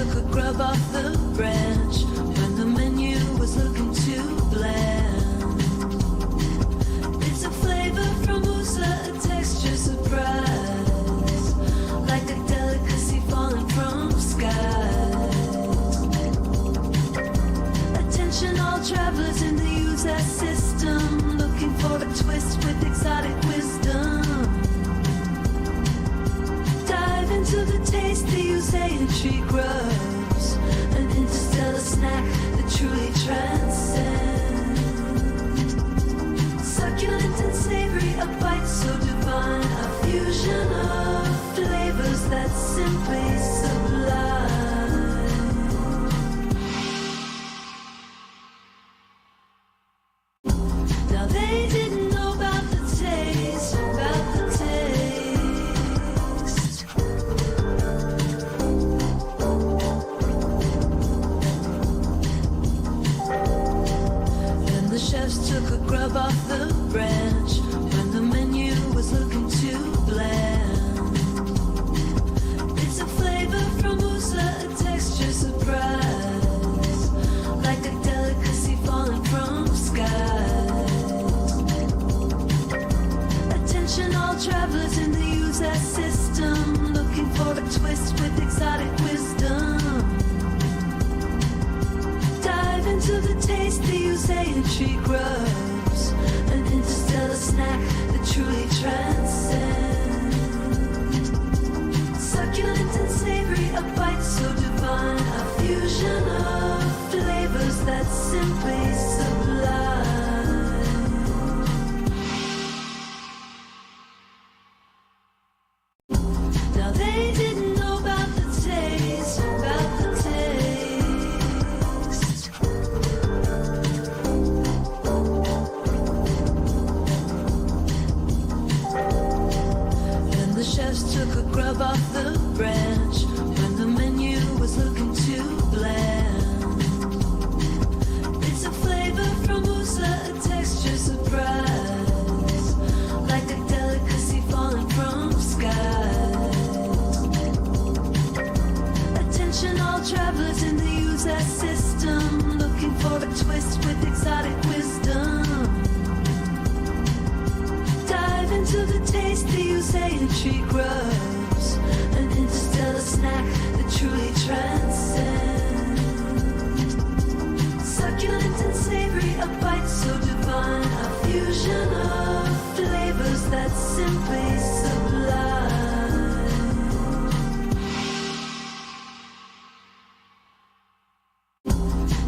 took a grub off the branch when the menu was looking too bland. It's a flavor from Musa, a texture surprise, like a delicacy falling from skies. Attention all travelers in the user system, looking for a twist with exotic wisdom. Dive into the taste the Usain tree grows, an interstellar snack that truly transcends. Succulent and savory, a bite so divine, a fusion of flavors that's simply sublime. Now they didn't know about the taste, about the taste. Then the chefs took a grub off the branch when the menu was looking too bland. It's a flavor from Musa, a texture surprise, like a delicacy falling from skies. Attention all travelers in the user system, looking for a twist with exotic wisdom. Dive into the taste the Usain tree grows, an interstellar snack that truly transcends. Succulent and savory, a bite so divine, a fusion of flavors that's simply sublime. Now they didn't know about the taste, about the taste. Then the chefs took a grub off the branch when the menu was looking too bland. It's a flavor from Musa, a texture surprise, like a delicacy falling from skies. Attention all travelers in the user system, looking for a twist with exotic wisdom. Dive into the taste the Usain tree grows, an interstellar snack that truly transcends. Succulent and savory, a bite so divine, a fusion of flavors that's simply sublime.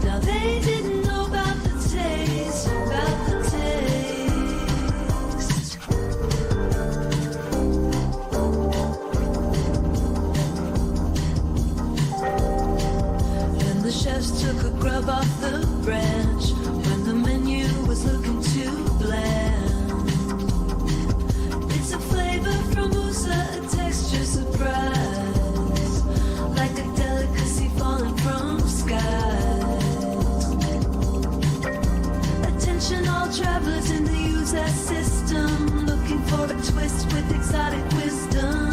Now they didn't know about the taste, about the taste. Then the chefs took a grub off the branch when the menu was looking too bland. It's a flavor from Musa, a texture surprise, like a delicacy falling from skies. Attention all travelers in the user system, looking for a twist with exotic wisdom.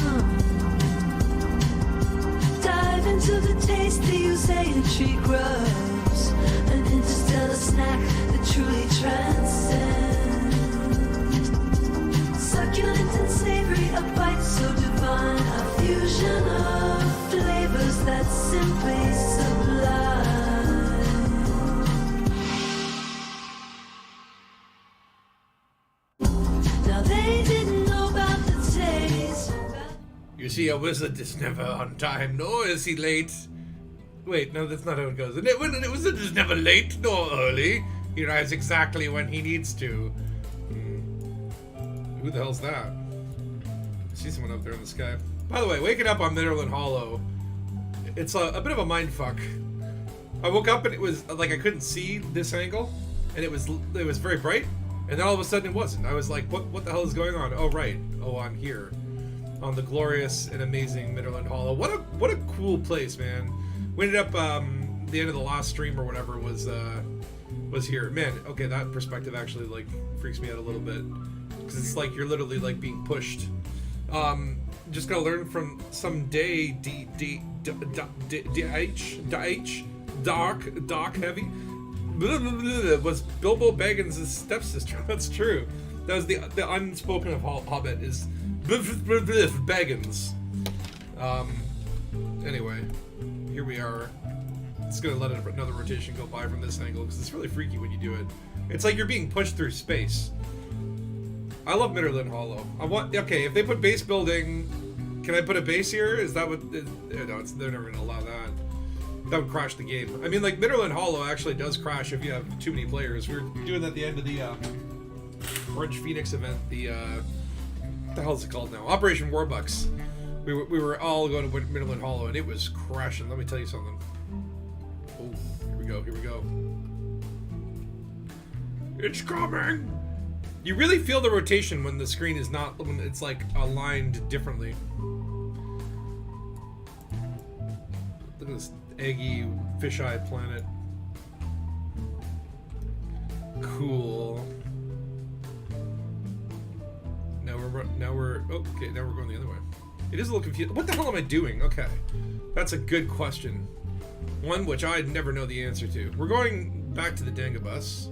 Dive into the taste the Usain tree grows, an interstellar snack that truly transcends. Succulent and savory, a bite so divine, a fusion of flavors that's simply sublime. Now they didn't know about the taste. You see, a wizard is never on time, nor is he late. Wait, no, that's not how it goes. A wizard is never late nor early. He arrives exactly when he needs to. Who the hell's that? I see someone up there in the sky. By the way, waking up on Mineral Hollow, it's a bit of a mindfuck. I woke up and it was like I couldn't see this angle, and it was very bright, and then all of a sudden it wasn't. I was like, what the hell is going on? Oh right, oh I'm here, on the glorious and amazing Mineral Hollow. What a cool place, man. We ended up the end of the last stream or whatever was here. Man, okay, that perspective actually like freaks me out a little bit, because it's like you're literally like being pushed. Just gotta learn from some dark heavy. Was Bilbo Baggins' stepsister. That's true. That was the unspoken of Hobbit is Baggins. Anyway, here we are. It's gonna let another rotation go by from this angle because it's really freaky when you do it. It's like you're being pushed through space. I love Mitterlund Hollow. Okay, if they put base building, can I put a base here? Is that what? No, they're never gonna allow that. That would crash the game. I mean, like Mitterlund Hollow actually does crash if you have too many players. We were doing that at the end of the Orange Phoenix event. What the hell is it called now? Operation Warbucks. We were all going to Mitterlund Hollow and it was crashing. Let me tell you something. Oh, here we go. It's coming! You really feel the rotation when the screen is not, when it's like aligned differently. Look at this eggy fisheye planet. Cool. Now we're going the other way. It is a little confusing. What the hell am I doing? Okay. That's a good question. One which I'd never know the answer to. We're going back to the Dangabus.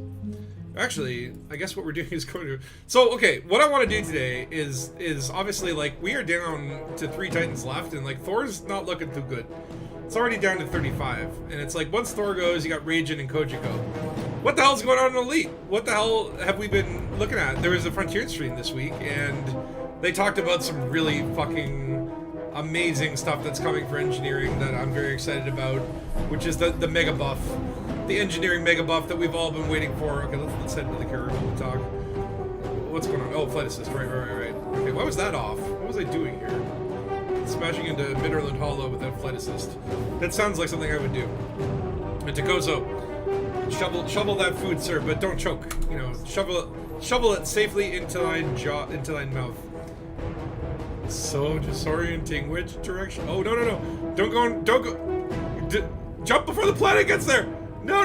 Actually, I guess what we're doing is going to... So, okay, what I want to do today is obviously, like, we are down to 3 Titans left, and, like, Thor's not looking too good. It's already down to 35, and it's like, once Thor goes, you got Raijin and Kojiko. What the hell's going on in Elite? What the hell have we been looking at? There was a Frontier stream this week, and they talked about some really fucking amazing stuff that's coming for engineering that I'm very excited about, which is the mega buff. The engineering mega buff that we've all been waiting for. Okay, let's head to the curve and we'll talk. What's going on? Oh, flight assist. Right. Okay, why was that off? What was I doing here? Smashing into Mitterlund Hollow with that flight assist. That sounds like something I would do. And Takozo, shovel that food, sir, but don't choke. You know, shovel it safely into thine jaw, into thine mouth. So disorienting. Which direction? Oh no! Don't go! Jump before the planet gets there! No!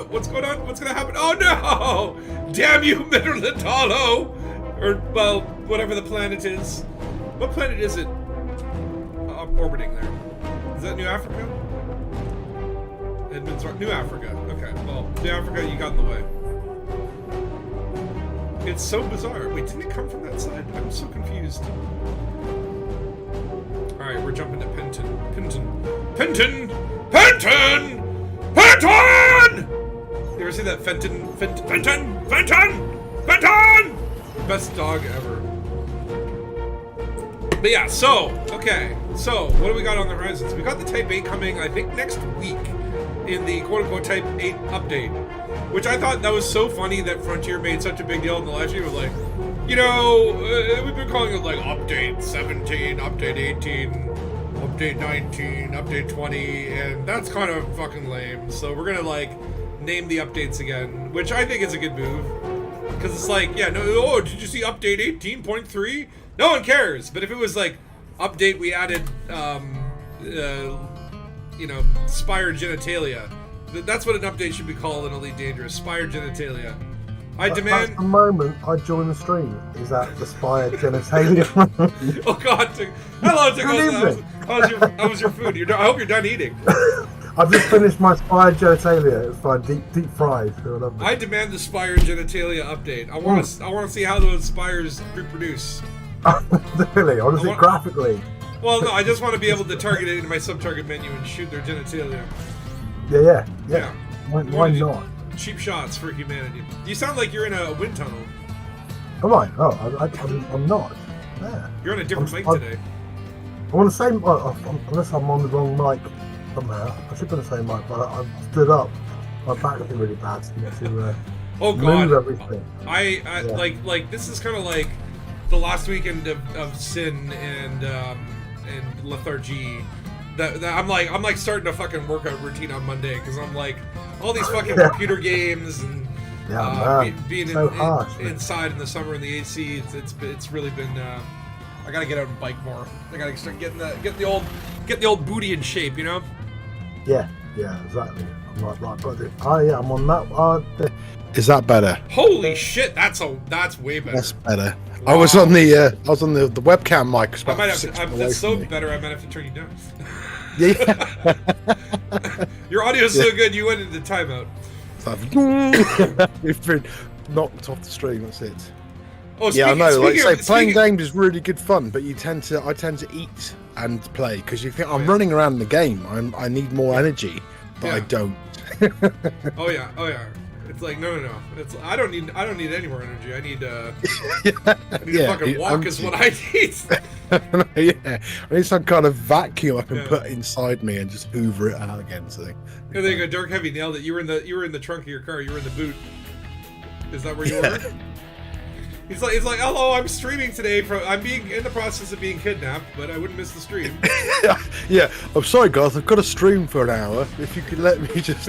What's going on? What's gonna happen? Oh no! Damn you, Mitterlund Hollow! Or, well, whatever the planet is. What planet is it? Orbiting there. Is that New Africa? New Africa. Okay, well, New Africa, you got in the way. It's so bizarre. Wait, didn't it come from that side? I'm so confused. Alright, we're jumping to Penton! You ever see that Fenton? Best dog ever. But yeah, okay. So, what do we got on the horizons? We got the Type 8 coming, I think, next week in the quote-unquote Type 8 update. Which I thought that was so funny that Frontier made such a big deal in the live stream. It was like, you know, we've been calling it like Update 17, Update 18, Update 19, Update 20, and that's kind of fucking lame. So we're gonna like name the updates again, which I think is a good move. Because it's like, yeah, no, oh, did you see Update 18.3? No one cares. But if it was like, Update, we added, you know, Spire genitalia. That's what an update should be called in Elite Dangerous. Spire genitalia. I demand... That's the moment I join the stream. Is that the Spire genitalia? Oh God! Hello, Tickles. How was your food? I hope you're done eating. I've just finished my Spire genitalia. It's fine, deep fried. I demand the Spire genitalia update. I want to see how those spires reproduce. Really? Honestly, graphically. Well, no, I just want to be able to target it into my sub-target menu and shoot their genitalia. Yeah. Why not? Cheap shots for humanity. You sound like you're in a wind tunnel. Am I? Oh, I'm not. Yeah. You're on a different mic today. I'm on the same, unless I'm on the wrong mic somehow. I should be on the same mic, but I stood up. My back is really bad to oh God. move everything. Like this is kind of like the last weekend of Sin and Lethargy. That I'm like starting a fucking workout routine on Monday because I'm like all these fucking computer games and being so inside in the summer in the AC. It's really been. I gotta get out and bike more. I gotta start get the old booty in shape, you know. Yeah, exactly. Right, got it. Oh yeah, I'm on that. Is that better? Holy shit, that's way better. That's better. Wow. I was on the webcam mic. I might have to, that's so better. I might have to turn you down. Yeah. Your audio is so good. You went into timeout. We've been knocked off the stream. That's it. Oh, Yeah, I know. Like I say, playing games is really good fun, but I tend to eat and play because you think I'm running around the game. I need more energy, but I don't. Oh yeah. It's like no. It's I don't need any more energy. I need to fucking walk is what I need. Yeah, I need some kind of vacuum I can put inside me and just hoover it out again. So there you go. Dark Heavy nailed it. You were in the trunk of your car. You were in the boot. Is that where you were? He's like, hello, I'm streaming today. I'm being in the process of being kidnapped, but I wouldn't miss the stream. Yeah. I'm sorry, guys. I've got to stream for an hour. If you could let me just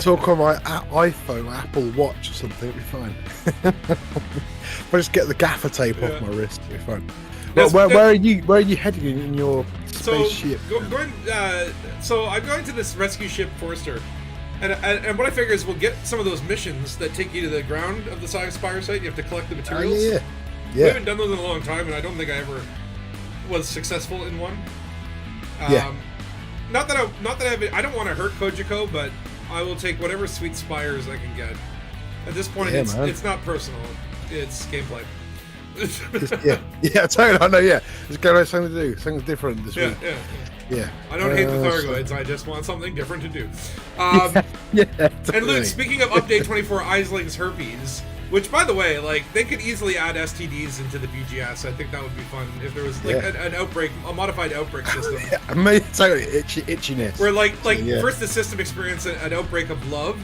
talk on my iPhone, Apple Watch or something, it'd be fine. If I just get the gaffer tape off my wrist, it'd be fine. Where are you heading in your spaceship? So I'm going to this rescue ship, Forster. And what I figure is we'll get some of those missions that take you to the ground of the Spire site. You have to collect the materials. Yeah. We haven't done those in a long time, and I don't think I ever was successful in one. Not that I don't want to hurt Kojiko, but I will take whatever sweet spires I can get. At this point, it's not personal. It's gameplay. Totally. I know. Yeah, it's got something to do, something different this week. Yeah. I don't hate the thargoids. I just want something different to do. Totally. And Luke, speaking of update 24, Aisling's herpes, which by the way, like they could easily add STDs into the BGS. I think that would be fun if there was like an outbreak, a modified outbreak system. Totally itchiness. Where first the system experienced an outbreak of love.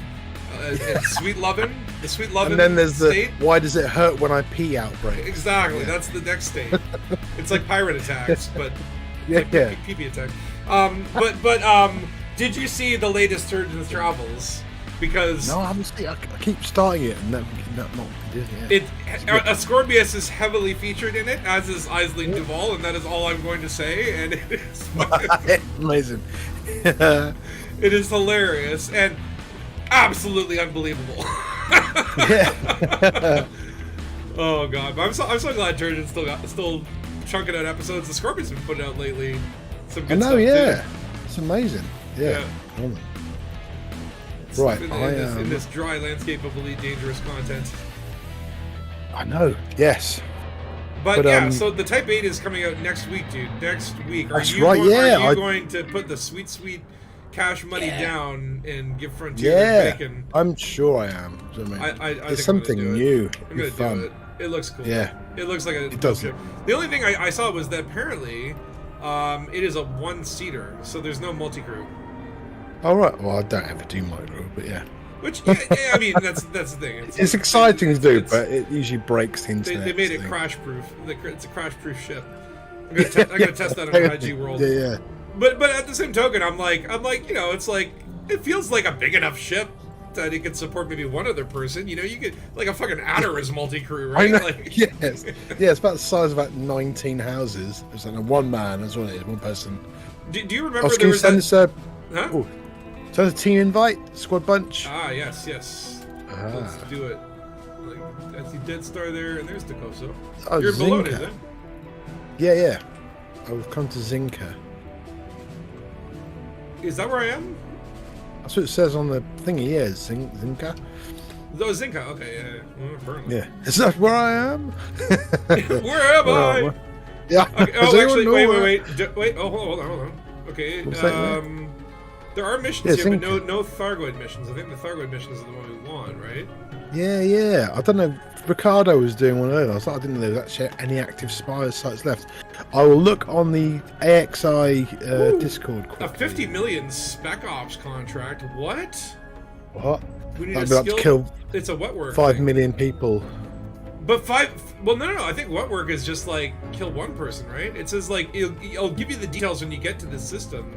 And sweet lovin', the sweet lovin'. And then there's state. Why does it hurt when I pee outbreak? Exactly, that's the next state. It's like pirate attacks, but pee attack. But did you see the latest Surgeon's Travels? Because no, I haven't seen. I keep starting it and not doing it. Ascorbius is heavily featured in it, as is Aisling Duval, and that is all I'm going to say. And it is amazing. It is hilarious and absolutely unbelievable. Oh god, but I'm so glad Turgeon's still chunking out episodes. The Scorpion's been putting out lately some good stuff too. It's amazing. Yeah. Right, in this dry landscape of Elite Dangerous content. I know. Yes. But so the Type 8 is coming out next week, dude. Next week. Are you going to put the sweet cash money down and give Frontier bacon? I'm sure I am. It's something new. I'm gonna do it. It looks cool. Yeah. It looks like it does. The only thing I saw was that apparently it is a one-seater, so there's no multi-crew. All right. Well, I don't have to do my crew, but yeah. Which I mean, that's the thing. It's exciting to do, but it usually breaks things. They made it crash-proof. It's a crash-proof ship. I'm gonna test that on IG World. Yeah. But at the same token, I'm like, it's like it feels like a big enough ship that it could support maybe one other person. You know, you could like a fucking Adder is multi-crew, right? I know. Like, yes. Yeah, it's about the size of about 19 houses. It's like one man as well. One person. Do you remember there was that? So the team invite, squad bunch. Ah, yes. Let's do it. Like, that's the Dead Star there, and there's Dakoso. Oh, you're below it, is it? Yeah. I've come to Zinka. Is that where I am? That's what it says on the thingy. Yeah, Zinka. Oh, Zinka. Okay, yeah. Is that where I am? Where am I? Yeah. Okay, actually, wait. Oh, hold on. Okay. There are missions here, but no Thargoid missions. I think the Thargoid missions are the one we want, right? Yeah. I don't know. Ricardo was doing one earlier. I didn't know there was actually any active Spires sites left. I will look on the AXI Discord quickly. A 50 million Spec Ops contract. What? We need to kill. It's a wet work. 5 million people. But well, no. I think wet work is just like kill one person, right? It says like it'll give you the details when you get to the system.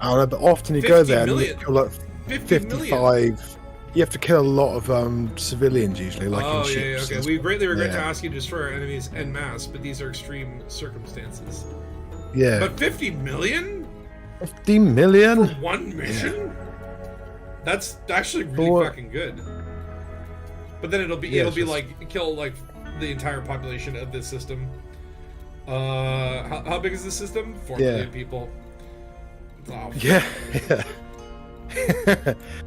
I don't know, but often you go there million. and you kill like 55. You have to kill a lot of civilians usually, like in ships. Okay. We greatly regret to ask you to destroy our enemies en masse, but these are extreme circumstances. Yeah. But 50 million? 50 million? For one mission? That's actually really Thor- fucking good. But then it'll be like kill like the entire population of this system. How big is this system? 4 million people. Oh, yeah.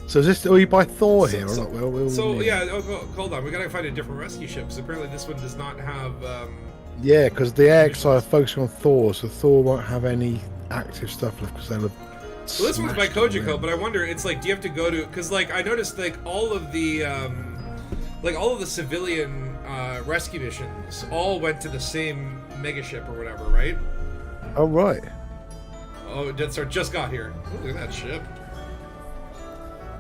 So is this? Are you by Thor here or not? Hold on. We gotta find a different rescue ship. So apparently this one does not have. Yeah, because the AXI are focusing on Thor, so Thor won't have any active stuff left because they'll have. So this one's by Kojiko, but I wonder. It's like, do you have to go to? Because like I noticed, like all of the civilian rescue missions all went to the same mega ship or whatever, right? Oh right. Oh, Dead Star just got here. Oh, look at that ship.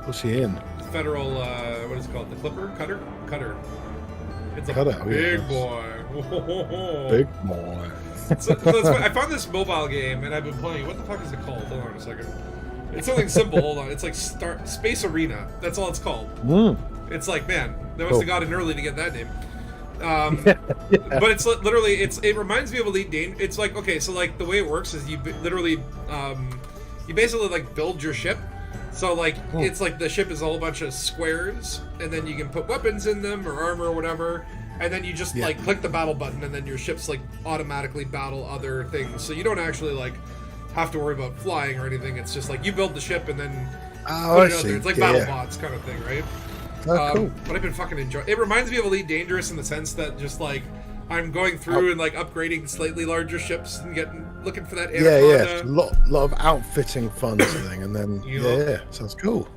What's he in? Federal, what is it called? The Clipper? Cutter. It's a Cutter, big boy. Big boy. So that's why I found this mobile game and I've been playing. What the fuck is it called? Hold on a second. It's something simple. Hold on. It's like Space Arena. That's all it's called. It's like, man, they must have got in early to get that name. But it's literally, it reminds me of Elite Dangerous. It's like, okay, so like the way it works is you literally, you basically like build your ship. So like, it's like the ship is a whole bunch of squares, and then you can put weapons in them or armor or whatever, and then you just like click the battle button, and then your ships like automatically battle other things. So you don't actually like have to worry about flying or anything. It's just like you build the ship and then put it out there. It's like battle bots kind of thing, right? Cool. But I've been fucking enjoying. It reminds me of Elite Dangerous in the sense that just like I'm going through and like upgrading slightly larger ships and looking for that anaconda. It's a lot of outfitting fun sort of thing, and then sounds cool.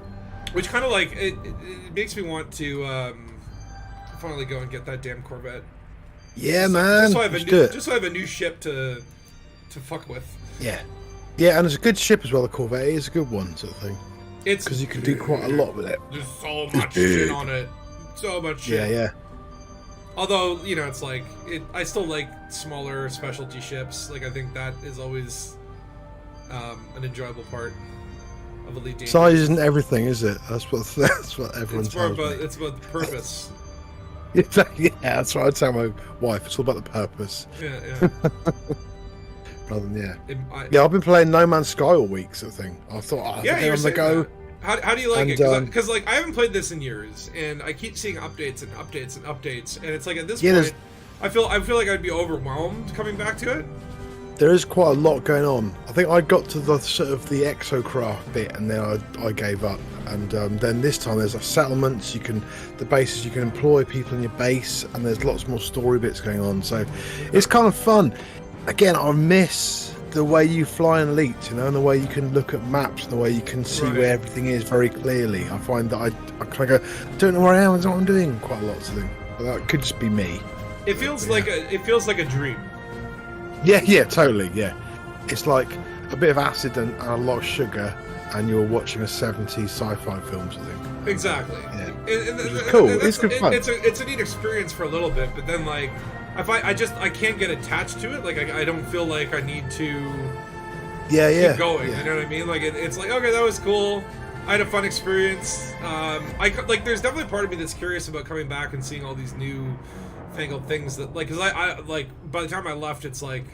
Which kind of like it makes me want to finally go and get that damn Corvette. Yeah, man. Just so I have a new ship to fuck with. Yeah, and it's a good ship as well. The Corvette is a good one, sort of thing. It's because you can do quite a lot with it. There's so much shit on it. So much shit. Yeah. Although, you know, it's like I still like smaller specialty ships. Like I think that is always an enjoyable part of Elite Dangerous. Size isn't everything, is it? That's what everyone tells me. It's about the purpose. Yeah, that's what I tell my wife. It's all about the purpose. Yeah. Rather than I've been playing No Man's Sky all week, sort of thing. I thought, I'm gonna go. How do you like it? Because like I haven't played this in years, and I keep seeing updates, and it's like at this point, I feel like I'd be overwhelmed coming back to it. There is quite a lot going on. I think I got to the sort of the exocraft bit, and then I gave up. And then this time there's settlements. The bases you can employ people in your base, and there's lots more story bits going on. So it's kind of fun. Again, I miss the way you fly in Elite, and the way you can look at maps, and the way you can see where everything is very clearly. I find that I kind of go, I don't know where I am, I don't know what I'm doing quite a lot of things. But that could just be me. It feels like a dream. Yeah, totally. Yeah, it's like a bit of acid and a lot of sugar, and you're watching a 70s sci-fi film sort of thing. Exactly. Yeah. It's cool. It's good fun. It's a neat experience for a little bit, but then like I can't get attached to it. Like I don't feel like I need to keep going. You know what I mean? Like it's like, okay, that was cool. I had a fun experience. There's definitely a part of me that's curious about coming back and seeing all these new fangled things that like, because I like by the time I left, it's like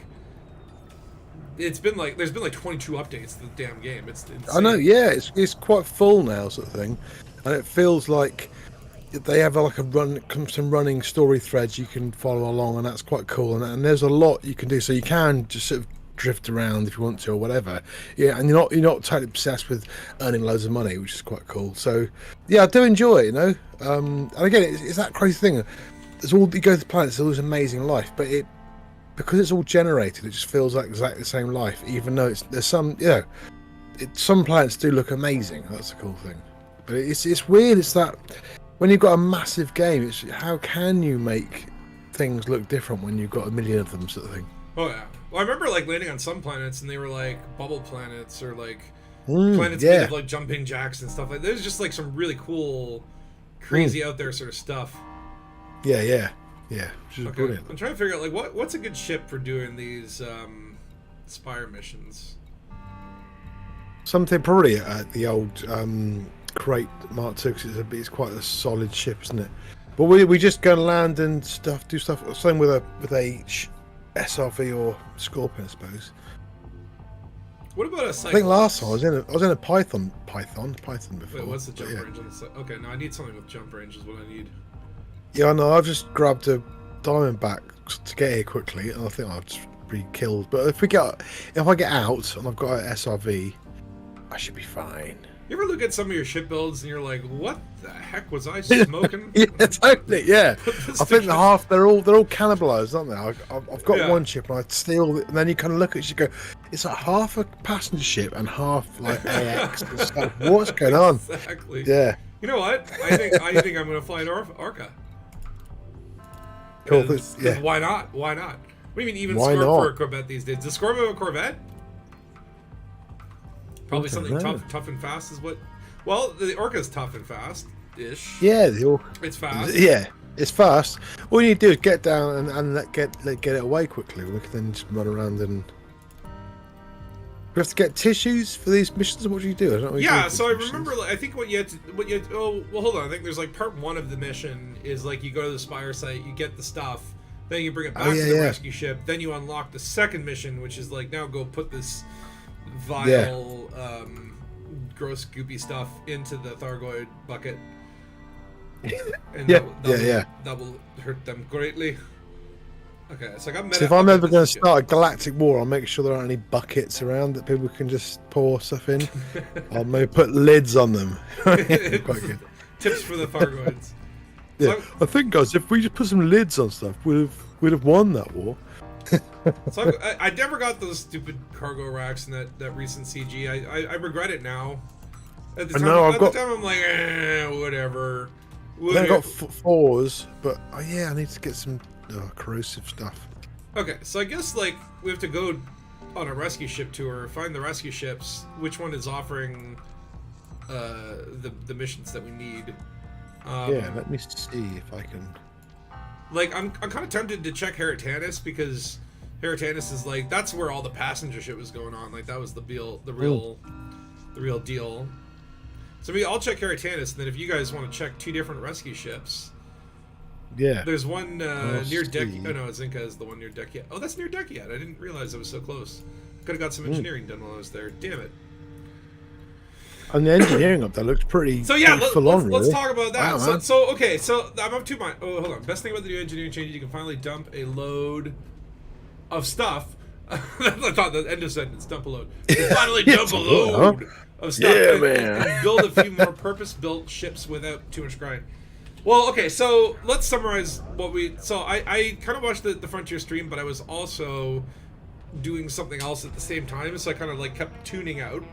there's been like 22 updates to the damn game. It's insane. I know. Yeah, it's quite full now, sort of thing, and it feels like they have like some running story threads you can follow along, and that's quite cool. And there's a lot you can do, so you can just sort of drift around if you want to or whatever. Yeah, and you're not totally obsessed with earning loads of money, which is quite cool. So yeah, I do enjoy it. And again, it's that crazy thing. There's all you go to the planet, there's all this amazing life, but because it's all generated, it just feels like exactly the same life, even though there's some some planets do look amazing. That's a cool thing. But it's weird. It's that when you've got a massive game, it's how can you make things look different when you've got a million of them, sort of thing. Oh yeah. Well, I remember like landing on some planets and they were like bubble planets or like planets made of like jumping jacks and stuff like that. There's just like some really cool, crazy out there sort of stuff. Yeah. Which is brilliant. I'm trying to figure out like what's a good ship for doing these Spire missions. Something probably the old Crate Mark II, because it's quite a solid ship, isn't it? But we just go and land and do stuff. Same with a SRV or Scorpion, I suppose. What about a I cyclops? think last time I was in a Python before. Wait, what's the jump Yeah. range on the Okay, no, I need something with jump range is what I need. Yeah, I know. I've just grabbed a diamondback to get here quickly, and I think I'll just be killed. But if I get out and I've got an SRV, I should be fine. You ever look at some of your ship builds and you're like, what the heck was I smoking? Yeah, totally. Yeah, Put this I think together. they're all cannibalized, aren't they? I've got Yeah. one ship and I steal it, and then you kind of look at it, you go, it's like half a passenger ship and half like AX. It's like, what's going on? Exactly. Yeah, You know what? I think I'm gonna fly an Orca. cool. 'Cause Yeah, why not? Why not? What do you mean even Why Scorp not? for a Corvette these days? Does Scorp have a Corvette? Probably I don't something know. tough and fast is what. Well, the Orca's tough and fast-ish. yeah, they all. It's fast. Yeah, it's fast. All you need to do is get down and get it away quickly. We can then just run around and. We have to get tissues for these missions. What do you do? I don't know what you do Yeah, for so I these missions. remember. Like, I think what you had to. Oh, well, hold on. I think there's like part 1 of the mission is like you go to the Spire site, you get the stuff, then you bring it back to the rescue ship, then you unlock the second mission, which is like now go put this vile, gross, goopy stuff into the thargoid bucket. And Yeah, that will hurt them greatly. Okay, so I got meta. So if I'm okay, ever going this to is start a galactic war, I'll make sure there aren't any buckets around that people can just pour stuff in. I'll maybe put lids on them. good. Quite good. Tips for the thargoids. Yeah, So- I think, guys, if we just put some lids on stuff, we'd have won that war. So I never got those stupid cargo racks in that recent CG. I regret it now. At the I time, know, I've at got- the time I'm like, whatever. Then I got fours, but yeah, I need to get some corrosive stuff. Okay, so I guess like we have to go on a rescue ship tour, find the rescue ships. Which one is offering the missions that we need? Yeah, let me see if I can. Like I'm kind of tempted to check Heritanis because Heritanis is like that's where all the passenger shit was going on. Like that was the real deal. So I'll check Heritanis, and then if you guys want to check 2 different rescue ships, Yeah. there's one I'll near deck. see. Oh no, Zinka is the one near deck yet. Oh, that's near deck yet. I didn't realize it was so close. Could have got some engineering done while I was there. Damn it. And the engineering up there looks pretty. So yeah, pretty full on, let's really. talk about that. Wow, So man. so I'm up to my. Oh, hold on. Best thing about the new engineering changes, you can finally dump a load of stuff. I thought the end of sentence, dump a load. You can finally Yeah, dump a it's a lot, load of stuff Yeah, and, man. and build a few more purpose-built ships without too much grind. Well, okay, so let's summarize what we. So I kind of watched the Frontier stream, but I was also doing something else at the same time, so I kind of like kept tuning out.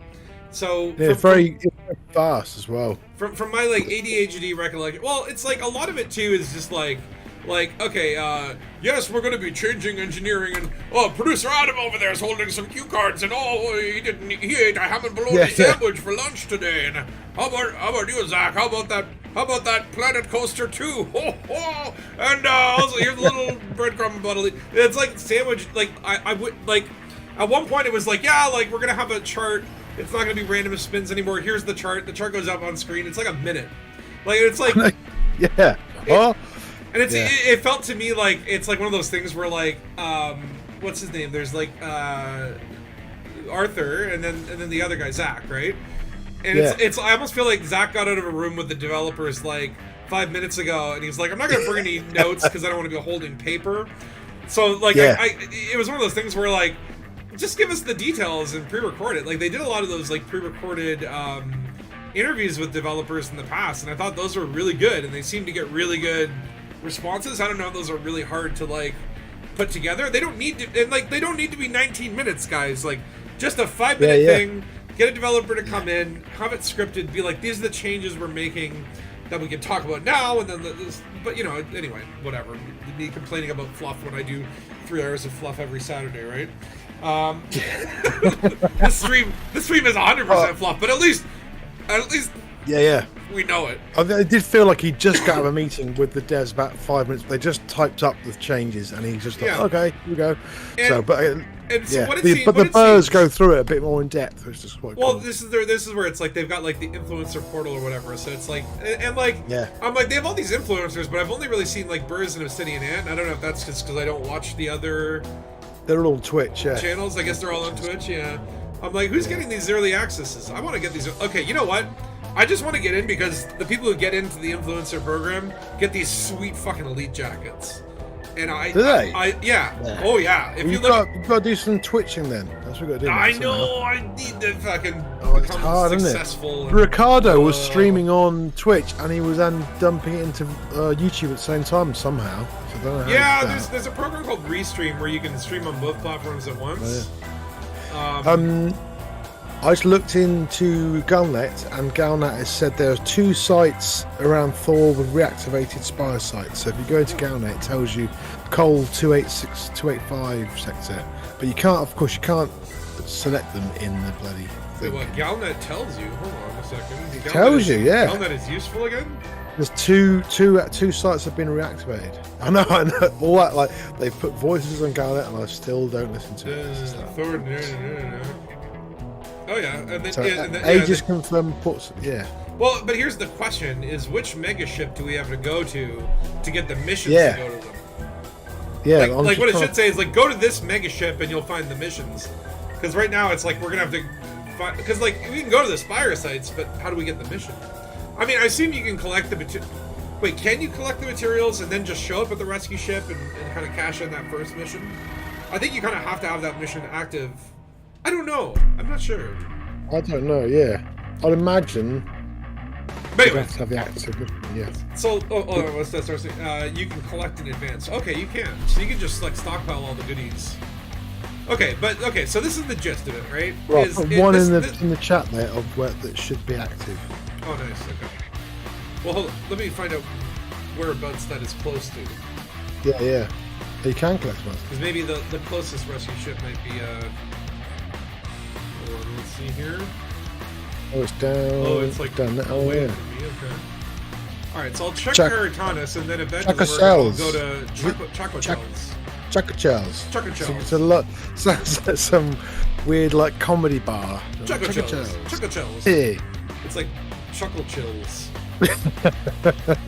So Yeah, very fast as well. from my like ADHD recollection, well, it's like a lot of it too is just like okay, yes, we're going to be changing engineering, and producer Adam over there is holding some cue cards, and he ate a ham and bologna sandwich for lunch today, and how about you, Zach? How about that Planet Coaster 2? Ho ho! And also here's a little breadcrumb bottle. It's like sandwich. Like I would like at one point it was like, yeah, like we're gonna have a chart. It's not gonna be random spins anymore. Here's the chart. The chart goes up on screen. It's like a minute. Like it's like. Yeah. And it's Yeah. it felt to me like it's like one of those things where like what's his name? There's like Arthur and then the other guy Zach, right? And Yeah. it's I almost feel like Zach got out of a room with the developers like 5 minutes ago, and he's like, I'm not gonna bring any notes because I don't want to be holding paper. So like Yeah. it was one of those things where like just give us the details and pre-record it. Like they did a lot of those like pre-recorded interviews with developers in the past, and I thought those were really good, and they seem to get really good responses. I don't know if those are really hard to like put together. They don't need to, and like they don't need to be 19 minutes, guys. Like just a 5-minute thing. Get a developer to come in, have it scripted, be like, these are the changes we're making that we can talk about now, and then but you know, anyway, whatever. Me complaining about fluff when I do 3 hours of fluff every Saturday, right? This stream is 100% fluff, but at least Yeah. we know it. I did feel like he just got out of a meeting with the devs about 5 minutes. They just typed up the changes, and he's just like, Yeah. okay, here we go. And- But so yeah, what it the seems- what it birds seems- go through it a bit more in depth, which is quite Well, cool. this is where it's like they've got like the influencer portal or whatever. So it's like and like Yeah. I'm like they have all these influencers, but I've only really seen like Burrs and Obsidian Ant. I don't know if that's just because I don't watch the other They're all on Twitch, yeah. channels. I guess they're all on Twitch, yeah. I'm like, who's getting these early accesses? I want to get these. Okay, you know what? I just want to get in because the people who get into the influencer program get these sweet fucking elite jackets. And Do they? Yeah. Oh yeah. If you've got to do some twitching then. That's what we got to do. I know. I need to fucking it's become hard, successful. Isn't it? Ricardo was streaming on Twitch and he was then dumping it into YouTube at the same time somehow. So I don't know how yeah, there's a program called Restream where you can stream on both platforms at once. Oh, yeah. I just looked into Galnet, and Galnet has said there are 2 sites around Thor with reactivated Spire sites. So if you go into Galnet, it tells you Cole 286, 285 sector, but you can't, of course, you can't select them in the bloody thing. Wait, what Galnet tells you? Hold on a second. Galnet tells you, yeah. Galnet is useful again? There's two sites have been reactivated. I know. All that, like, they've put voices on Galnet, and I still don't listen to it. Thor, no. Oh yeah, and then, So, and then Aegis confirmed puts, yeah. Well, but here's the question: is which mega ship do we have to go to get the missions Yeah. to go to them? Yeah, Like what it should say is like go to this mega ship and you'll find the missions. Because right now it's like we're gonna have to find, because like we can go to the Spire sites, but how do we get the mission? I mean, I assume you can collect the material. Wait, can you collect the materials and then just show up at the rescue ship and kind of cash in that first mission? I think you kind of have to have that mission active. I don't know. I'm not sure. I don't know. Yeah, I'd imagine. But You anyway, have to have the active. Yeah. so what's that start saying? You can collect in advance. Okay, you can. So you can just like stockpile all the goodies. Okay, so this is the gist of it, right? Right. Put one in the chat there of where that should be active. Oh, nice. Okay. Well, hold on. Let me find out whereabouts that is close to. Yeah. You can collect one. Because maybe the closest rescue ship might be hold on, let's see here. Oh, it's down. Oh, it's like down there. away Oh, yeah. from me. Okay. All right, so I'll check Chuck- Paratonus, and then eventually Chuck a I'll shells. go to Choco Chuck- Shells. Chuck a Charles. Choco So Shells. it's a lot. Sounds like some weird like comedy bar. Choco Chuck a Shells. Charles. Choco Shells. Hey. It's like Chuckle Chills.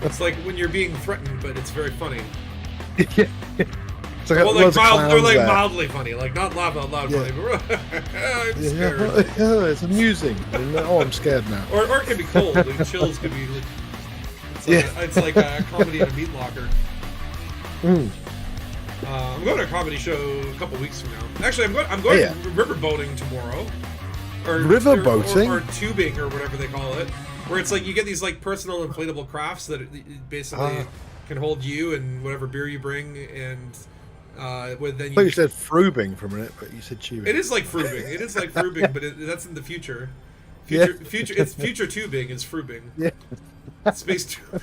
It's like when you're being threatened, but it's very funny. Yeah. It's like Well, loads like of they're clowns like there. mildly funny, like not laugh out loud Yeah. funny, but I'm Yeah, scared. yeah, it's amusing. Oh, I'm scared now. Or it can be cold. Like chills could be. Like, it's like a comedy in a meat locker. Mm. I'm going to a comedy show a couple weeks from now. Actually, I'm going Yeah. river boating tomorrow. Or River boating? or tubing or whatever they call it, where it's like you get these like personal inflatable crafts that basically can hold you and whatever beer you bring, and with then I thought you said frubing for a minute, but you said tubing. It is like frubing. It is like frubing, but that's in the future. Yeah. It's future tubing is frubing. Yeah. Space tubing.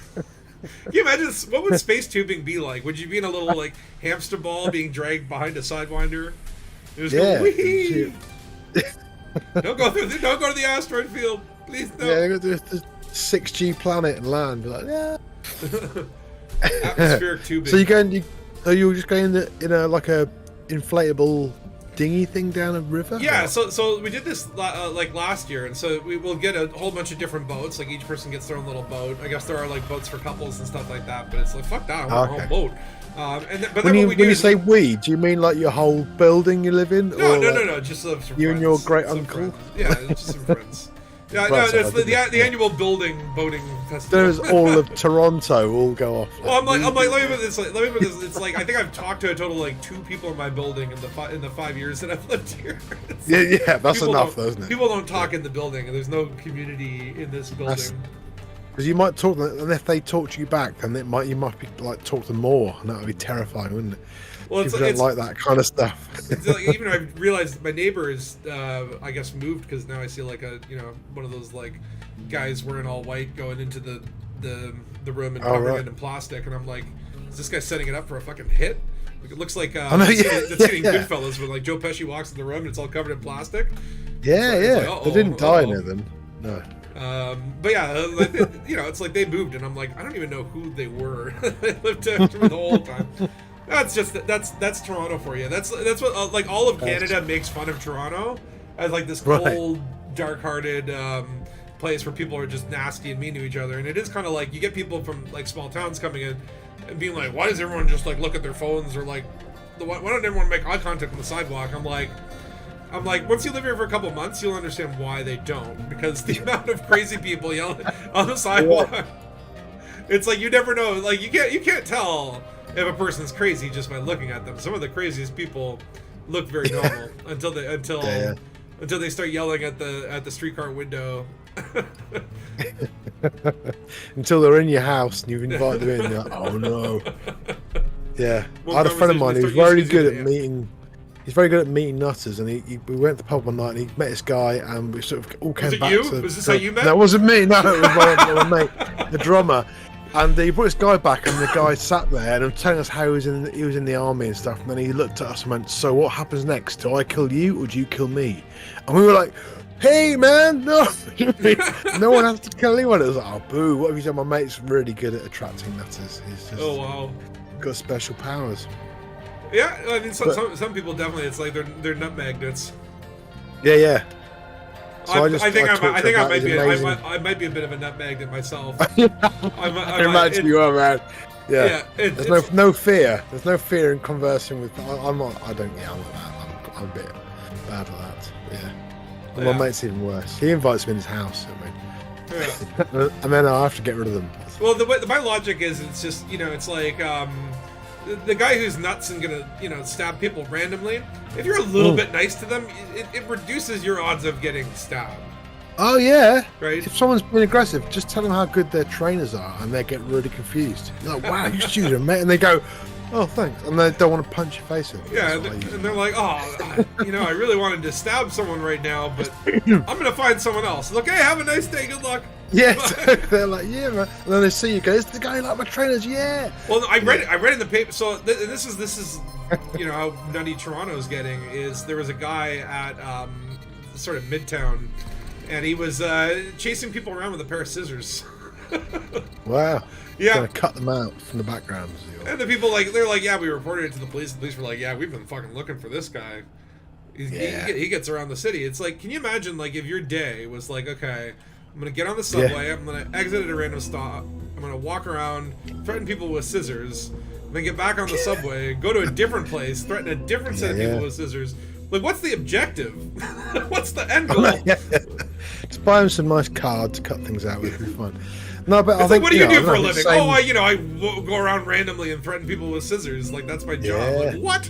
Can you imagine what would space tubing be like? Would you be in a little like hamster ball being dragged behind a sidewinder? It was Yeah. go, wee. Don't go to the asteroid field, please. No. Yeah, go to the 6G planet and land. Be like, yeah. Atmospheric tubing. So you're just going in a like a inflatable dinghy thing down a river? Yeah, so we did this like last year, and so we will get a whole bunch of different boats. Like each person gets their own little boat. I guess there are like boats for couples and stuff like that. But it's like fuck that, I want my own boat. But When then you say we, do you mean like your whole building you live in? No. Just some You friends, and your great some uncle? friends. Yeah, just some friends. Yeah, Right, no, sorry, it's I didn't- the annual boating festival. There's all of Toronto all go off. Well, I'm like, let me put this. It's like I think I've talked to a total of like 2 people in my building in the 5 years that I've lived here. It's Yeah, that's people enough, don't- though, isn't it? People don't talk in the building, and there's no community in this building. Because you might talk to them, and if they talk to you back, then you might be like talk to them more, and that would be terrifying, wouldn't it? Well, People don't like that kind of stuff. It's like, even though I've realized my neighbor is, I guess, moved because now I see like one of those like guys wearing all white going into the room and covering it in plastic, and I'm like, is this guy setting it up for a fucking hit? Like, it looks like that's getting Goodfellas when like Joe Pesci walks in the room and it's all covered in plastic. Yeah, like, they didn't die near them. No. But yeah, like, it's like they moved, and I'm like, I don't even know who they were. They lived there the whole time. That's Toronto for you. That's what like all of Canada makes fun of Toronto as like this cold, dark-hearted place where people are just nasty and mean to each other. And it is kind of like you get people from like small towns coming in and being like, why does everyone just like look at their phones, or like why don't everyone make eye contact on the sidewalk? I'm like, I'm like, once you live here for a couple months, you'll understand why they don't. Because the amount of crazy people yelling on the sidewalk, it's like you never know. Like you can't tell if a person's crazy just by looking at them. Some of the craziest people look very normal until they start yelling at the streetcar window. Until they're in your house and you've invited them in, and you're like, oh no. Yeah, I had a friend of mine who's very good at meeting. He's very good at meeting nutters, and we went to the pub one night and he met this guy, and we sort of all came back. Was it you? Was this how you met? That wasn't me. No, it was my mate, the drummer. And he brought this guy back, and the guy sat there and telling us how he was in the army and stuff. And then he looked at us and went, "So what happens next? Do I kill you or do you kill me?" And we were like, "Hey man, no, no one has to kill anyone." It was like, "Oh boo! What have you done?" My mate's really good at attracting nutters. He's just got special powers. Yeah, I mean, some people definitely. It's like they're nut magnets. Yeah. So I think I might be a bit of a nut magnet myself. I can imagine you are, man. Yeah. There's no fear. There's no fear in conversing with. I'm not. I don't. Yeah, I'm like that. I'm a bit bad at that. Yeah. And my mate's even worse. He invites me in his house. And then I have to get rid of them. Well, my logic is it's just it's like the guy who's nuts and gonna stab people randomly. If you're a little bit nice to them, it reduces your odds of getting stabbed. Oh yeah, right. If someone's been aggressive, just tell them how good their trainers are, and they get really confused. You're like, "Wow, you shoot them, mate," and they go, "Oh, thanks," and they don't want to punch your face in. Yeah, and they're like, "Oh, I really wanted to stab someone right now, but I'm gonna find someone else." Look, hey, have a nice day. Good luck. Yes, they're like, "Yeah, man," and then they see you go, "It's the guy who like my trainers." Yeah. Well, I read in the paper. So this is how nutty Toronto's getting is there was a guy at sort of Midtown, and he was chasing people around with a pair of scissors. Wow. Yeah. Gonna cut them out from the background. And the people they're like, "Yeah, we reported it to the police." The police were like, "Yeah, we've been fucking looking for this guy. He gets around the city." It's like, can you imagine like if your day was like, okay, I'm gonna get on the subway, I'm gonna exit at a random stop, I'm gonna walk around, threaten people with scissors, then get back on the subway, go to a different place, threaten a different set of people with scissors. Like, what's the objective? What's the end goal? Just buy them some nice cards to cut things out with. It'll be fun. No, but it's I think, what do you do for a living? I go around randomly and threaten people with scissors. Like, that's my job. Like, what?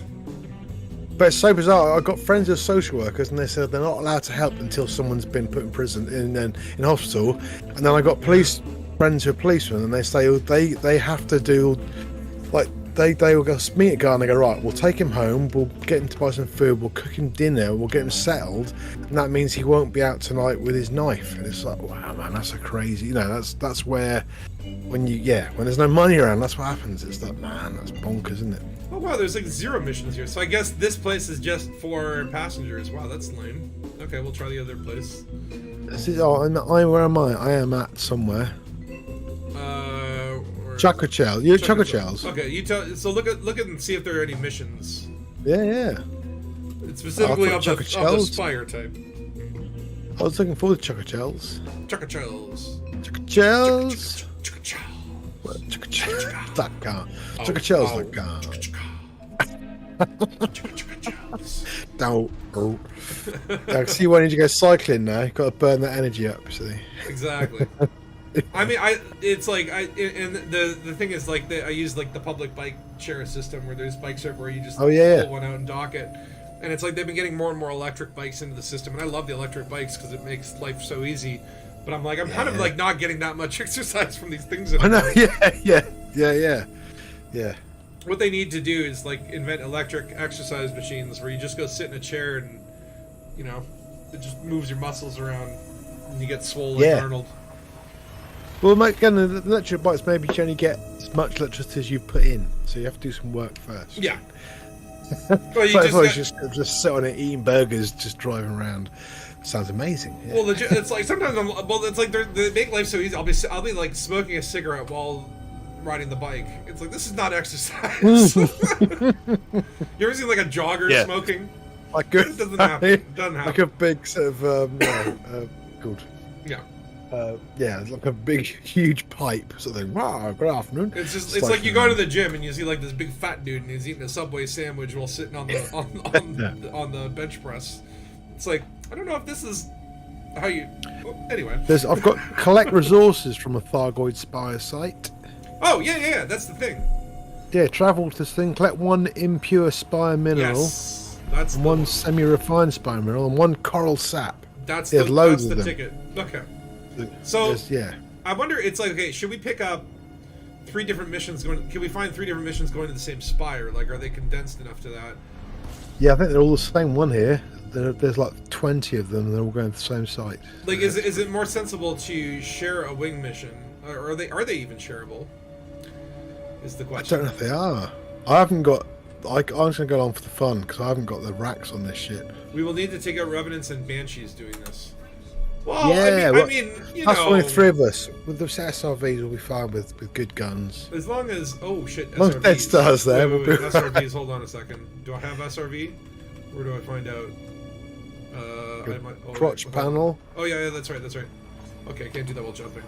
But it's so bizarre. I've got friends who are social workers, and they said they're not allowed to help until someone's been put in prison, in hospital. And then I got friends who are policemen, and they say they have to do, like, they will go meet a guy and they go, right, we'll take him home, we'll get him to buy some food, we'll cook him dinner, we'll get him settled, and that means he won't be out tonight with his knife. And it's like, wow, man, that's a crazy, that's where when there's no money around, that's what happens. It's like, man, that's bonkers, isn't it? Oh wow, there's like 0 missions here. So I guess this place is just for passengers. Wow, that's lame. Okay, we'll try the other place. Where am I? I am at somewhere. Chocolate Shells. You're Chocolate Shells. Okay, you tell. So look at and see if there are any missions. Yeah. It's specifically of the Spire type. I was looking forward to Chocolate Shells. Chocolate Shells. Chocolate Shells. Chocolate Shells. Chocolate Shells. That car. Chocolate Shells. That car. Don't. See, why need you go cycling now? You've got to burn that energy up. See. Exactly. I mean, and the thing is, like, I use like the public bike share system where there's bikes where you just pull one out and dock it, and it's like they've been getting more and more electric bikes into the system, and I love the electric bikes because it makes life so easy. But I'm kind of like not getting that much exercise from these things anymore. I know. Yeah. What they need to do is like invent electric exercise machines where you just go sit in a chair and it just moves your muscles around and you get swole like Arnold. Well, again, the electric bikes maybe you only get as much electricity as you put in, so you have to do some work first. Yeah. Well, you just sit on it eating burgers, just driving around. Sounds amazing. Yeah. Well, it's like sometimes it's like they make life so easy. I'll be like smoking a cigarette while riding the bike. It's like, this is not exercise. You ever seen like a jogger smoking? Like good. It doesn't happen. Doesn't happen. Like a big sort of good. Yeah. It's like a big, huge pipe sort of thing. Wow, good afternoon. It's like you go to the gym and you see like this big fat dude and he's eating a Subway sandwich while sitting on the on the bench press. It's like, I don't know if this is how you... Well, anyway. I've got collect resources from a thargoid spire site. Oh, yeah, that's the thing. Yeah, travel to this thing, collect one impure spire mineral, Yes, that's and one semi-refined spire mineral, and one coral sap. That's There's the, loads that's of the them. ticket. Okay. So, yeah. I wonder, it's like, okay, should we pick up 3 different missions going... Can we find 3 different missions going to the same spire? Like, are they condensed enough to that? Yeah, I think they're all the same one here. There's like 20 of them, and they're all going to the same site. Like, is it more sensible to share a wing mission? Or are they even shareable? Is the I question. don't know if they are. I haven't got... I'm just going to go on for the fun, because I haven't got the racks on this shit. We will need to take out Revenants and Banshees doing this. Well, Yeah, I mean, you that's know... only 3 of us. With the SRVs, we'll be fine with good guns. As long as... Oh, shit, Long SRVs. Dead Stars there, Wait, we'll be SRVs, hold on a second. Do I have SRV? Where do I find out? Crotch panel. Oh, yeah, that's right. Okay, I can't do that while jumping.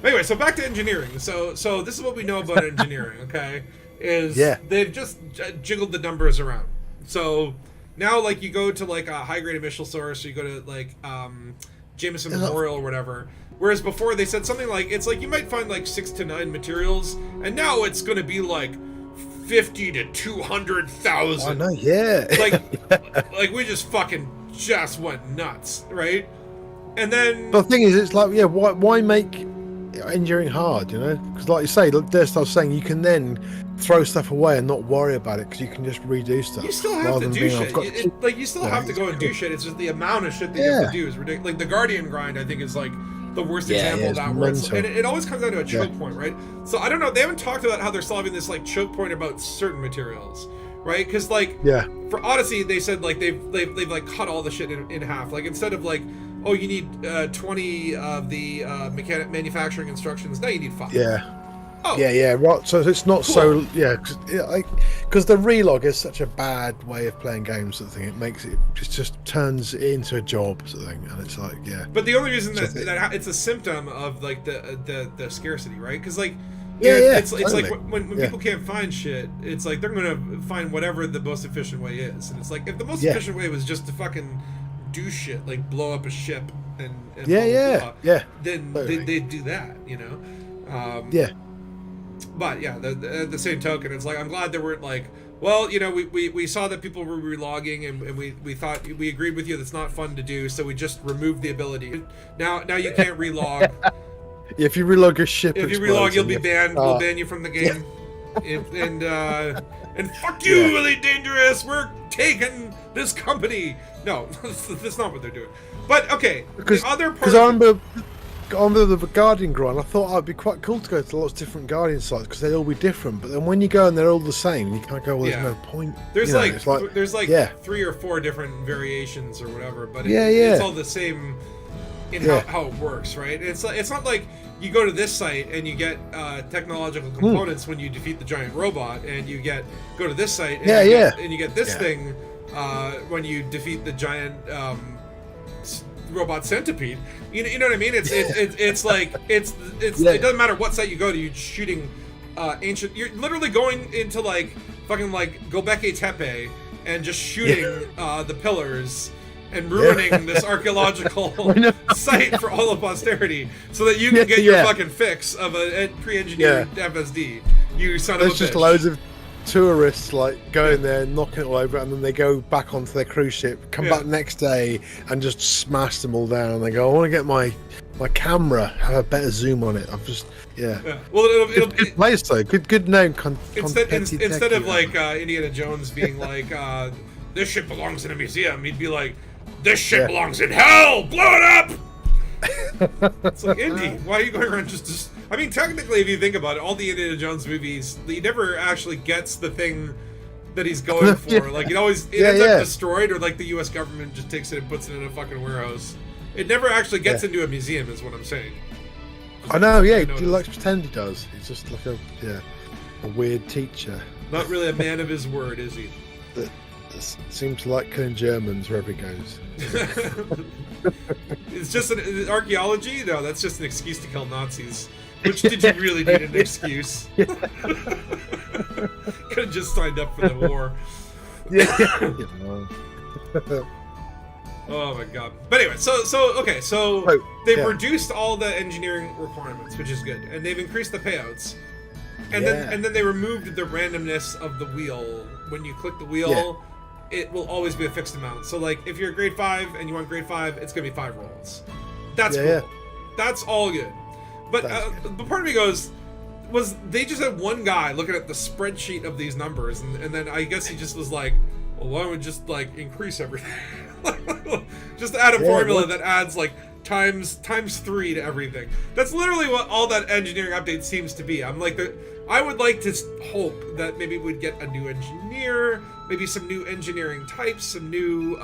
Anyway, so back to engineering. So this is what we know about engineering, okay? Is they've just jiggled the numbers around. So now, like, you go to, like, a high-grade emission source, or you go to, like, Jameson Memorial or whatever. Whereas before they said something like, it's like you might find, like, 6 to 9 materials, and now it's going to be, like, 50 to 200,000. I know, yeah. Like we just went nuts, right? And then... But the thing is, it's like, yeah, why make engineering hard, you know? Because like you say, I was saying, you can then throw stuff away and not worry about it, because you can just redo stuff. You still have to do shit. You still have to go and do shit. It's just the amount of shit that you have to do is ridiculous. Like, the Guardian grind, I think, is, like, the worst example of that. Where and it always comes down to a choke point, right? So, I don't know. They haven't talked about how they're solving this, like, choke point about certain materials, right? Because, like, for Odyssey, they said, like, they've like, cut all the shit in half. Like, instead of, like, oh, you need 20 of the manufacturing instructions, now you need 5. Oh. Yeah, right. So it's not so, because the relog is such a bad way of playing games, sort of thing. It makes it just turns it into a job, sort of thing, and it's like, But the only reason that it's a symptom of, like, the scarcity, right? Because, like, it's like when people can't find shit, it's like they're gonna find whatever the most efficient way is, and it's like, if the most efficient way was just to fucking do shit, like blow up a ship and then they'd do that, you know. But yeah, the same token, it's like, I'm glad they weren't like, well, you know, we saw that people were relogging, and we thought, we agreed with you that's not fun to do, so we just removed the ability. Now you can't relog. If you relog your ship, if you relog, you'll be banned. We'll ban you from the game. And fuck you, Elite Dangerous. We're taking this company. No, that's not what they're doing. But okay, because the other part. Because I remember the Guardian grind. I thought it'd be quite cool to go to lots of different Guardian sites, because they'd all be different. But then when you go and they're all the same, you kind of go, well, there's no point. There's there's 3 or 4 different variations or whatever, but it's all the same in how it works, right? It's not like you go to this site and you get technological components when you defeat the giant robot, and you go to this site and you get this thing when you defeat the giant robot centipede. You know what I mean? It's like it doesn't matter what site you go to, you're shooting ancient. You're literally going into, like, fucking, like, Göbekli Tepe and just shooting the pillars and ruining this archaeological site for all of posterity, so that you can get your fucking fix of a pre-engineered FSD. You son of a bitch. There's just loads of tourists, like, going there, knocking it all over, and then they go back onto their cruise ship, come back next day, and just smash them all down. And they go, I want to get my camera, have a better zoom on it. Well, it'll good place though. Good name. Instead of like Indiana Jones being like, this ship belongs in a museum, he'd be like, this ship belongs in hell! Blow it up! It's like, Indy, why are you going around just... I mean, technically, if you think about it, all the Indiana Jones movies, he never actually gets the thing that he's going for. Like, it ends up destroyed, or, like, the U.S. government just takes it and puts it in a fucking warehouse. It never actually gets into a museum, is what I'm saying. I know, he likes to pretend he does. He's just like a weird teacher. Not really a man of his word, is he? Seems to like killing Germans wherever he goes. It's just an archaeology? No, that's just an excuse to kill Nazis. Which did you really need an excuse? Could have just signed up for the war. Oh my god. But anyway, so okay, so Oh, they've yeah. reduced all the engineering requirements, which is good, and they've increased the payouts. And Yeah. then they removed the randomness of the wheel. When you click the wheel, it will always be a fixed amount. So like if you're grade 5 and you want grade 5, it's gonna be 5 rolls. That's cool. Yeah. That's all good. But That's good. but part of me goes, was they just had one guy looking at the spreadsheet of these numbers, and then I guess he just was like, well, why don't we just like increase everything? Just add a formula what- that adds like times 3 to everything. That's literally what all that engineering update seems to be. I'm like, I would like to hope that maybe we'd get a new engineer, maybe some new engineering types, some new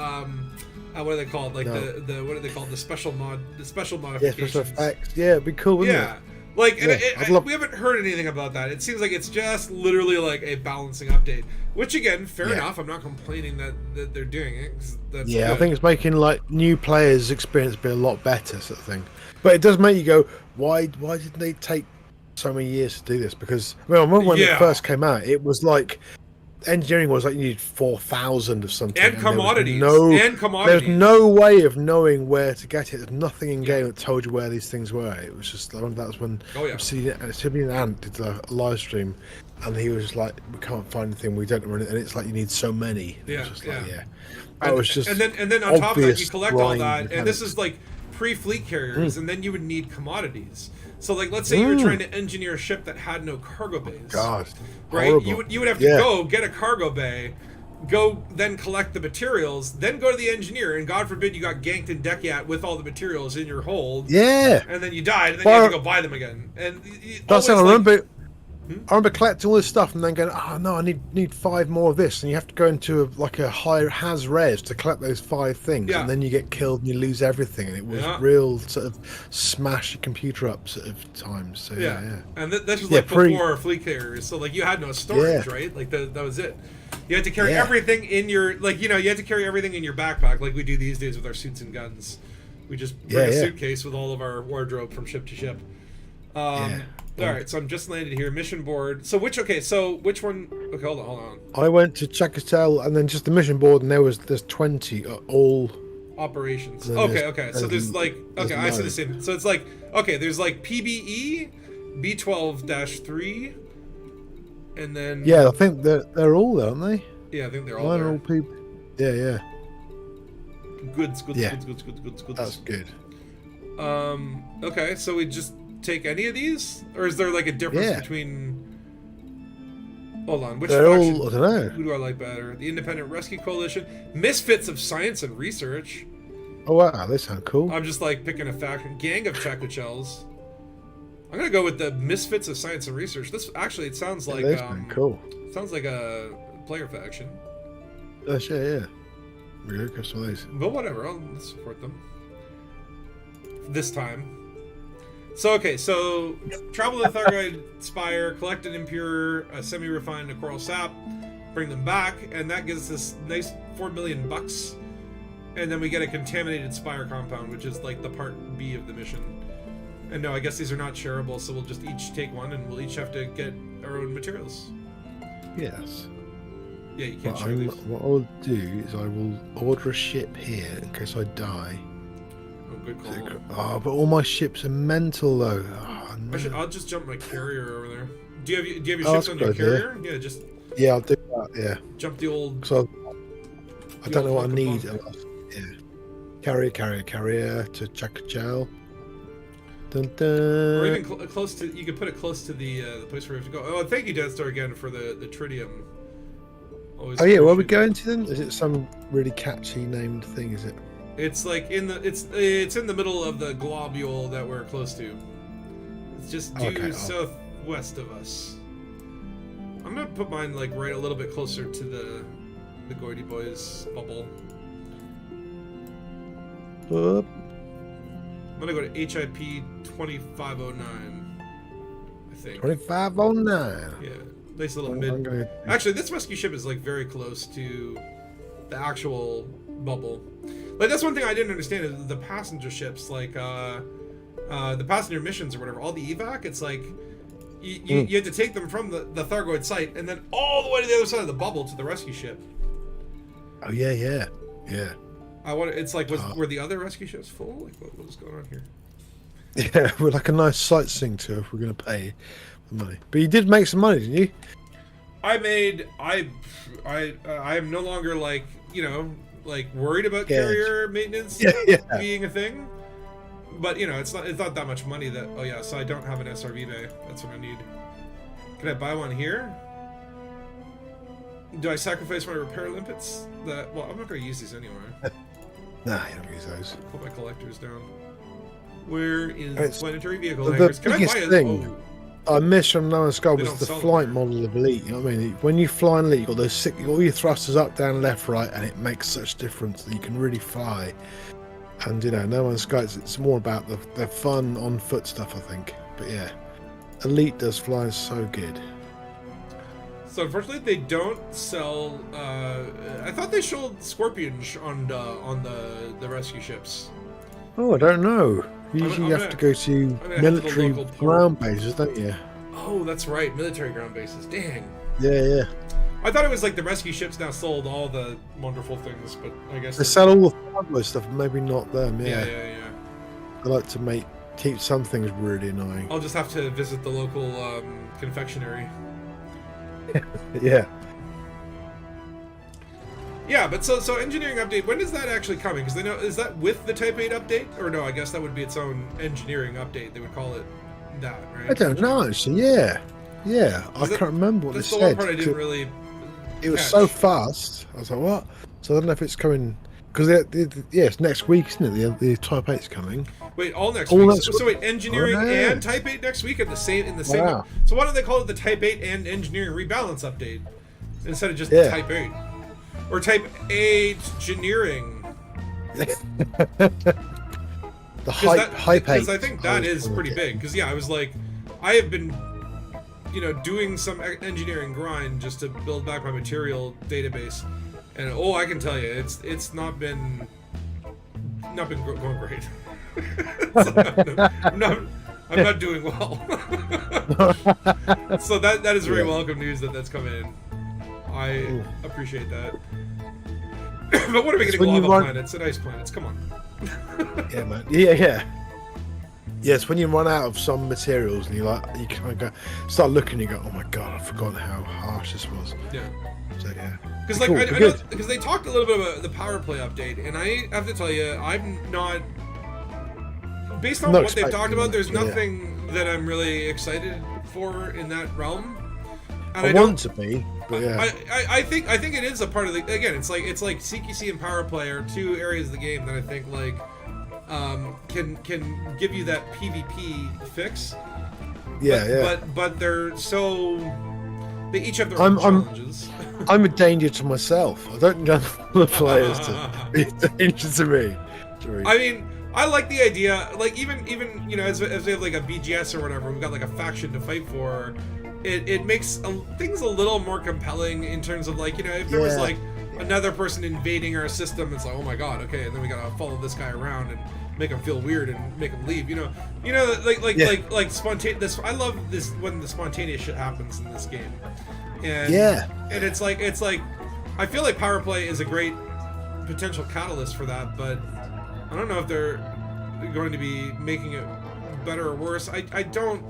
what are they called? Like the what are they called? The special Yeah, modifications. special effects. Yeah, it'd be cool, wouldn't Yeah. it? Like, Yeah, I'd love- we haven't heard anything about that. It seems like it's just literally like a balancing update. Which, again, fair Yeah. enough. I'm not complaining that they're doing it. 'Cause that's Yeah, good. I think it's making like new players' experience be a lot better, sort of thing. But it does make you go, why did they take so many years to do this? Because I remember when Yeah. it first came out, it was like engineering was like you need 4,000 of something, And there was commodities. No, And commodities. There's no way of knowing where to get it. There's nothing in game that told you where these things were. It was just I remember that was when Oh, yeah. Obsidian Ant did a live stream, and he was like, "We can't find anything. We don't know," and it's like you need so many. It Yeah, was just like, yeah. yeah. That was just and then on top of that, you obvious collect all grind that, and mechanics. this is like pre-fleet carriers, and then you would need commodities. So, like, let's say you were trying to engineer a ship that had no cargo bays. God, Right? horrible. You would have to go get a cargo bay, go then collect the materials, then go to the engineer, and God forbid you got ganked in Dekiat with all the materials in your hold, Yeah, and then you died, and then you have to go buy them again. And that's always, how I like, remember. I remember collecting all this stuff and then going, "Oh no, I need 5 more of this," and you have to go into a high has res to collect those 5 things, Yeah. and then you get killed and you lose everything, and it was Yeah. real sort of smash your computer up sort of times. So Yeah, yeah. and this was Yeah, like pre- before fleet carriers, so like you had no storage, Yeah. right? Like that was it. You had to carry Yeah. everything in your you had to carry everything in your backpack, like we do these days with our suits and guns. We just bring a Yeah. suitcase with all of our wardrobe from ship to ship. All right, so I'm just landed here. Mission board. So which one? Okay, hold on. I went to Chakatel and then just the mission board, and there's 20 all. Operations. Then Okay. So there's like there's I see the loads. same. So it's like there's like PBE, B12-3, and then Yeah, I think they're all there, aren't they? yeah, I think they're all Mine are there. all people. Yeah. Goods. Yeah. Goods. That's good. Okay, so we just take any of these, or is there like a difference Yeah. between? Hold on, which They're faction? all. I don't know. Who do I like better? The Independent Rescue Coalition, Misfits of Science and Research. Oh wow, they sound cool. I'm just like picking a faction. Gang of Chakochells. I'm gonna go with the Misfits of Science and Research. This actually, it sounds like They sound cool. sounds like a player faction. Yeah. We're gonna go some of these. But whatever, I'll support them. This time. So, okay, so travel to the Thargoid Spire, collect an impure, semi-refined coral sap, bring them back, and that gives us this nice $4 million bucks. And then we get a contaminated Spire compound, which is like the part B of the mission. And no, I guess these are not shareable, so we'll just each take one, and we'll each have to get our own materials. Yes. Yeah, you can't But share these. what I'll do is I will order a ship here in case I die. Oh, good call. Oh, but all my ships are mental though. Oh, no. I'll just jump my carrier over there. Do you have your Oh, ships that's on a your good idea. carrier? Yeah, just Yeah, I'll do that. Yeah. jump the old. So I don't know what I old need. Pokemon. Yeah. Carrier to Chakachal. Dun Or dun. even close to. You could put it close to the place where we have to go. Oh, thank you, Death Star, again for the tritium. Always Oh yeah, where are we appreciate going to then? Is it some really catchy named thing? Is it? it. It's like it's in the middle of the globule that we're close to. It's just due Okay, southwest of us. I'm gonna put mine like right a little bit closer to the Goity Boys bubble. Up. I'm gonna go to HIP 2509. I think. 2509. Yeah, nice little I'm mid. gonna- Actually, this rescue ship is like very close to the actual bubble. Like that's one thing I didn't understand is the passenger ships, like the passenger missions or whatever. All the evac, it's like you had to take them from the Thargoid site and then all the way to the other side of the bubble to the rescue ship. Oh yeah. I want. It's like, were the other rescue ships full? Like, what was going on here? Yeah, we're like a nice sightseeing tour if we're going to pay the money. But you did make some money, didn't you? I am no longer like, like worried about carrier maintenance being a thing. But it's not that much money that. Oh yeah, so I don't have an SRV bay. That's what I need. Can I buy one here? Do I sacrifice my repair limpets? Well, I'm not going to use these anyway. Nah, you don't use those. Put my collectors down. Where is planetary vehicle the hangars? Can I biggest buy thing I missed from No Man's Sky They was don't the sell flight them. model of Elite. You know what I mean? When you fly in Elite, you've got those you got all your thrusters up, down, left, right, and it makes such difference that you can really fly. And No Man's Sky, it's more about the fun on foot stuff, I think. But yeah, Elite does fly so good. So unfortunately, they don't sell. I thought they sold Scorpions on the rescue ships. Oh, I don't know. Usually you I'm have to go to head to the military local port. ground bases, don't you? Oh, that's right, military ground bases. Dang. Yeah. I thought it was like the rescue ships now sold all the wonderful things, but I guess They sell all the thargoid stuff, maybe not them. Yeah. yeah. They like to keep some things really annoying. I'll just have to visit the local confectionery. Yeah. Yeah, but so engineering update. When is that actually coming? Because is that with the Type 8 update, or no? I guess that would be its own engineering update. They would call it that, right? I don't know, actually. Yeah. I can't remember what they That's the said. one part I didn't really. It was catch. so fast. I was like, what? So I don't know if it's coming. Because it's next week, isn't it? The Type 8's coming. Wait, all next All week. next So wait, engineering Oh, yeah. and Type 8 next week in the same. Wow. So why don't they call it the Type 8 and engineering rebalance update instead of just Yeah. Type 8 or Type 8 engineering? The hype 8. Because I think that is pretty big. Because I was like, I have been, doing some engineering grind just to build back my material database, and I can tell you, it's not been going great. I'm not doing well. So that is very welcome news that's coming in. I appreciate that. But what are we getting? Lava planets and ice planets? Come on. Yeah, man. Yeah. Yes, when you run out of some materials and you kind of go, start looking, and you go, oh my god, I've forgotten how harsh this was. Yeah. So yeah. Because Cool, I we're know good. because they talked a little bit about the power play update, and I have to tell you, I'm not. Based on Not what they've talked expecting about, there's that, yeah. nothing that I'm really excited for in that realm. And I want to be, but yeah. I think it is a part of the. Again, it's like CQC and power play are two areas of the game that I think can give you that PvP fix. Yeah. But they're so. They each have their own challenges. I'm a danger to myself. I don't want the players to be a danger to me. I mean, I like the idea. Like even as we have like a BGS or whatever, we've got like a faction to fight for. It makes things a little more compelling in terms of like if there was like another person invading our system, it's like, oh my god, okay, and then we gotta follow this guy around and make him feel weird and make him leave. Like spontaneous. I love this when the spontaneous shit happens in this game. And and it's like I feel like power play is a great potential catalyst for that, but I don't know if they're going to be making it better or worse. I don't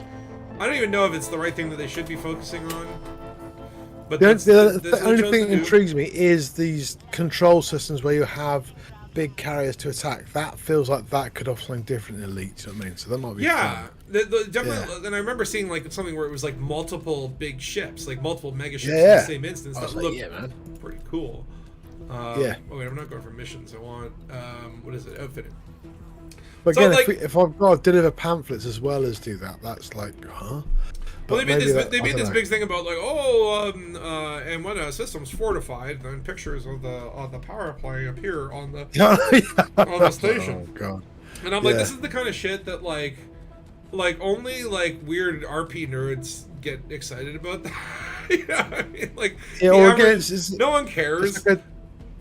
even know if it's the right thing that they should be focusing on. But the only thing that intrigues me is these control systems where you have big carriers to attack. That feels like that could offer something different in Elite. You know what I mean? So that might be fun. Definitely. And I remember seeing like something where it was like multiple big ships, like multiple mega ships in the same instance. That looked pretty cool. Oh wait, I'm not going for missions. I want what is it? Outfitting. But So, again, if I've got to deliver pamphlets as well as do that, that's like, huh? Well, they made this big thing about like, and when a system's fortified, then pictures of the power play appear on the on the station. Oh god! And I'm like, this is the kind of shit that like only like weird RP nerds get excited about. That. You know what I mean? Like, no one cares.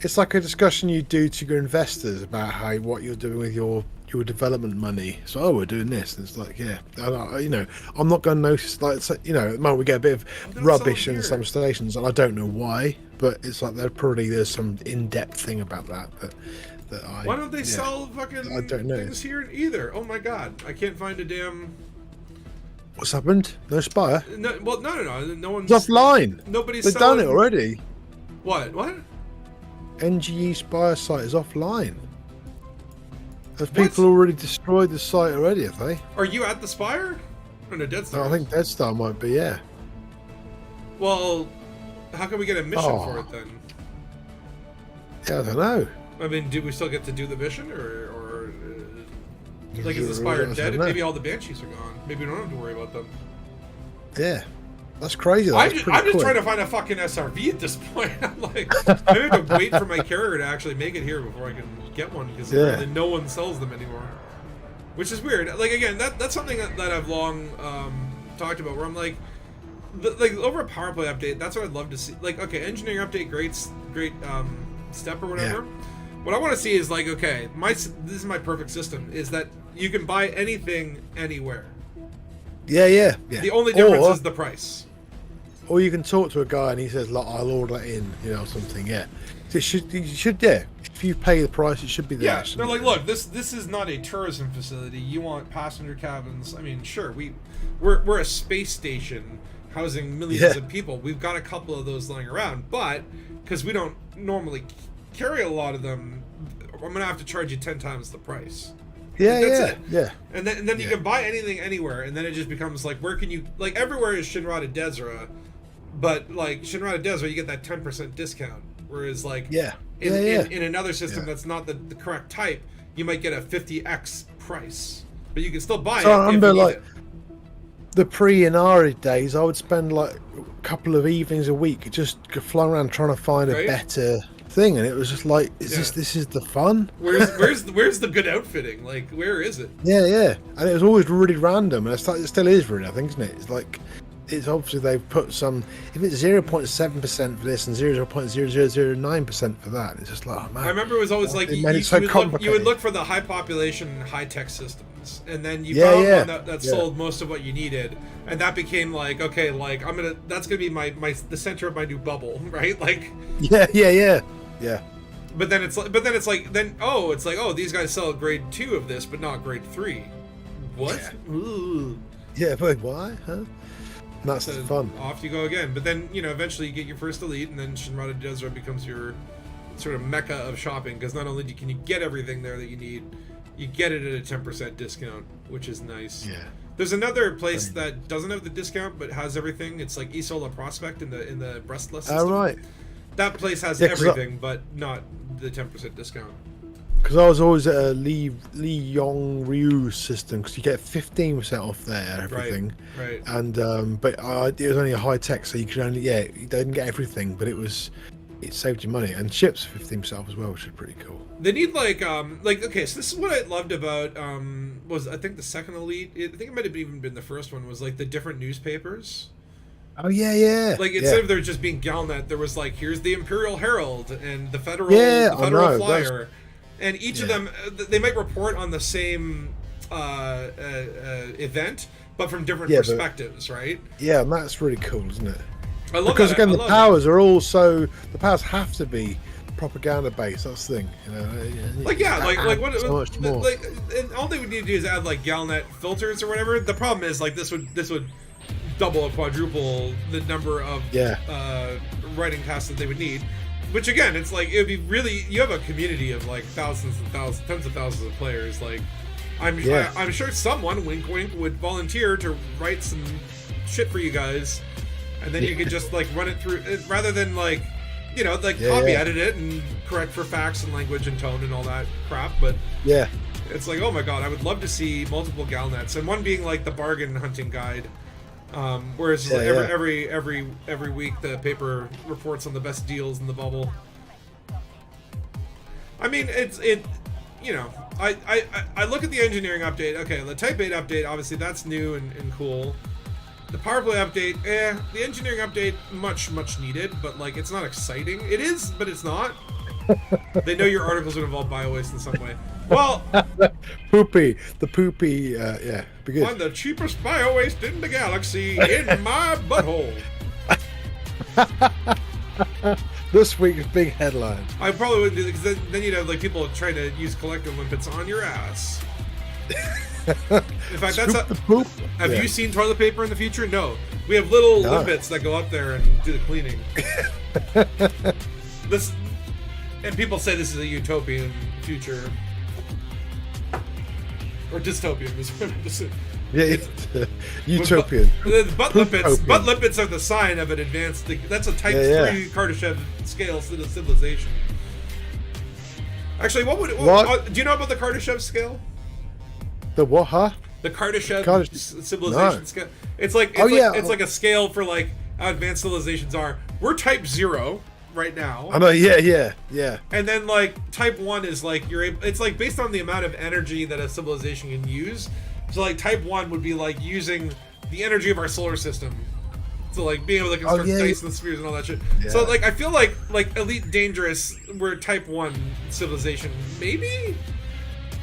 It's like a discussion you do to your investors about what you're doing with your development money. So, we're doing this. And it's like, I'm not going to notice. Like, at the moment we get a bit of rubbish in some stations, and I don't know why. But it's like there's some in-depth thing about that that I. Why don't they sell fucking I don't know. things here either? Oh my god, I can't find a damn. What's happened? No Spire. No, well, no one's It's offline. Nobody's They've selling done it already. What? NGE Spire site is offline. Have What? people already destroyed the site already? Have they? Are you at the Spire? Or no, Dead Star? No, I think Dead Star might be. Yeah. Well, how can we get a mission for it then? Yeah, I don't know. I mean, do we still get to do the mission, or like is the Spire dead? Maybe all the Banshees are gone. Maybe we don't have to worry about them. Yeah, that's crazy. I'm just trying to find a fucking SRV at this point. I'm like, I have to wait for my carrier to actually make it here before I can get one because apparently no one sells them anymore. Which is weird. Like again, that's something that I've long talked about. Where I'm like over a power play update. That's what I'd love to see. Like okay, engineering update, great step or whatever. Yeah. What I want to see is like okay, this is my perfect system. Is that you can buy anything anywhere. Yeah. The only difference is the price. Or you can talk to a guy and he says, "Look, I'll order that in," something. Yeah. So you should. Yeah. If you pay the price, it should be there. Yeah. They're like, look, this is not a tourism facility. You want passenger cabins? I mean, sure. We're a space station housing millions of people. We've got a couple of those lying around, but because we don't normally carry a lot of them, I'm gonna have to charge you 10 times the price. That's it. And then you can buy anything anywhere, and then it just becomes like, where can you like everywhere is Shinrata Desra, but like Shinrata Desra, you get that 10% discount. Whereas like in another system that's not the correct type, you might get a 50x price, but you can still buy it. I remember like it. The pre-Inari days, I would spend like a couple of evenings a week just flying around trying to find a better thing, and it was just like, this is the fun? Where's the good outfitting? Like, where is it? Yeah, and it was always really random, and it still is really, I think, isn't it? It's like, it's obviously they've put some, if it's 0.7% for this and 0.0009% for that, it's just like, oh, man. I remember it was always like you would look for the high population, high tech systems, and then you found one that sold most of what you needed, and that became like, okay, like that's gonna be the center of my new bubble, right? Like yeah. But then it's like these guys sell grade 2 of this, but not grade 3. What? Yeah, but why? Huh? That's the fun. Off you go again. But then, eventually you get your first elite, and then Shinrata Desra becomes your sort of mecca of shopping, because not only can you get everything there that you need, you get it at a 10% discount, which is nice. Yeah. There's another place that doesn't have the discount, but has everything. It's like Isola Prospect in the Breastless system. Oh, right. That place has everything, but not the 10% discount. Because I was always at a Li Yong Ryu system, because you get 15% off there, everything. Right. And but it was only a high tech, so you could only you didn't get everything, but it saved you money, and ships 15% off as well, which is pretty cool. They need like okay, so this is what I loved about was I think the second elite. I think it might have even been the first one, was like the different newspapers. Oh yeah. Like instead of there just being Galnet, there was like, here's the Imperial Herald and the Federal Flyer, and each of them they might report on the same event, but from different perspectives, right? Yeah, and that's really cool, isn't it? I love because that. Again, the powers are also the powers have to be propaganda based. That's the thing, Like what? So much more. Like, and all they would need to do is add like Galnet filters or whatever. The problem is like this would double or quadruple the number of writing tasks that they would need, which again, it's like it would be really, you have a community of like thousands and thousands, tens of thousands of players. Like I'm sure someone, wink wink, would volunteer to write some shit for you guys, and then you could just like run it through rather than like copy edit it and correct for facts and language and tone and all that crap. But it's like, oh my god, I would love to see multiple Galnets, and one being like the bargain hunting guide. Whereas every week the paper reports on the best deals in the bubble. I mean, I look at the engineering update. Okay, the Type 8 update, obviously that's new and cool. The power play update, the engineering update, much needed, but like it's not exciting. It is, but it's not. They know your articles would involve bio-waste in some way. Well, the poopy, because I'm the cheapest bio-waste in the galaxy in my butthole. This week's big headline. I probably wouldn't do that because then you'd have like people trying to use collector limpets on your ass. In fact, that's Scoop the poop. have Yeah. you seen toilet paper in the future? No. We have little No. limpets that go up there and do the cleaning. This, and people say this is a utopian future. Or dystopian, is what I'm just Yeah, utopian. The butt limpets. Poopopian. Butt limpets are the sign of an advanced. That's a Type Yeah, 3 Kardashev scale civilization. Actually, what? Do you know about the Kardashev scale? The what, huh? The Kardashev Kardash- civilization No. scale. It's like it's like a scale for like how advanced civilizations are. We're Type 0 right now. I know, yeah. And then like Type 1 is like it's like based on the amount of energy that a civilization can use. So like Type 1 would be like using the energy of our solar system. So like being able to construct Dyson spheres and all that shit. Yeah. So like I feel like Elite Dangerous, we're Type 1 civilization, maybe?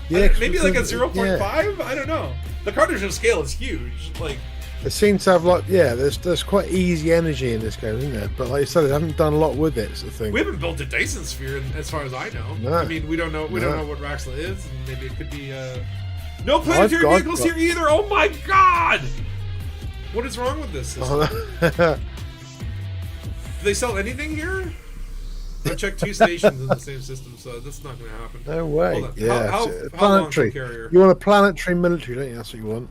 Yeah, Maybe like a because- 0.5? yeah. I don't know. The Kardashev scale is huge. Like It seems to have there's quite easy energy in this game, isn't there? But like you said, they haven't done a lot with it, sort of thing. we haven't built a Dyson sphere as far as I know. No. I mean, we don't know No. what Raxla is, and maybe it could be no planetary got- vehicles here either. Oh my god! What is wrong with this system? Do they sell anything here? I checked 2 stations in the same system, so that's not going to happen. No way. Hold on. Yeah. How it's long planetary. carrier? You want a planetary military, don't you? That's what you want.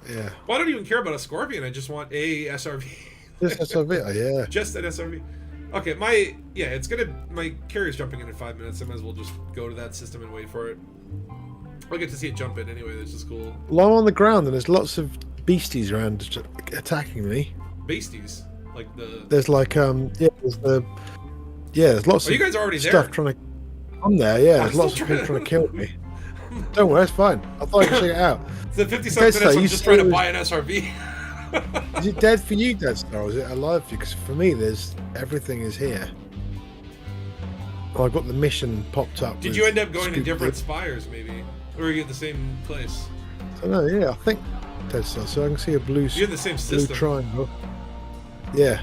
Yeah. Well, I don't even care about a Scorpion. I just want a SRV. This SRV, yeah. Just an SRV. Okay, my carrier's jumping in 5 minutes. I might as well just go to that system and wait for it. I'll get to see it jump in anyway. This is cool. Well, I'm on the ground and there's lots of beasties around attacking me. Beasties, like the. There's like there's lots Oh, of you guys are already stuff there. trying to. I'm there, yeah. I'm There's lots still of people trying trying to kill me. Don't worry, it's fine. I thought I could check it out. The 57 Dead minutes. Star, I'm you just trying to said- buy an SRV. Is it dead for you, Dead Star, or is it alive for you? Because for me, everything is here. Oh, I got the mission popped up. Did with you end up going to Scoop different the- spires, maybe, or are you at the same place? I don't know, yeah, I think Dead Star. So I can see a blue, You're in the same blue system. triangle. Yeah.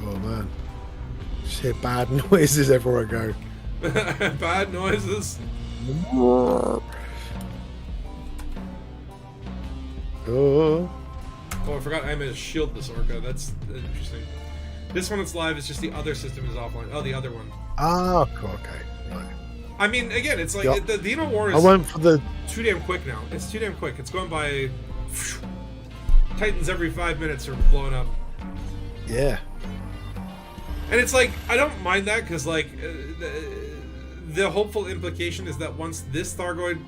Oh man. Just hear bad noises everywhere I go. Bad noises. Oh. Oh, I forgot I meant to shield this orca. That's interesting. This one that's live is just the other system is offline. Oh, the other one. Ah, cool, okay. Right. I mean, again, it's like Yep. the Dino War I is went for the. too damn quick now. It's too damn quick. It's going by. Titans every 5 minutes are blowing up. Yeah. And it's like, I don't mind that because, like, the hopeful implication is that once this Thargoid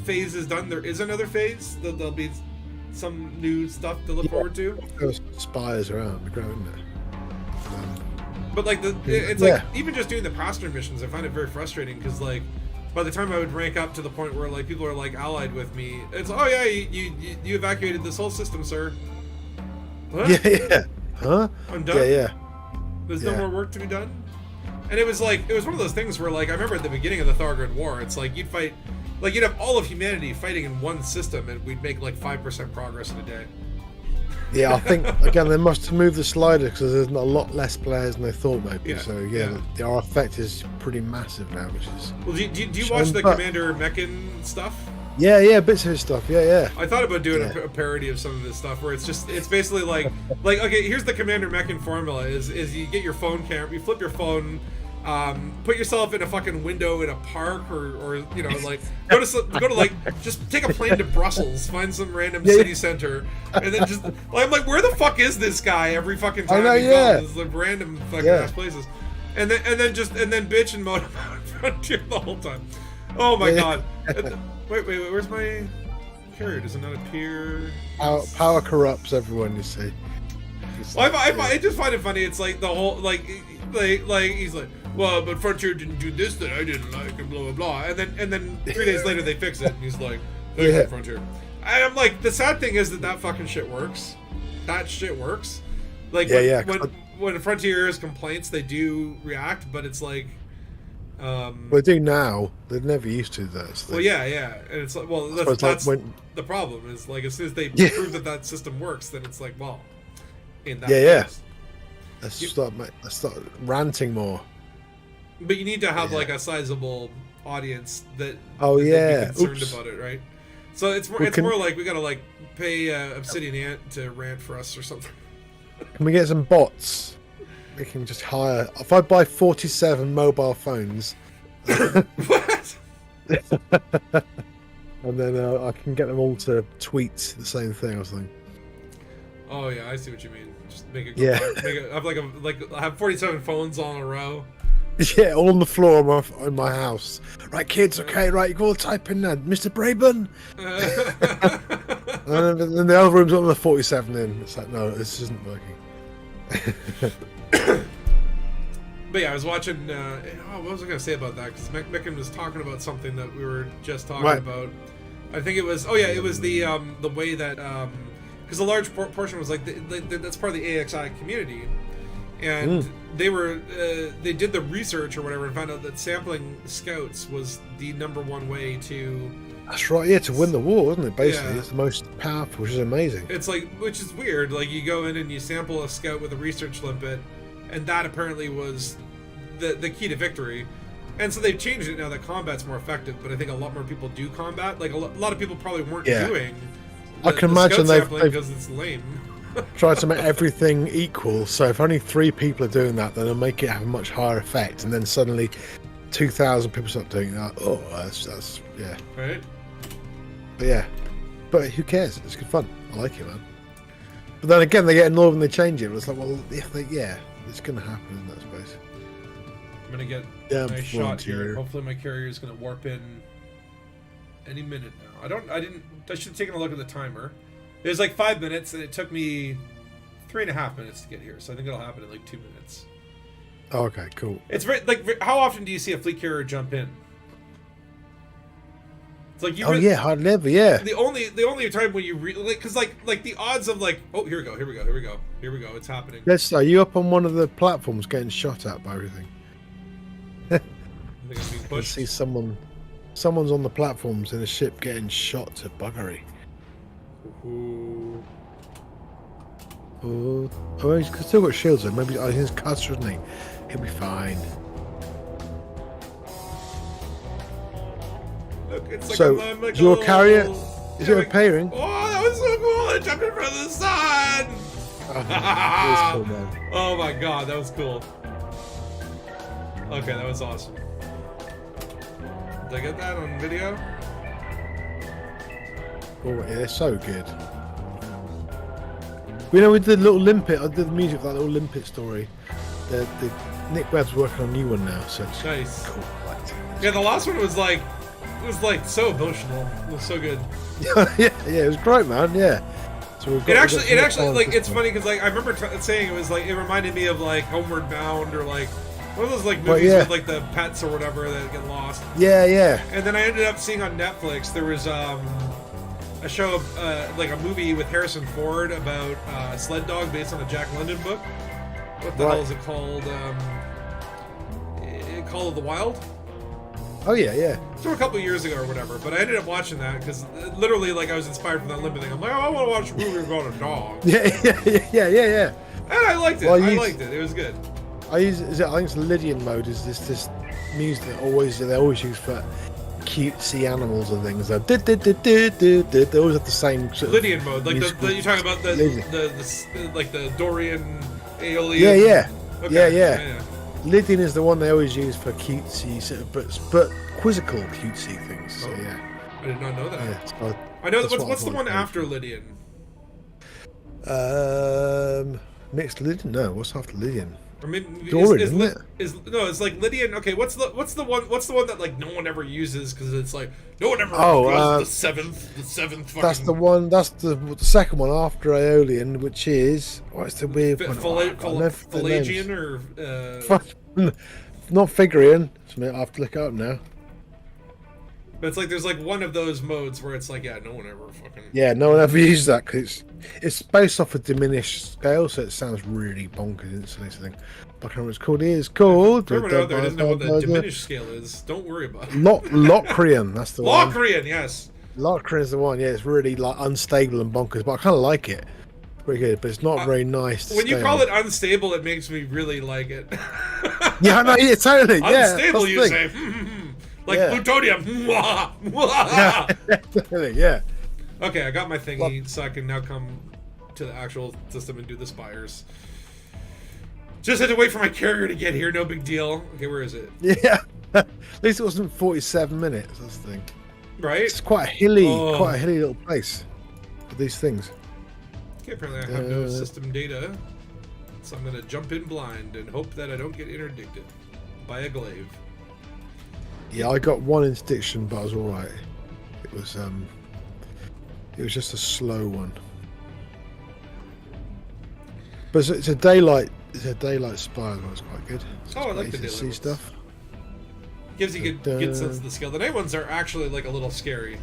phase is done, there is another phase. There'll be some new stuff to look forward to. There's spires around the ground, isn't there? But, like, it's Yeah. like, even just doing the passenger missions, I find it very frustrating because, like, by the time I would rank up to the point where, like, people are, like, allied with me, it's, oh, yeah, you evacuated this whole system, sir. What? Yeah. Huh? I'm done? Yeah. There's no Yeah. more work to be done? And it was one of those things where, like, I remember at the beginning of the Thargoid War, it's like you'd fight, like, you'd have all of humanity fighting in one system and we'd make, like, 5% progress in a day. Yeah, I think again they must have moved the slider because there's a lot less players than they thought maybe. Yeah, So yeah. our effect is pretty massive now, which is. Well, do you Shame, watch the but- Commander Mechan stuff? Yeah, bits of his stuff. Yeah. I thought about doing Yeah. a parody of some of this stuff where it's basically like okay, here's the Commander Mechan formula is you get your phone camera, you flip your phone, put yourself in a fucking window in a park or you know, like go to like just take a plane to Brussels, find some random city center, and then just like I'm like, where the fuck is this guy every fucking time I know, he yeah. goes? Like random fucking Yeah. ass places. And then bitch and moan about Frontier the whole time. Oh my Yeah. god. Wait, where's my carrier? Does it not appear? Power corrupts everyone, you see. Well, I just find it funny. It's like the whole like he's like, well, but Frontier didn't do this that I didn't like, and blah blah blah. And then 3 days later they fix it, and he's like, thank you, Frontier. And I'm like, the sad thing is that fucking shit works. That shit works. Like when Frontier hears complaints, they do react, but it's like. Well, they do now. They never used to. Well, yeah, and it's like, well, So it's like that's when- the problem is like as soon as they Yeah. prove that system works, then it's like, well, in that Yeah. case. Let's start ranting more. But you need to have Yeah. like a sizable audience that Oh, that they'd yeah. be concerned Oops. about it, right? So it's more We it's can- more like we gotta like pay Obsidian Ant to rant for us or something. Can we get some bots? We can just hire. If I buy 47 mobile phones, What? and then I can get them all to tweet the same thing or something. Oh yeah, I see what you mean. Just make it. Yeah. Have 47 phones all in a row. Yeah, all on the floor in my house. Right, kids. Okay, right. You can all type in there, Mr. Braben. And then the other room's on the 47 in. It's like, no, this isn't working. But yeah, I was watching. What was I gonna say about that? Because Micken was talking about something that we were just talking Right. about. I think it was. Oh yeah, it was the way that because a large portion was like that's part of the AXI community, and they did the research or whatever and found out that sampling scouts was the #1 way to. That's right. Yeah, to win the war, isn't it? Basically, Yeah. it's the most powerful, which is amazing. It's like, which is weird. Like you go in and you sample a scout with a research limpet, and that apparently was the key to victory. And so they've changed it now that combat's more effective. But I think a lot more people do combat. Like a lot of people probably weren't Yeah. doing. I can imagine they've because it's lame. tried to make everything equal. So if only 3 people are doing that, then it'll make it have a much higher effect. And then suddenly, 2,000 people start doing that. Oh, that's yeah. Right. But yeah, but who cares? It's good fun. I like it, man. But then again, they get annoyed when they change it. But it's like, well, yeah, it's gonna happen, isn't it, I suppose. I'm gonna get Yeah, a nice shot here. volunteer. Hopefully my carrier is gonna warp in any minute now. I should have taken a look at the timer. It was like 5 minutes, and it took me 3.5 minutes to get here. So I think it'll happen in like 2 minutes. Oh, okay, cool. It's very like how often do you see a fleet carrier jump in? It's like you. Oh yeah, hardly ever. Yeah. The only time when you because like the odds of like here we go, it's happening. Yes, are you up on one of the platforms getting shot at by everything? I think I'm being I can pushed. see someone's on the platforms in a ship getting shot to buggery. Ooh. Oh, he's still got shields on. Maybe he's custer, isn't he? He'll be fine. Look, it's like So, I'm like is your a carrier- little- Is it repairing? Oh, that was so cool! I jumped in front of the sun. It's cool, man. Oh my god, that was cool. Okay, that was awesome. Did I get that on video? Oh, yeah, they're so good. We know we did a little limpet. I did the music for that little limpet story. The Nick Webb's working on a new one now, so it's Nice. cool. Yeah, the last one was like so emotional. It was so good. yeah, it was great, man. Yeah. So we've got, It actually we've got like it's this funny because like I remember saying it was like it reminded me of like Homeward Bound or like one of those like Well, movies yeah. with like the pets or whatever that get lost. one. Yeah. And then I ended up seeing on Netflix there was a show like a movie with Harrison Ford about sled dog based on a Jack London book. What the Right. hell is it called? Call of the Wild. Oh yeah. From a couple years ago or whatever, but I ended up watching that because literally, like, I was inspired from that limpet thing. I'm like, oh, I want to watch a movie about a dog, Yeah. and I liked it. Well, I liked it. It was good. I think it's Lydian mode. Is this music that they always use for cutesy animals and things? They always have the same sort of Lydian mode, like musical- you're talking about the like the Dorian Aeolian. Yeah. Okay. Yeah. Lydian is the one they always use for cutesy, sort of, but quizzical cutesy things. So Oh. yeah, I did not know that. yeah. So, I know that's that. what What's I the one thought. after Lydian? Next Lydian? No, what's after Lydian? I mean, Dorian, isn't it? No, it's like Lydian. Okay, what's the one that like no one ever uses because it's like no one ever Oh, does the seventh. Fucking That's the one. That's the second one after Aeolian, which is what's the weird one? Oh, I can't remember the names. Pelagian or Not Figurian. I have to look it up now. but it's like there's like one of those modes where it's like no one ever fucking Yeah, no one ever uses that because it's based off a diminished scale, so it sounds really bonkers instantly. So I think, I can't remember what it's called. It is called. Everyone out there doesn't know what the diminished scale is. Don't worry about it. Locrian. That's the one. Locrian, yes. Locrian is the one. Yeah, it's really like unstable and bonkers, but I kind of like it. pretty good, but it's not very nice. When you call it unstable, it makes me really like it. Yeah, I know. Yeah, totally. Yeah, Unstable, you say. Like plutonium. Yeah, definitely. Yeah. Okay, I got my thingy, so I can now come to the actual system and do the spires. Just had to wait for my carrier to get here. No big deal. Okay, where is it? Yeah. At least it wasn't 47 minutes. That's the thing. Right? It's quite a hilly little place for these things. Okay, apparently I have no system data, so I'm gonna jump in blind and hope that I don't get interdicted by a glaive. Yeah, I got one interdiction, but I was all right. It was just a slow one. But it's a daylight. It's a daylight spire. That was quite good. So I like the daylight see ones. stuff. Gives you good sense of the skill. The night ones are actually like a little scary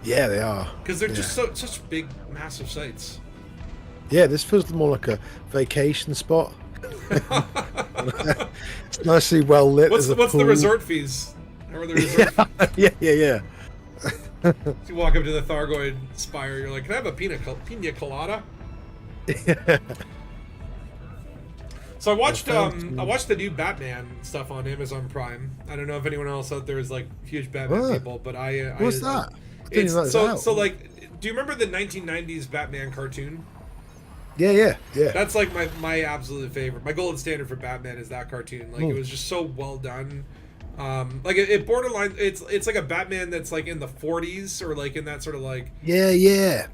Yeah, they are. because they're just such big, massive sites. Yeah, this feels more like a vacation spot. It's nicely well lit. What's there's a the pool. resort fees? How are the resort fees? Yeah. So you walk up to the Thargoid Spire, you're like, can I have a pina colada? So I watched the new Batman stuff on Amazon Prime. I don't know if anyone else out there is like huge Batman people, but What's that? It's so like, do you remember the 1990s Batman cartoon? Yeah. That's like my absolute favorite. My golden standard for Batman is that cartoon. Like it was just so well done. Like it borderline. It's like a Batman that's like in the 40s or like in that sort of like you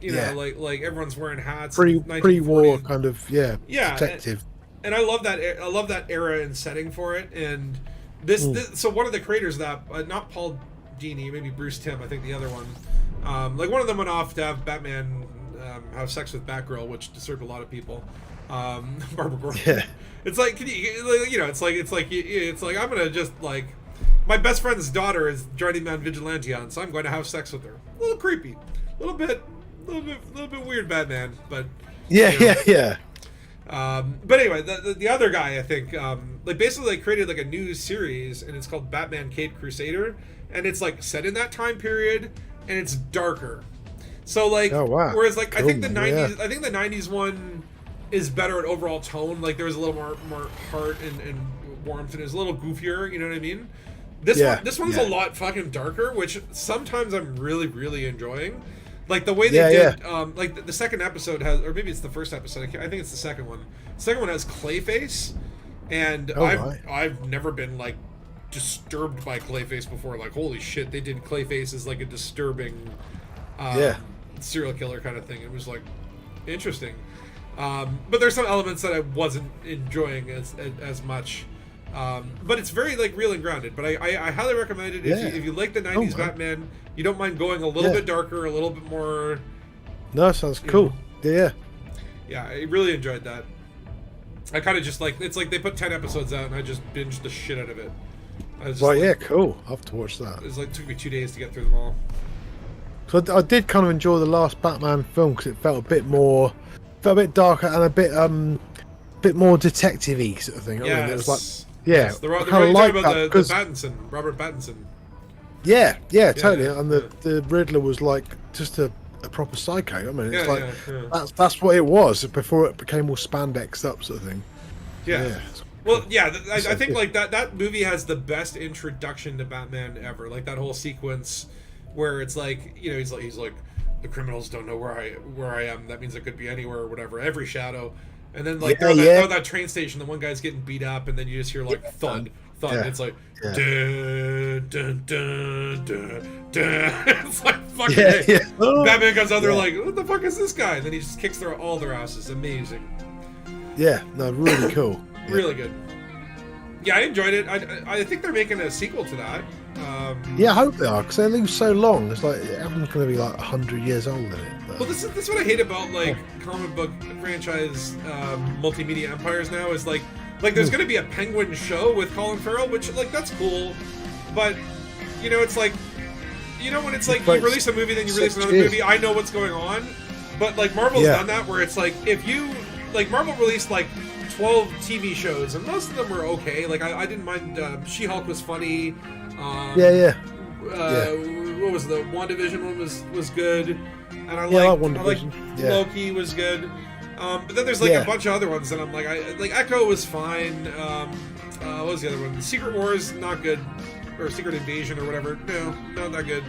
know like everyone's wearing hats. Pre-war kind of detective. And I love that. I love that era and setting for it. And this so one of the creators of that, not Paul Dini, maybe Bruce Timm, I think the other one. Like one of them went off to have Batman have sex with Batgirl, which disturbed a lot of people. Barbara Gordon. Yeah. It's like, can you know, it's like I'm gonna just like, my best friend's daughter is joining me on Vigilanteon, so I'm going to have sex with her. A little creepy, a little bit weird, Batman, but Yeah. But anyway, the other guy, I think, like basically they created like a new series, and it's called Batman Caped Crusader, and it's like set in that time period, and it's darker. So like, whereas like I think the 90s one is better at overall tone. Like there was a little more heart and warmth, and it was a little goofier. You know what I mean? This one's a lot fucking darker, which sometimes I'm really enjoying. Like the way they did, like the second episode has, or maybe it's the first episode. I think it's the second one. The second one has Clayface, and I've never been like disturbed by Clayface before. Like holy shit, they did Clayface as like a disturbing, serial killer kind of thing. It was like interesting, but there's some elements that I wasn't enjoying as much. But it's very like real and grounded. But I highly recommend it if you like the 90s Batman. You don't mind going a little bit darker, a little bit more. No, sounds cool. Yeah, I really enjoyed that. I kind of just like, it's like they put 10 episodes out and I just binged the shit out of it. Cool. I'll have to watch that. It took me 2 days to get through them all. So I did kind of enjoy the last Batman film because it felt a bit darker and a bit more detective-y sort of thing. Yeah, I mean, it was like, I kind of like about the Pattinson, Robert Pattinson. Yeah, totally. And the Riddler was like just a proper psycho. I mean, it's that's what it was before it became all spandexed up sort of thing. Yeah. Well, I think like that movie has the best introduction to Batman ever. Like that whole sequence where it's like, you know, he's like the criminals don't know where I am. That means I could be anywhere or whatever. Every shadow. And then like they're that train station, the one guy's getting beat up, and then you just hear like thud. Yeah. It's like dun, dun, dun, dun, dun. It's like fucking Batman comes out there like, what the fuck is this guy? And then he just kicks all their asses. Amazing. Yeah, no, really cool. Really good. Yeah, I enjoyed it. I think they're making a sequel to that. I hope they are, because they live so long. It's like everyone's going to be like 100 years old in it. Well, this is what I hate about like comic book franchise multimedia empires now is like there's going to be a Penguin show with Colin Farrell, which like that's cool, but you know it's like, you know when it's like you release a movie then you release another movie. I know what's going on, but like Marvel's done that where it's like if you like Marvel released like 12 TV shows and most of them were okay. Like I didn't mind. She-Hulk was funny. what was the WandaVision one was good, and I Yeah, I liked, like I liked WandaVision. Yeah. Loki was good. But then there's like Yeah. a bunch of other ones that I'm like, like Echo was fine. What was the other one? Secret Wars, not good, or Secret Invasion or whatever. No, not good.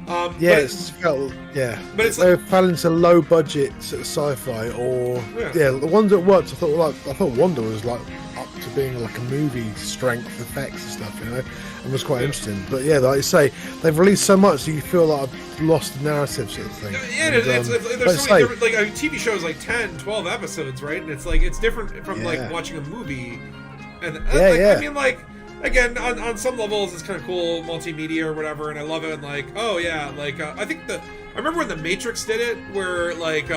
Yeah, but, it's felt, yeah. But it's they fell into low budget sort of sci-fi, or Yeah. the ones that worked. I thought Wonder was like up to being like a movie strength effects and stuff, you know, and was quite interesting. But yeah, like you say, they've released so much, so you feel like I've lost the narrative sort of thing. yeah, And, it's like there's so I many say, different, like a TV show is like 10, 12 episodes, right? And it's like it's different from like Yeah. watching a movie. And Yeah, like, yeah. I mean, like again, on some levels, it's kind of cool, multimedia or whatever, and I love it. And like, oh yeah, like I think I remember when the Matrix did it, where like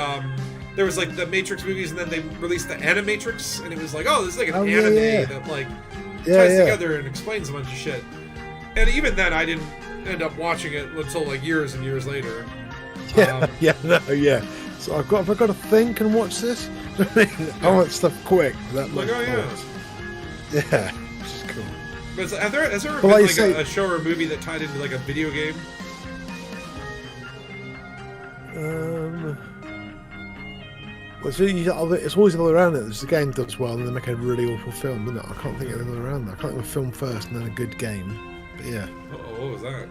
there was like the Matrix movies, and then they released the Animatrix, and it was like, oh, this is like an anime that like ties together and explains a bunch of shit. And even then, I didn't end up watching it until like years and years later. Yeah, yeah. So I've got to think and watch this. I want stuff quick. That Like, much oh yeah. thought. Yeah, which is cool. But has there ever But been like you like say- a show or a movie that tied into like a video game? Well, it's always the other way around. It. The game does well, and they make a really awful film, doesn't it? I can't think of the other way around. I can't think of a film first and then a good game. But yeah. Uh-oh, what was that?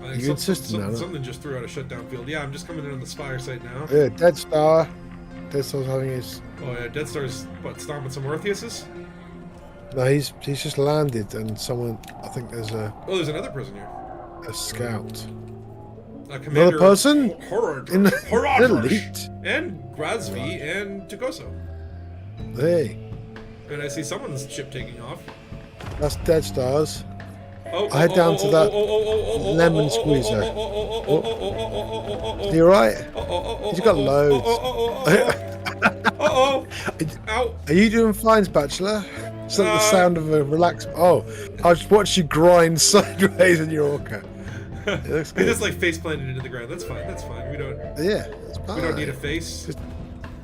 I think You insisted on it. something just threw out a shutdown field. Yeah, I'm just coming in on the Spire site now. Yeah, Dead Star. Dead Star's having his. Oh yeah, Dead Star's stomping some Ortheuses? No, he's just landed, and someone. I think there's Oh, there's another person here. a scout. Commander Another person Horror. in the Horror. elite. And Grazvi and Tukoso. Hey, And I see someone's ship taking off. that's Dead Stars. Oh, I head down to that lemon squeezer. You right? He's got loads. Ow! Are you doing fine, Spatula? It's like the sound of a relaxed. Oh, I just watched you grind sideways in your orca. It looks I good. just like face planted into the ground. That's fine. That's fine. We don't It's fine. we don't need a face.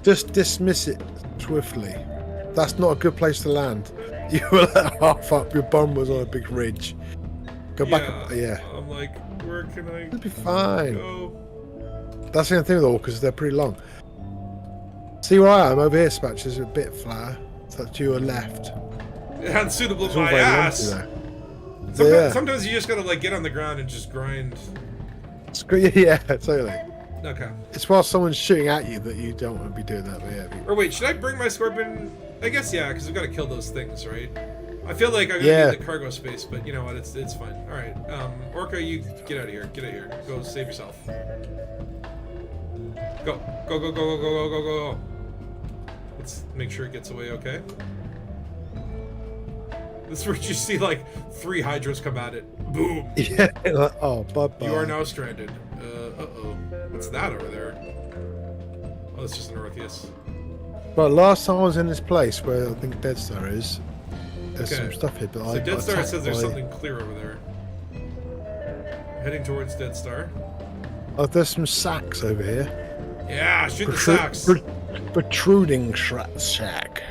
Just dismiss it swiftly. That's not a good place to land. You were like half up. Your bum was on a big ridge. Go back up. Yeah, I'm like, where can I it'll be fine. go? That's the only thing with orcas. They're pretty long. See where I am over here, Spatch. Is a bit flatter. So to your left. Unsuitable It's all my very ass. empty there. Sometimes you just gotta like get on the ground and just grind. Yeah, totally. Okay. It's while someone's shooting at you that you don't want to be doing that. But yeah. Or wait, should I bring my scorpion? I guess yeah, because we've got to kill those things, right? I feel like I'm gonna need the cargo space, but you know what? It's fine. All right, Orca, you get out of here. Get out of here. Go save yourself. Go, go, go, go, go, go, go, go, go. Let's make sure it gets away. Okay. This is where you see like 3 hydras come at it. Boom. Yeah. Like, oh, bye-bye. You are now stranded. Uh-oh. What's that over there? Oh, it's just an Orpheus. But last time I was in this place where I think Dead Star is, there's some stuff here. But So I Dead got Star attacked says there's by- something clear over there. Heading towards Dead Star. Oh, there's some sacks over here. Yeah, shoot the sacks. Protruding sack.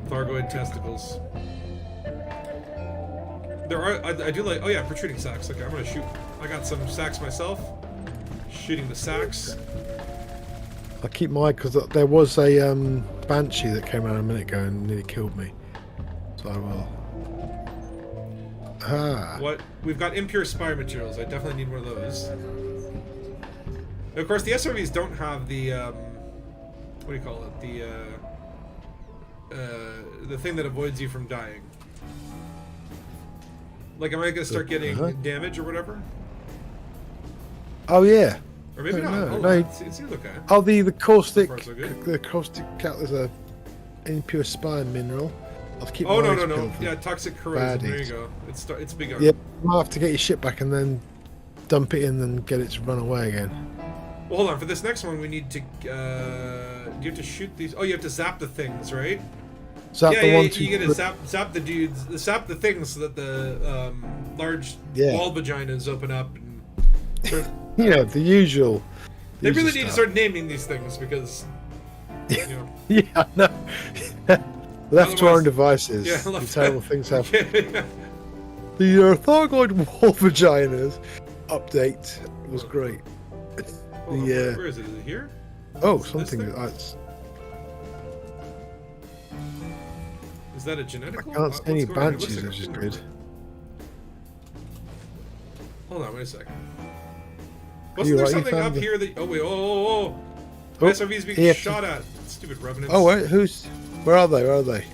Thargoid testicles. There are, I do like, oh yeah, protruding sacks. Okay, I'm gonna shoot. I got some sacks myself. Shooting the sacks. I keep my, because there was a banshee that came around a minute ago and nearly killed me. So I will. Ah. What? We've got impure spire materials. I definitely need one of those. And of course, the SRVs don't have the, what do you call it? The thing that avoids you from dying. Like, am I gonna start getting damage or whatever? Oh yeah. Or maybe not. No, Hold no. on. It seems okay. Oh, the caustic, So far, so good. the caustic cat is a impure spire mineral. I'll keep Oh my no eyes no no! peeled for Yeah, toxic corrosion. There you baddies. go. It's begun. Yeah, you might have to get your ship back and then dump it in and get it to run away again. Well, hold on. For this next one, we need to. Do you have to shoot these? Oh, you have to zap the things, right? Is that Yeah, the yeah. one You gotta zap the dudes, zap the things so that the large Yeah. wall vaginas open up. And sort of- You know, the usual. they usual really need to stuff. start naming these things because. You know, Yeah, no. Left to our own Otherwise- devices, yeah, the left- terrible things happen. Okay. The Thargoid wall vaginas update was great. Hold on, The, where is it? Is it here? Oh, Is it this something. thing? Is that a I genetical? can't see any what's going on? It looks banshees, like a which is finger good. print. Hold on, wait a second. You Wasn't there right, you something found up the- here that? Oh wait, oh! Oh, My SRV's being here. shot at. Stupid revenants. Oh, wait, where are they? Where are they?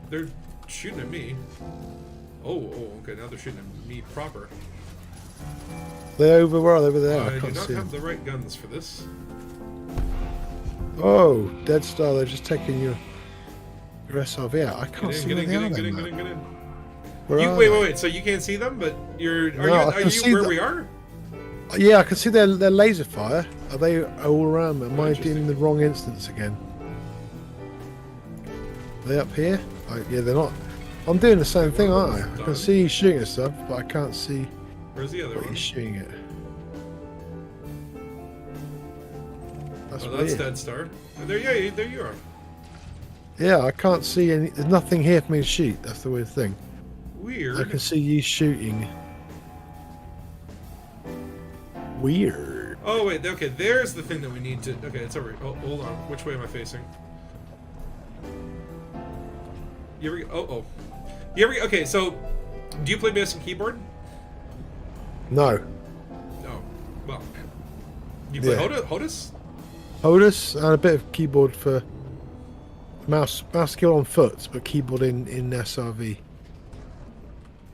They're shooting at me. Oh, okay. Now they're shooting at me proper. They over where are they? Over there. I I do can't not see have them. the right guns for this. Oh, Dead Star, they're just taking your SRV out. I can't Get see in, where get they in, are get then, in, get man. in, get in. Where You, are wait, they? wait. So you can't see them, but you're. No, I Are can you see where the- we are? Yeah, I can see their laser fire. Are they all around me? Am Oh, I interesting. in the wrong instance again? Are they up here? Yeah, they're not. I'm doing the same thing, aren't I? I Done. can see you shooting at stuff, but I can't see Where's the other what one? you're shooting at. That's Oh, that's weird. Dead Star. Oh, there, yeah, there you are. Yeah, I can't see any. There's nothing here for me to shoot. That's the weird thing. Weird. I can see you shooting. Weird. Oh wait, okay. There's the thing that we need to. Okay, it's over. Oh, hold on. Which way am I facing? You ever? Oh. You ever? Okay, so do you play mouse and keyboard? No. No. Well, you play Yeah. HOTAS? HOTAS and a bit of keyboard for mouse skill on foot, but keyboard in SRV.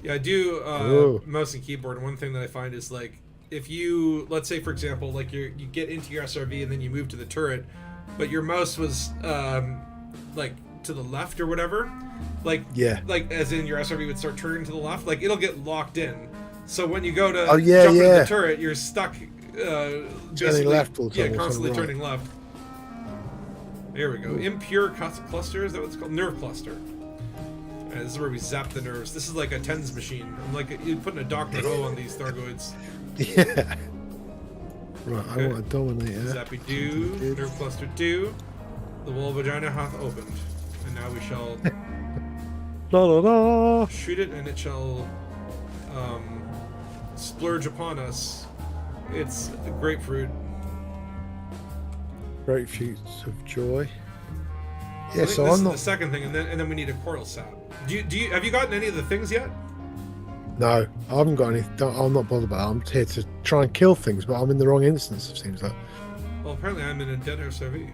Yeah, I do Oh. mouse and keyboard. And one thing that I find is like if you, let's say for example, like you get into your SRV and then you move to the turret, but your mouse was like to the left or whatever, like Yeah. like as in your SRV would start turning to the left, like it'll get locked in. So when you go to Oh, yeah, jump into yeah. the turret, you're stuck basically left all the time or constantly something, turning left. There we go. Impure cluster, is that what it's called? Nerve cluster. This is where we zap the nerves. This is like a TENS machine. I'm like you're putting a Dr. O on these thargoids. Yeah. Right, Okay. I want a dominator. Zappy do, nerve cluster do. The wall vagina hath opened, and now we shall La la la. shoot it, and it shall splurge upon us. It's a grapefruit. Grapefruits of joy. I Yeah, think so this I'm is not. the second thing, and then we need a coral sap. Do you have you gotten any of the things yet? No, I haven't got any. I'm not bothered about it. I'm here to try and kill things, but I'm in the wrong instance, it seems like. Well, apparently I'm in a dead SRV.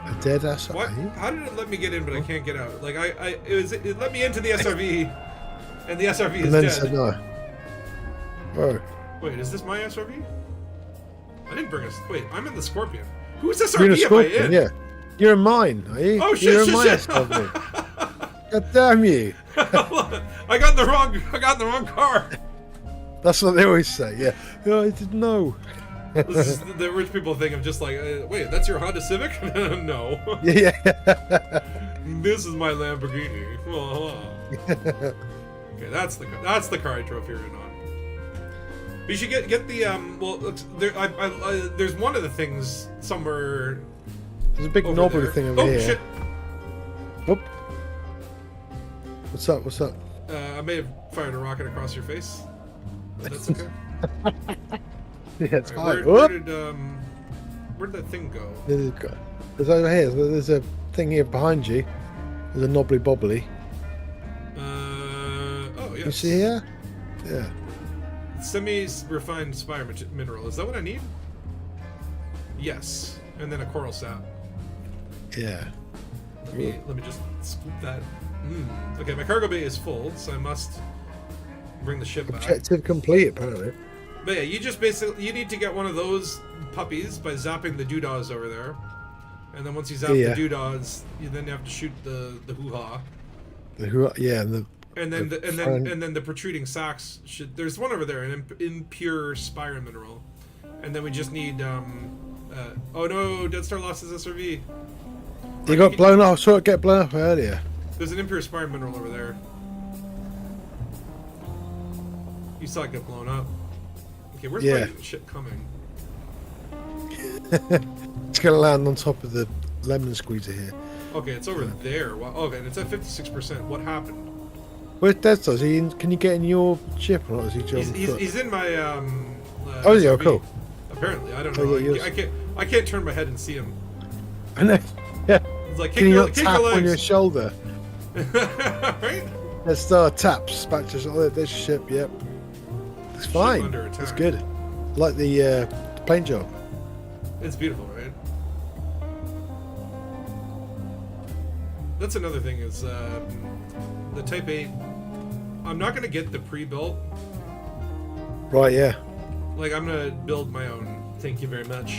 A dead SRV? What? How did it let me get in, but I can't get out? Like it let me into the SRV, and the SRV is And then dead. said no. Oh. Wait, is this my SRV? I didn't bring us. Wait, I'm in the Scorpion. Whose SRV You're in a am I scorpion, in? yeah. You're in mine, are you? Oh shit! You're in shit, my shit. SRV. God damn you. I got in the wrong car. That's what they always say, yeah. Yeah, I didn't know. This is the rich people think of just like, wait, that's your Honda Civic? No. Yeah. This is my Lamborghini. Okay, that's the car I drove here in on. But you should get the well. There's one of the things somewhere. There's a big over knobbly there. thing over Oh here. shit! Oh. What's up? What's up? I may have fired a rocket across your face. But that's okay. Yeah, it's Alright, fine. where'd that thing go? There's over here. There's a thing here behind you. There's a knobbly bobbly. Oh yes. You see here? Yeah. Semi-refined spire mineral. Is that what I need? Yes. And then a coral sap. Yeah. Let me just scoop that. Okay, my cargo bay is full, so I must bring the ship back. Objective complete, apparently. But yeah, you need to get one of those puppies by zapping the doodads over there, and then once you zap Yeah. the doodads, you then have to shoot the hoo-ha, Yeah, and then the protruding sacks should. There's one over there, an impure spire mineral, and then we just need oh no, Dead Star lost his SRV. you got blown up. I saw it get blown up earlier. There's an impure spire mineral over there. You saw it get blown up. Okay, where's Yeah. my ship coming? It's gonna land on top of the lemon squeezer here. Okay, it's over there. Wow. Okay, and it's at 56%. What happened? Where's Dead Star? Is he in, can you get in your ship or not? Is he He's in my Oh, yeah, SRV. cool. Apparently, I don't Oh, know. yeah, I can't turn my head and see him. I know. Yeah. It's like Can you not kick tap your on your legs. shoulder? Right? Dead Star taps back to there's your ship. Yep. It's fine. under It's attack. good. Like the paint job. It's beautiful, right? That's another thing is the Type 8. I'm not gonna get the pre-built. Right. Yeah. Like I'm gonna build my own. Thank you very much.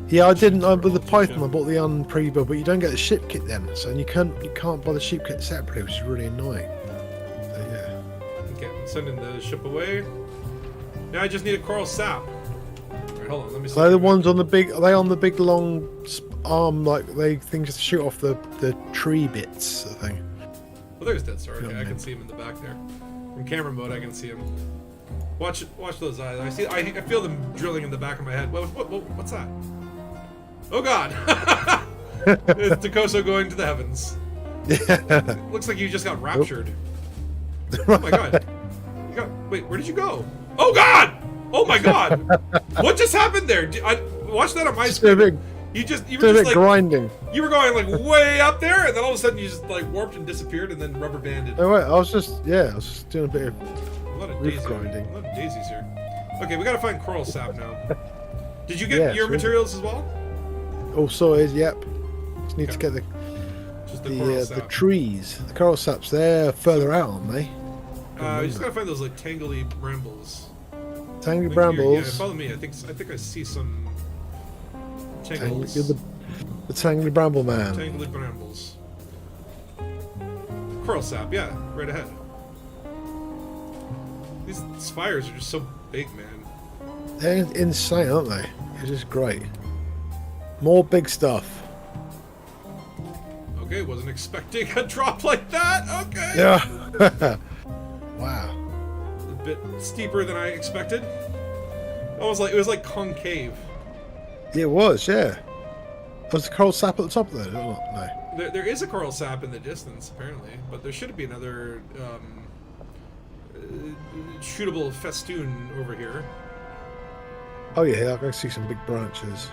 Yeah, I didn't. With the Python, I bought the pre-built, but you don't get the ship kit then, so you can't buy the ship kit separately, which is really annoying. So, yeah. Okay, I'm sending the ship away. Now I just need a coral sap. Alright, hold on, let me see. Are they the ones on the big? Are they on the big long arm like they things to shoot off the tree bits? I think. Well, there's Dead Star. Okay, Yeah, I can man. see him in the back there. From camera mode, I can see him. Watch those eyes. I feel them drilling in the back of my head. What's that? Oh God! It's Takoso going to the heavens. Yeah. Looks like you just got raptured. Oh my God! Wait, where did you go? Oh God! Oh my God! What just happened there? Watch that on my Just a screen. bit, You were just just like grinding. you were going like way up there, and then all of a sudden you just like warped and disappeared, and then rubber banded. Oh wait, I was just doing a bit of. A lot of Roof daisies. grinding. A lot of daisies here. Okay, we gotta find coral sap now. Did you get Yeah, your sure. materials as well? All sorted. Yep. Just need to Okay. get Just the coral the sap. trees. The coral saps. They're further out, aren't they? You just gotta find those like tangly brambles. Tangly Like, brambles. Yeah, follow me. I think I see some Tangly, tangles. you're the tangly bramble man. Tangly brambles. Coral sap, yeah, right ahead. These spires are just so big, man. They're insane, aren't they? It's just great. More big stuff. Okay, wasn't expecting a drop like that. Okay. Yeah. Wow. A bit steeper than I expected. It was like concave. It was, yeah. Was the coral sap at the top there? No. There is a coral sap in the distance, apparently, but there should be another shootable festoon over here. Oh yeah, I can see some big branches.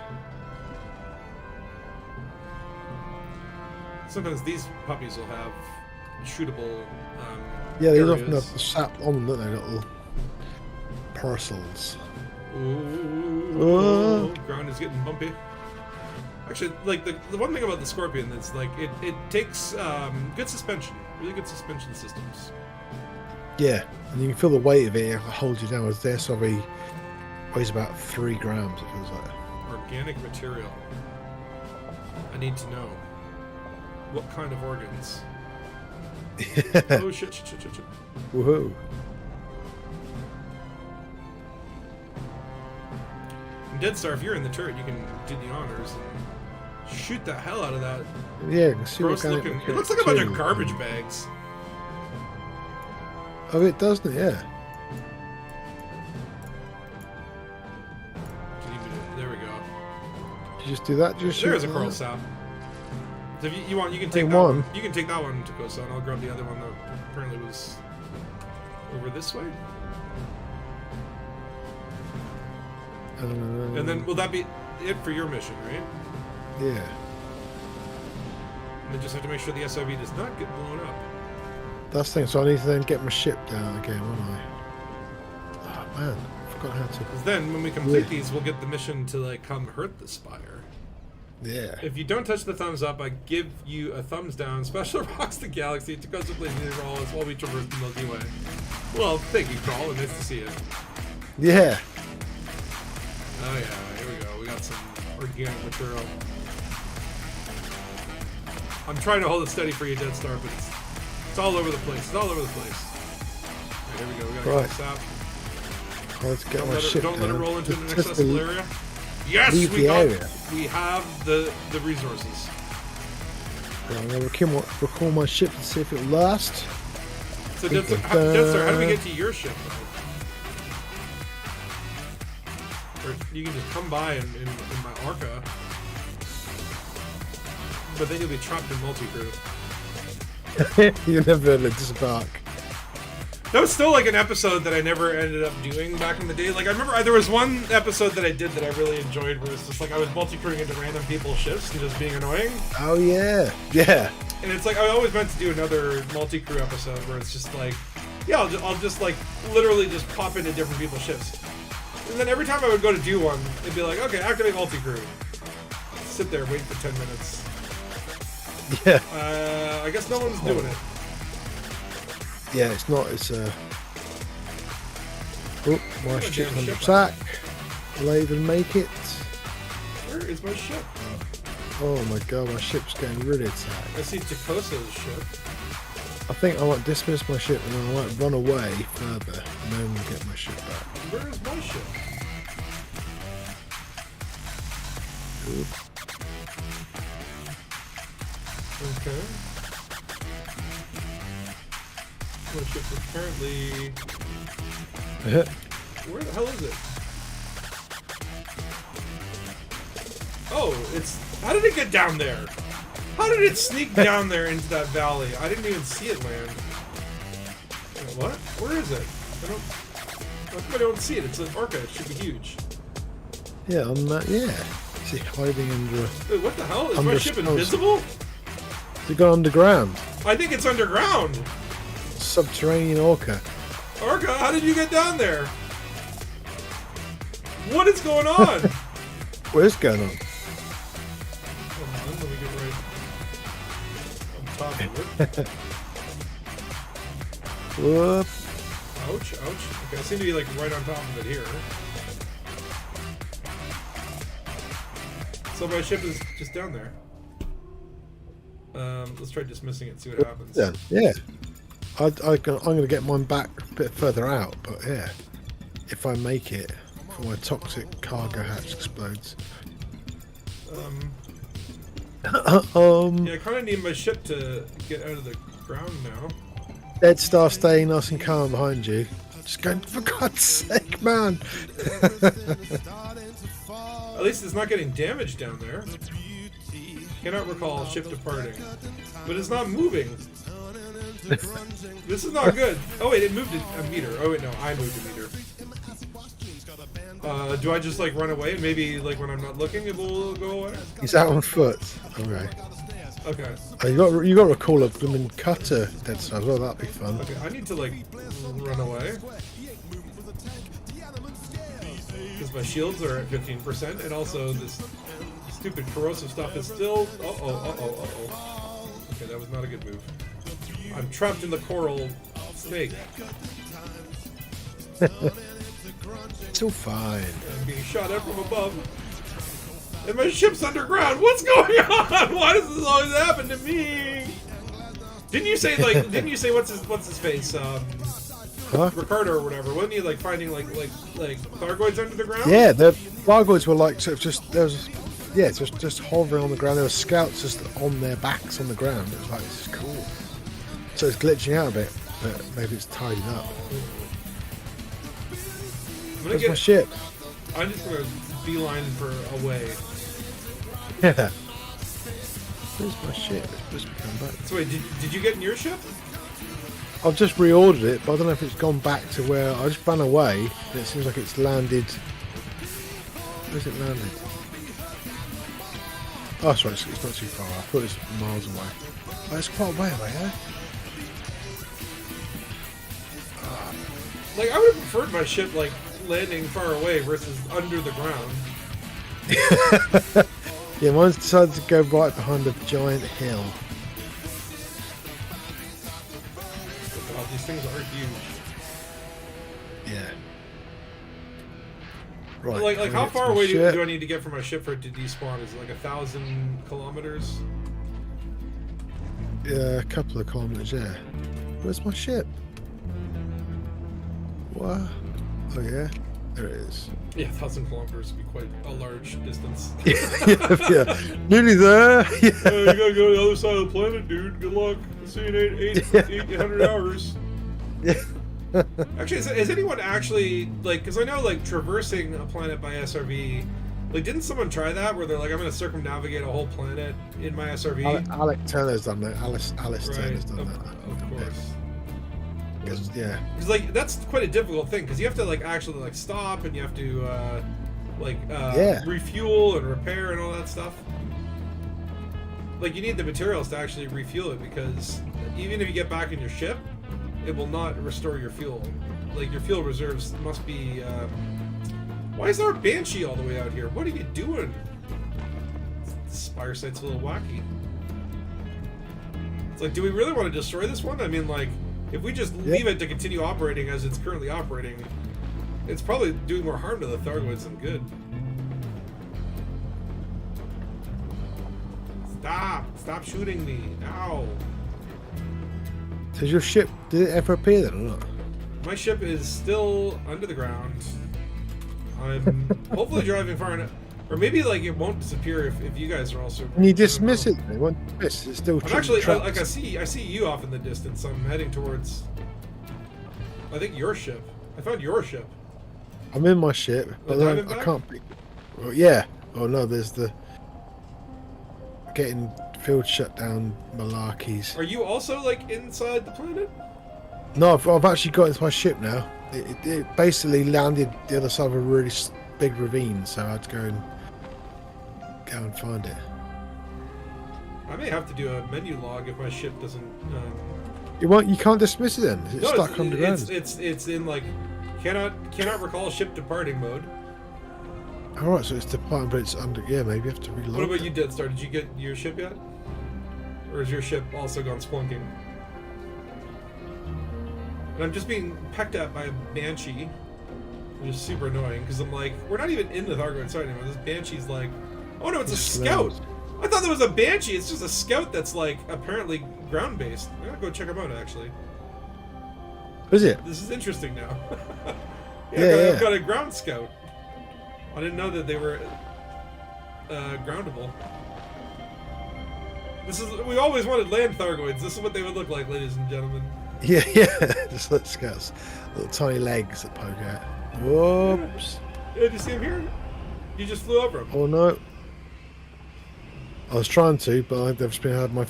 Sometimes these puppies will have shootable. Yeah, they areas. often have the sap on them, don't they? Little parcels. Ooh, ground is getting bumpy. Actually, like the one thing about the Scorpion is like it takes good suspension, really good suspension systems. Yeah, and you can feel the weight of it. It holds you down. Whereas their SRV weighs about 3 grams. It feels like. Organic material. I need to know what kind of organs. Oh shit! Woohoo! Dead Star, if you're in the turret, you can do the honors and shoot the hell out of that Yeah, you can see gross what kind looking. of It looks like a bunch of material. garbage bags. Oh, it doesn't it? Yeah. There we go. Did you just do that? Did you shoot There is a that? coral sap. So if you want, you can take Take that one. one. You can take that one to Kosa, and I'll grab the other one that apparently was over this way. And then will that be it for your mission, right? Yeah. And then just have to make sure the SRV does not get blown up. That's the thing. So I need to then get my ship down again, won't I? Oh man, I forgot how to. Because then when we complete Yeah. these, we'll get the mission to like come hurt the Spire. Yeah. If you don't touch the thumbs up, I give you a thumbs down. Special rocks the galaxy to go to places roll as while we traverse the Milky Way. Well, thank you, Carl, and nice to see you. Yeah. Oh yeah, here we go. We got some organic material. I'm trying to hold it steady for you, Dead Star, but it's all over the place. It's all over the place. Alright, here we go. We got Right. a sap. Let's get Don't my let ship it down. roll into an Just inaccessible to area. Yes, leave we the got. area. We have the resources. I'm gonna recall my ship and see if it'll last. So Dead Star, how do we get to your ship? Though? Or you can just come by in my Arca, but then you'll be trapped in multi-crew. You never disembark. That was still like an episode that I never ended up doing back in the day. Like I remember there was one episode that I did that I really enjoyed where it's just like I was multi-crewing into random people's ships and just being annoying. Oh yeah, yeah. And it's like I always meant to do another multi-crew episode where it's just like, yeah, I'll just like literally just pop into different people's ships. And then every time I would go to do one, it'd be like, okay, activate multi-crew. Sit there, wait for 10 minutes. Yeah. I guess no one's doing it. Yeah, it's not. It's oh, my I'm ship gonna on get a attack. Will I even make it? Where is my ship? Oh my god, my ship's getting really attacked. I see Takosa's ship. I think I might dismiss my ship and then I might run away further and then get my ship back. Where is my ship? Good. Okay. My ship is currently... Where the hell is it? Oh, it's... How did it get down there? How did it sneak down there into that valley? I didn't even see it land. What? Where is it? I don't see it. It's an orca. It should be huge. Yeah, I'm not. Yeah. Is he hiding under? Wait, what the hell? Is Under my ship snow. invisible? Has he gone underground? I think it's underground. Subterranean orca. Orca, how did you get down there? What is going on? What is going on? Hold on, let me get right on top of it. Whoop. Ouch, ouch. Okay, I seem to be like right on top of it here. So my ship is just down there. Let's try dismissing it, see what happens. Yeah, yeah. I'm going to get mine back a bit further out, but yeah, if I make it before my toxic cargo hatch explodes. Yeah, I kind of need my ship to get out of the ground now. Dead Star staying nice and calm behind you. Just going, for God's sake, man. At least it's not getting damaged down there. Cannot recall ship departing. But it's not moving. This is not good. Oh wait, it moved a meter. Oh wait, no, I moved a meter. Do I just like run away and maybe like when I'm not looking it will go away? He's out on foot. Okay. Okay. Oh, you got to recall a blooming cutter, Dead Star as well. That'd be fun. Okay, I need to like run away. Because my shields are at 15% and also this stupid corrosive stuff is still... Uh-oh. Okay, that was not a good move. I'm trapped in the coral snake. It's all fine. I'm being shot at from above. And my ship's underground. What's going on? Why does this always happen to me? Didn't you say what's his face? Huh? Ricardo or whatever. Wasn't he like finding like thargoids under the ground? Yeah, the thargoids were like sort of just just hovering on the ground. There were scouts just on their backs on the ground. It was like, this is cool. So it's glitching out a bit, but maybe it's tidied up. Where's my ship? I'm just gonna beeline for away. Yeah. Where's my ship? It's supposed to come back. So wait, did you get in your ship? I've just reordered it, but I don't know if it's gone back to where I just ran away. And it seems like it's landed. Where's it landed? Oh, that's right. It's not too far. I thought it was miles away. Oh, it's quite a way away, eh? Like I would have preferred my ship like landing far away versus under the ground. Yeah, mine's decided to go right behind a giant hill. Wow, these things are huge. Yeah. Right. Like how it's far my away ship. do I need to get from my ship for it to despawn? Is it like 1,000 kilometers? Yeah, a couple of kilometers, yeah. Where's my ship? What? Oh yeah, there it is. Yeah, 1,000 kilometers would be quite a large distance. Yeah, nearly there. Yeah. You gotta go to the other side of the planet, dude. Good luck. See you in 800 hours. Yeah. Actually, has anyone actually, like, because I know, like, traversing a planet by SRV Like, didn't someone try that where they're like, I'm gonna circumnavigate a whole planet in my SRV? Alec Turner's done that. Alice Right, Turner's done of that. course. Yeah. It's like that's quite a difficult thing because you have to like actually like stop and you have to refuel and repair and all that stuff. Like you need the materials to actually refuel it because even if you get back in your ship, it will not restore your fuel. Like your fuel reserves must be. Why is there a Banshee all the way out here? What are you doing? The Spire site's a little wacky. It's like, do we really want to destroy this one? I mean, like, if we just leave it to continue operating as it's currently operating, it's probably doing more harm to the thargoids than good. Stop shooting me. Ow. Does your ship, did it ever appear then or not? My ship is still under the ground. I'm hopefully driving far enough. Or maybe like it won't disappear if you guys are also. Can you dismiss it? It won't dismiss. It's still. I'm actually like I see you off in the distance. I'm heading towards. I think your ship. I found your ship. I'm in my ship, but then I can't be. Well, yeah. Oh no, there's the getting field shutdown malarkeys. Are you also like inside the planet? No, I've actually got into my ship now. It basically landed the other side of a really big ravine, so I had to go and find it. I may have to do a menu log if my ship doesn't. You can't dismiss it then. It's no, stuck on the ground. It's in like cannot recall ship departing mode. All right, so it's departing, but it's under. Yeah, maybe you have to reload. What about you, Deadstar? Did you get your ship yet, or is your ship also gone splunking? And I'm just being pecked at by a Banshee, which is super annoying because I'm like, we're not even in the Thargoid site anymore. This Banshee's like, oh no, it's a scout. I thought there was a Banshee. It's just a scout that's like apparently ground based. I'm gonna go check them out actually. Is it? This is interesting now. Yeah, I've got a ground scout. I didn't know that they were groundable. We always wanted land Thargoids. This is what they would look like, ladies and gentlemen. Yeah, just little scouts, little tiny legs that poke out. Whoops! Yeah, did you see him here? You just flew over him. Oh no! I was trying to, but I've just been had my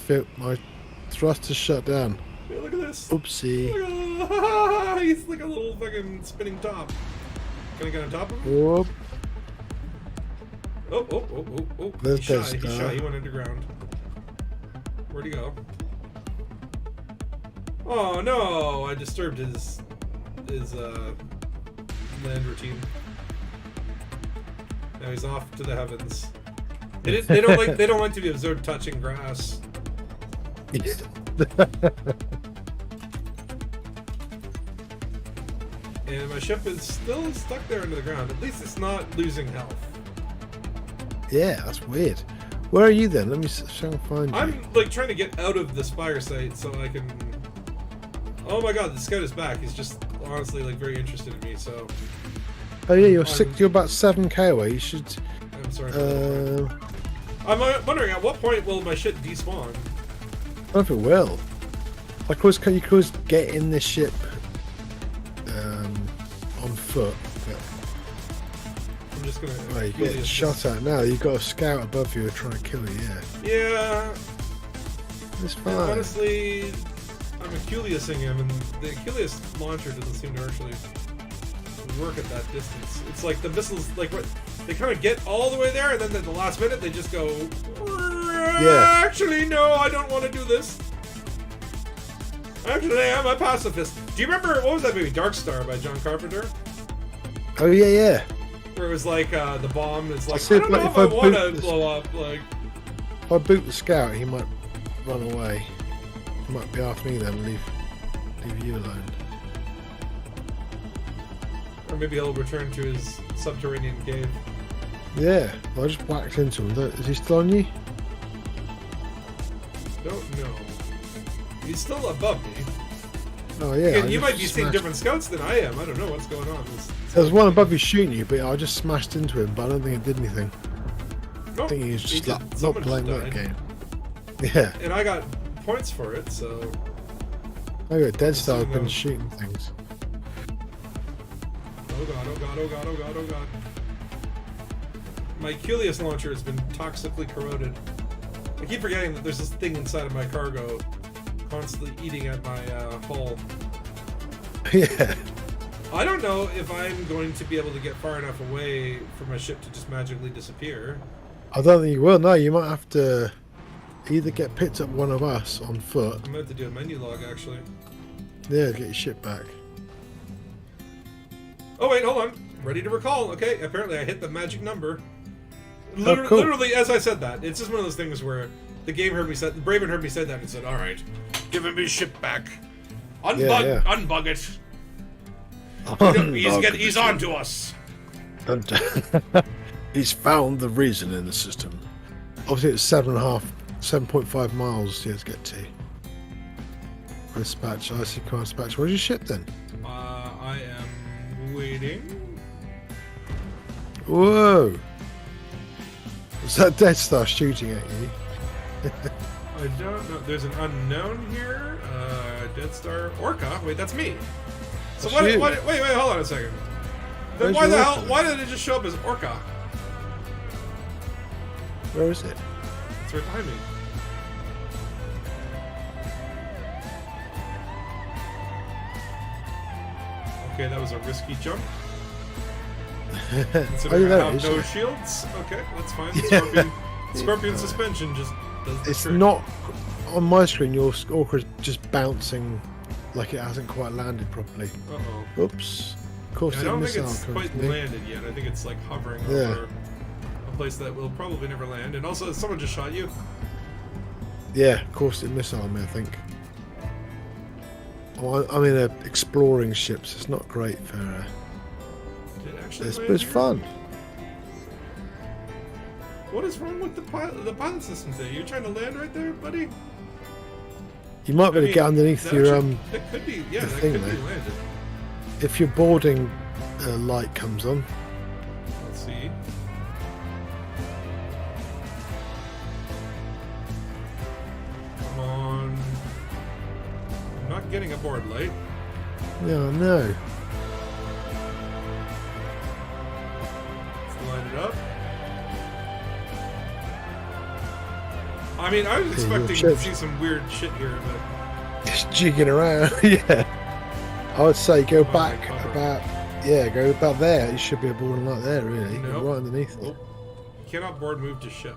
thrusters shut down. Yeah, look at this. Oopsie! He's like a little fucking spinning top. Can I get on top of him? Whoop! Oh! There's He's shy. Death He's Star. shy. He went underground. Where'd he go? Oh no! I disturbed his land routine. Now he's off to the heavens. They don't like to be observed touching grass. And my ship is still stuck there under the ground. At least it's not losing health. Yeah, that's weird. Where are you then? Let me try and find you. I'm like trying to get out of the Spire site so I can. Oh my god, the scout is back. He's just honestly like very interested in me. So. Oh yeah, you're about 7k away. You should. I'm sorry. I'm wondering at what point will my ship despawn? I don't know if it will. Like, you could always get in this ship on foot. But I'm just gonna. well, you get shot at now. You've got a scout above you trying to kill you. Yeah. Yeah. It's fine. And honestly, I'm Aculeusing him, and the Aculeus launcher doesn't seem to actually work at that distance. It's like the missiles, like what they kind of get all the way there, and then at the last minute they just go. Yeah. Actually, no, I don't want to do this. Actually, I'm a pacifist. Do you remember what was that movie, Dark Star by John Carpenter? Oh yeah. Where it was like the bomb is like, see I don't know if I want to blow up. Like, if I boot the scout, he might run away. He might be after me then and leave you alone. or maybe he'll return to his subterranean cave. Yeah, I just whacked into him. Is he still on you? Don't know. He's still above me. Oh yeah. Again, I you just might be seeing smashed- different scouts than I am. I don't know what's going on. There's one above you shooting you, but I just smashed into him, but I don't think it did anything. Oh, I think he was just did. not Someone playing just that died. game. Yeah. And I got points for it, so... Oh yeah, Dead Star So, have been no. shooting things. Oh god, oh god, oh god, oh god, oh god. My Culeus launcher has been toxically corroded. I keep forgetting that there's this thing inside of my cargo constantly eating at my hull. Yeah. I don't know if I'm going to be able to get far enough away for my ship to just magically disappear. I don't think you will. No, you might have to either get picked up one of us on foot. I'm going to have to do a menu log, actually. Yeah, get your ship back. Oh, wait, hold on. Ready to recall. Okay, apparently I hit the magic number. Oh, cool. Literally, as I said that, it's just one of those things where the game heard me say, the Braven heard me say that and said, "All right, give him his ship back, unbug it. He's on to us." He's found the reason in the system. Obviously, it's 7.5 miles here to get to. Dispatch, IC command dispatch. Where's your ship then? I am waiting. Whoa! Was that Death Star shooting at you? I don't know. There's an unknown here. Dead Star Orca. Wait, that's me. So wait, hold on a second. Then why the hell? Why did it just show up as Orca? Where is it? It's right behind me. Okay, that was a risky jump. Considering I have no shields. Okay, that's fine. Scorpion suspension just does the It's trick. not on my screen. Your Orca is just bouncing like it hasn't quite landed properly. Uh-oh. Oops. Of course, I don't think it's quite landed yet. I think it's like hovering over a place that will probably never land. And also, someone just shot you. Yeah, of course, it missile me, I think. Oh, I'm in a exploring ship, so it's not great for this, but it's fun. What is wrong with the pilot system today? You're trying to land right there, buddy? You might be able to get underneath your That could be, yeah, the that thing could be there. landed. If your boarding light comes on. Let's see. Come on. I'm not getting a board light. No, no. Let's line it up. I mean, I was expecting to see some weird shit here, but Just jigging around. Yeah. I would say go back about, go about there. You should be a boarding light there, really. Nope. Right underneath it. You cannot board move to ship.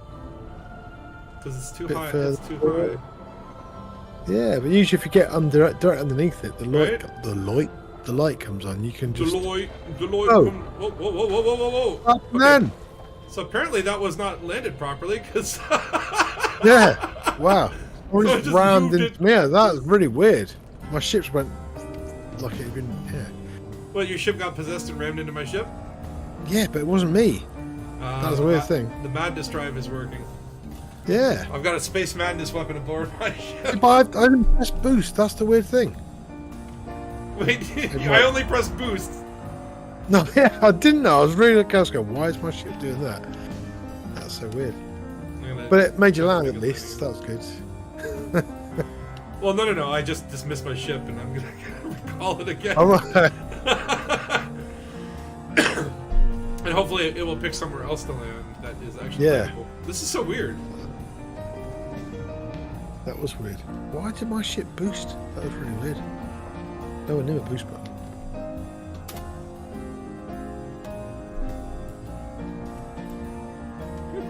Because it's too Bit high. further It's too forward. high. Yeah, but usually if you get direct underneath it, the light, Right. the light comes on. You can just. Deloitte. Oh. Whoa, whoa, whoa, whoa, whoa, whoa, whoa. Up, man. So apparently that was not landed properly, because... Yeah. Wow. So I Just just rammed moved into it. me. Yeah, that was really weird. My ships went like it had been. Yeah. Well, your ship got possessed and rammed into my ship? Yeah, but it wasn't me. That was a weird thing. The madness drive is working. Yeah. I've got a space madness weapon aboard my ship. But I didn't press boost. That's the weird thing. Wait, I only pressed boost. No, yeah, I didn't know. I was really looking. I was going, why is my ship doing that? That's so weird. But it made you land at least. So that was good. Well, no. I just dismissed my ship, and I'm gonna recall it again. All right. And hopefully it will pick somewhere else to land that is actually landable. This is so weird. That was weird. Why did my ship boost? That was really weird. No one knew a boost button.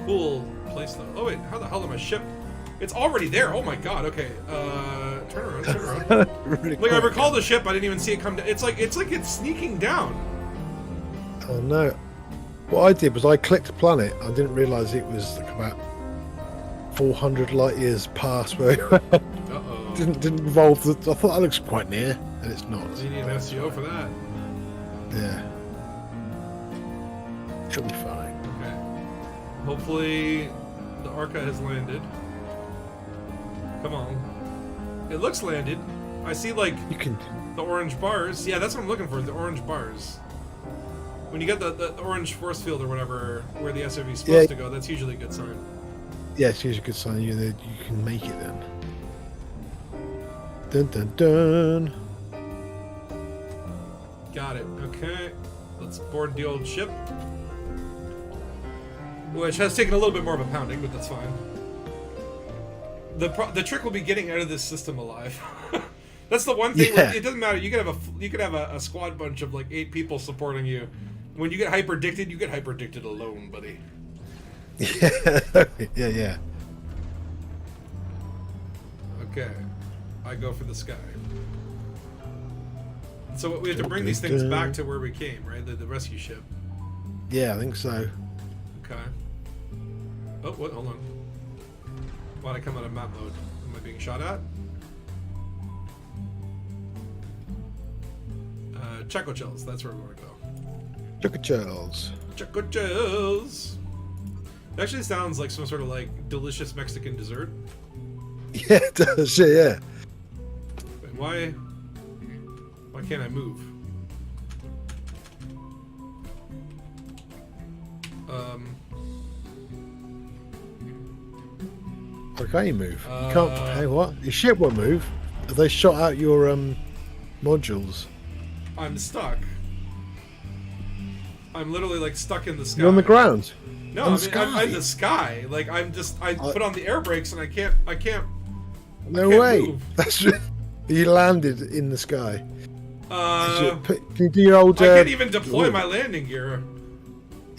Cool place though. Oh wait, how the hell am I ship? It's already there. Oh my god. Okay. Turn around. Really Like I quick. recall the ship, I didn't even see it come down. It's like it's sneaking down. Oh no. What I did was I clicked planet. I didn't realise it was like about 400 light years past where Uh-oh. didn't involve the. I thought that looks quite near, and it's not. You need an SEO for that. Yeah. It'll be fine. Okay. Hopefully the Orca has landed. Come on. It looks landed. I see like You can. the orange bars. Yeah, that's what I'm looking for, the orange bars. When you get the orange force field or whatever where the SRV is supposed to go, that's usually a good sign. Yeah, it's usually a good sign you can make it then. Dun dun dun. Got it. Okay. Let's board the old ship. which has taken a little bit more of a pounding, but that's fine. The trick will be getting out of this system alive. That's the one thing. Yeah. It doesn't matter. You could have a squad bunch of like 8 people supporting you. When you get hyper addicted, you get hyper addicted alone, buddy. Yeah, yeah. Okay, I go for the sky. So we have to bring these things back to where we came, right? The rescue ship. Yeah, I think so. Okay. Oh, what? Hold on. Why'd I come out of map mode? Am I being shot at? Choco Chills, that's where we want to go. Choco Chills. Choco Chills! It actually sounds like some sort of like delicious Mexican dessert. Yeah, it does. Yeah. Wait, why can't I move? Why can't you move? You can't. Hey, what? Your ship won't move. Have they shot out your modules? I'm stuck. I'm literally like stuck in the sky. You're on the ground. No, on I the mean, I'm sky. in the sky. Like I put on the air brakes and I can't. No can't way. move. That's you landed in the sky. Can you do your old? I can't even deploy my landing gear.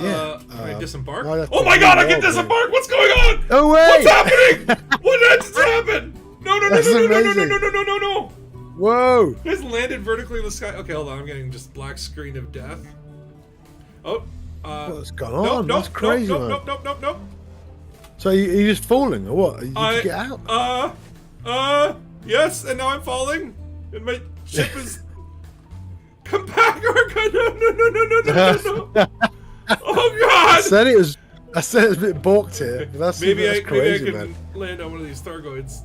Yeah. Can I disembark? I'd have Oh to my god, I can reroll, disembark! What's going on? No way! What's happening? What just happened? No, That's amazing. no. Whoa! It just landed vertically in the sky. Okay, hold on. I'm getting just black screen of death. Oh. What's going on? That's crazy, man. Nope. So are you just falling, or what? Did you get out? Yes, and now I'm falling. And my ship is... Come back, Orca! No. Oh, God! I said it was a bit balked here. But that's Maybe that's I crazy, can man. land on one of these thargoids.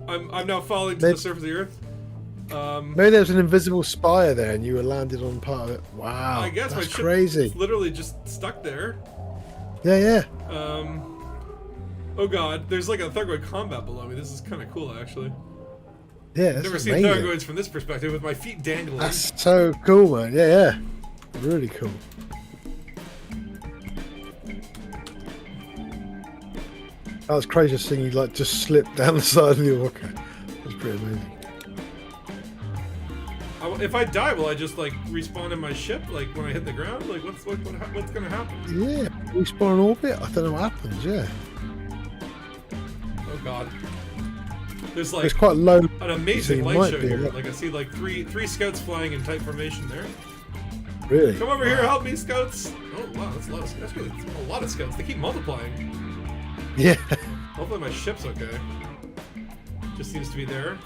I'm now falling to the surface of the earth. Maybe there was an invisible spire there, and you were landed on part of it. Wow, I guess my that's ship crazy. is literally just stuck there. Yeah. Oh God, there's like a thargoid combat below me. This is kind of cool, actually. Yeah, that's Never seen amazing. thargoids from this perspective with my feet dangling. That's so cool, man. Yeah. Really cool. That was crazy seeing you like just slip down the side of the orca. That's pretty amazing. If I die, will I just like respawn in my ship? Like when I hit the ground? Like what's gonna happen? Yeah, respawn in orbit. I don't know what happens. Yeah, Oh God. There's like it's quite low. an amazing it light might show be, here. yeah. Like I see like three scouts flying in tight formation there. Really? Come over here, help me, scouts! Oh wow, that's a lot of scouts. That's really a lot of scouts. They keep multiplying. Yeah. Hopefully my ship's okay. Just seems to be there.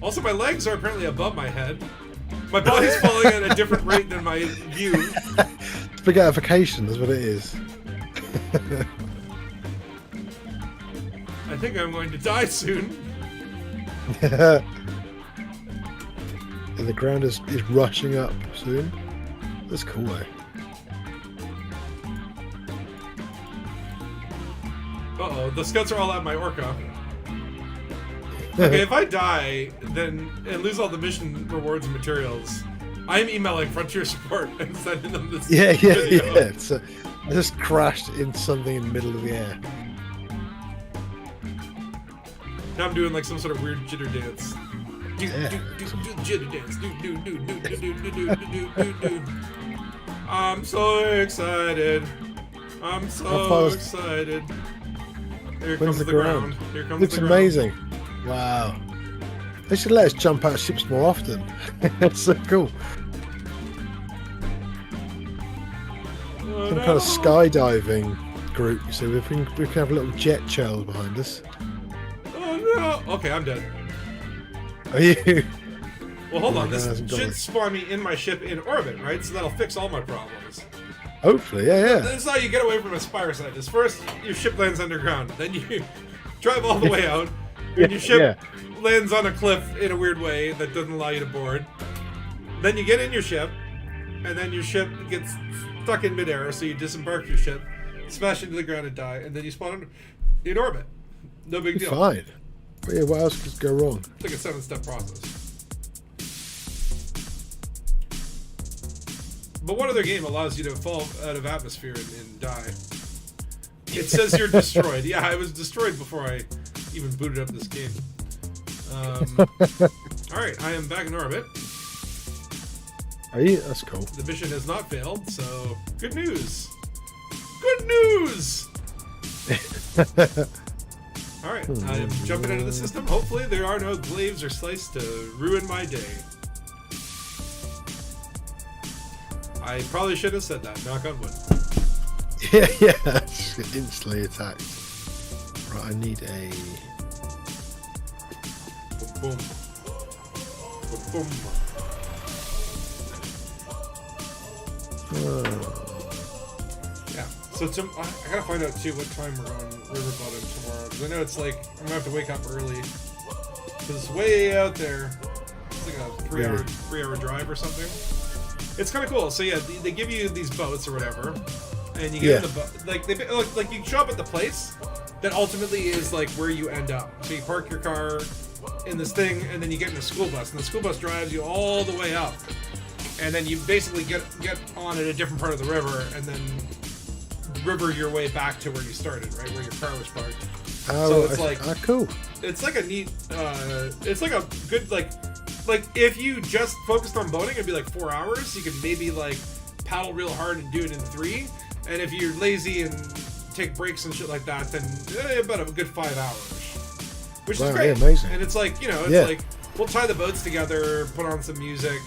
Also, my legs are apparently above my head. My body's falling at a different rate than my view. Spaghettification is what it is. I think I'm going to die soon. And the ground is rushing up soon. That's cool, eh? Uh-oh, the scouts are all at my orca. Okay, if I die, then and lose all the mission rewards and materials, I'm emailing Frontier Support and sending them this video. Yeah. So I just crashed into something in the middle of the air. Now I'm doing like some sort of weird jitter dance. Do Yeah. jitter dance. Do. I'm so excited. I'm so excited. Here comes the ground. Here comes Looks the ground. amazing. Wow. They should let us jump out of ships more often. That's so cool. Oh, Some no. kind of skydiving group. So we can have a little jet trail behind us. Oh no! Okay, I'm dead. Are you? Well, hold Oh, on. no, This hasn't gone. should spawn me in my ship in orbit, right? So that'll fix all my problems. Hopefully, yeah. This is how you get away from a Spire site. Is first your ship lands underground, then you drive all the way out, and your ship lands on a cliff in a weird way that doesn't allow you to board. Then you get in your ship, and then your ship gets stuck in midair, so you disembark your ship, smash into the ground and die, and then you spawn in orbit. No big deal. Fine. But yeah, what else could go wrong? It's like a 7-step process. But what other game allows you to fall out of atmosphere and die? It says you're destroyed. Yeah, I was destroyed before I even booted up this game. Alright, I am back in orbit. Are you? That's cool. The mission has not failed, so good news. Good news! Alright, I am jumping into the system. Hopefully there are no glaives or slice to ruin my day. I probably should have said that, knock on wood. Yeah. Instantly attacked. Right, I need a... Boom. Boom. Yeah, so I gotta find out too what time we're going river bottom tomorrow, because I know it's like I'm gonna have to wake up early because it's way out there. It's like a three-hour drive or something. It's kind of cool. So yeah, they give you these boats or whatever, and you get in the boat. Like you show up at the place that ultimately is like where you end up. So you park your car in this thing, and then you get in a school bus, and the school bus drives you all the way up. And then you basically get on at a different part of the river, and then river your way back to where you started, right, where your car was parked. Oh, so it's like cool. It's like a neat. It's like a good like if you just focused on boating, it'd be like 4 hours. You could maybe like paddle real hard and do it in 3. And if you're lazy and take breaks and shit like that, then about a good 5 hours, which is great. Yeah, amazing. And it's like like we'll tie the boats together, put on some music,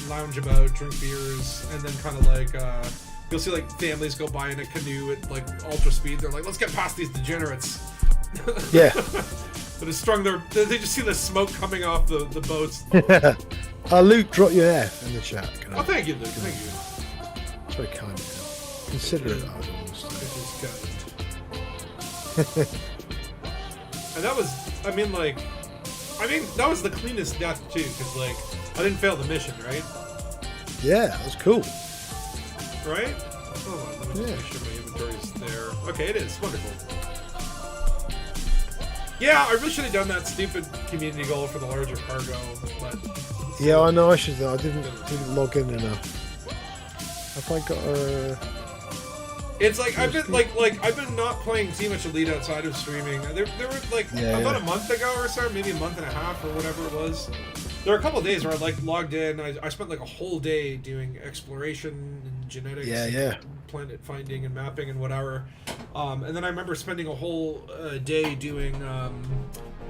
lounge about, drink beers, and then kind of like you'll see like families go by in a canoe at like ultra speed. They're like, let's get past these degenerates. Yeah. But it's strung there. They just see the smoke coming off the boats. Luke, drop your F in the chat. Oh, thank you, Luke. Thank you. It's very kind of you. Considerate, I would It is good. And that was, that was the cleanest death too, because like I didn't fail the mission, right? Yeah, that was cool. Right? Hold on, let me just make sure my inventory is there. Okay, it is. Wonderful. Yeah, I really should have done that stupid community goal for the larger cargo, but... Yeah, I know I should. I didn't log in enough. Have I got a... It's like I've been not playing too much Elite outside of streaming. There were like about a month ago or so, maybe a month and a half or whatever it was. There were a couple of days where I like logged in. I spent like a whole day doing exploration and genetics, and planet finding and mapping and whatever. And then I remember spending a whole day doing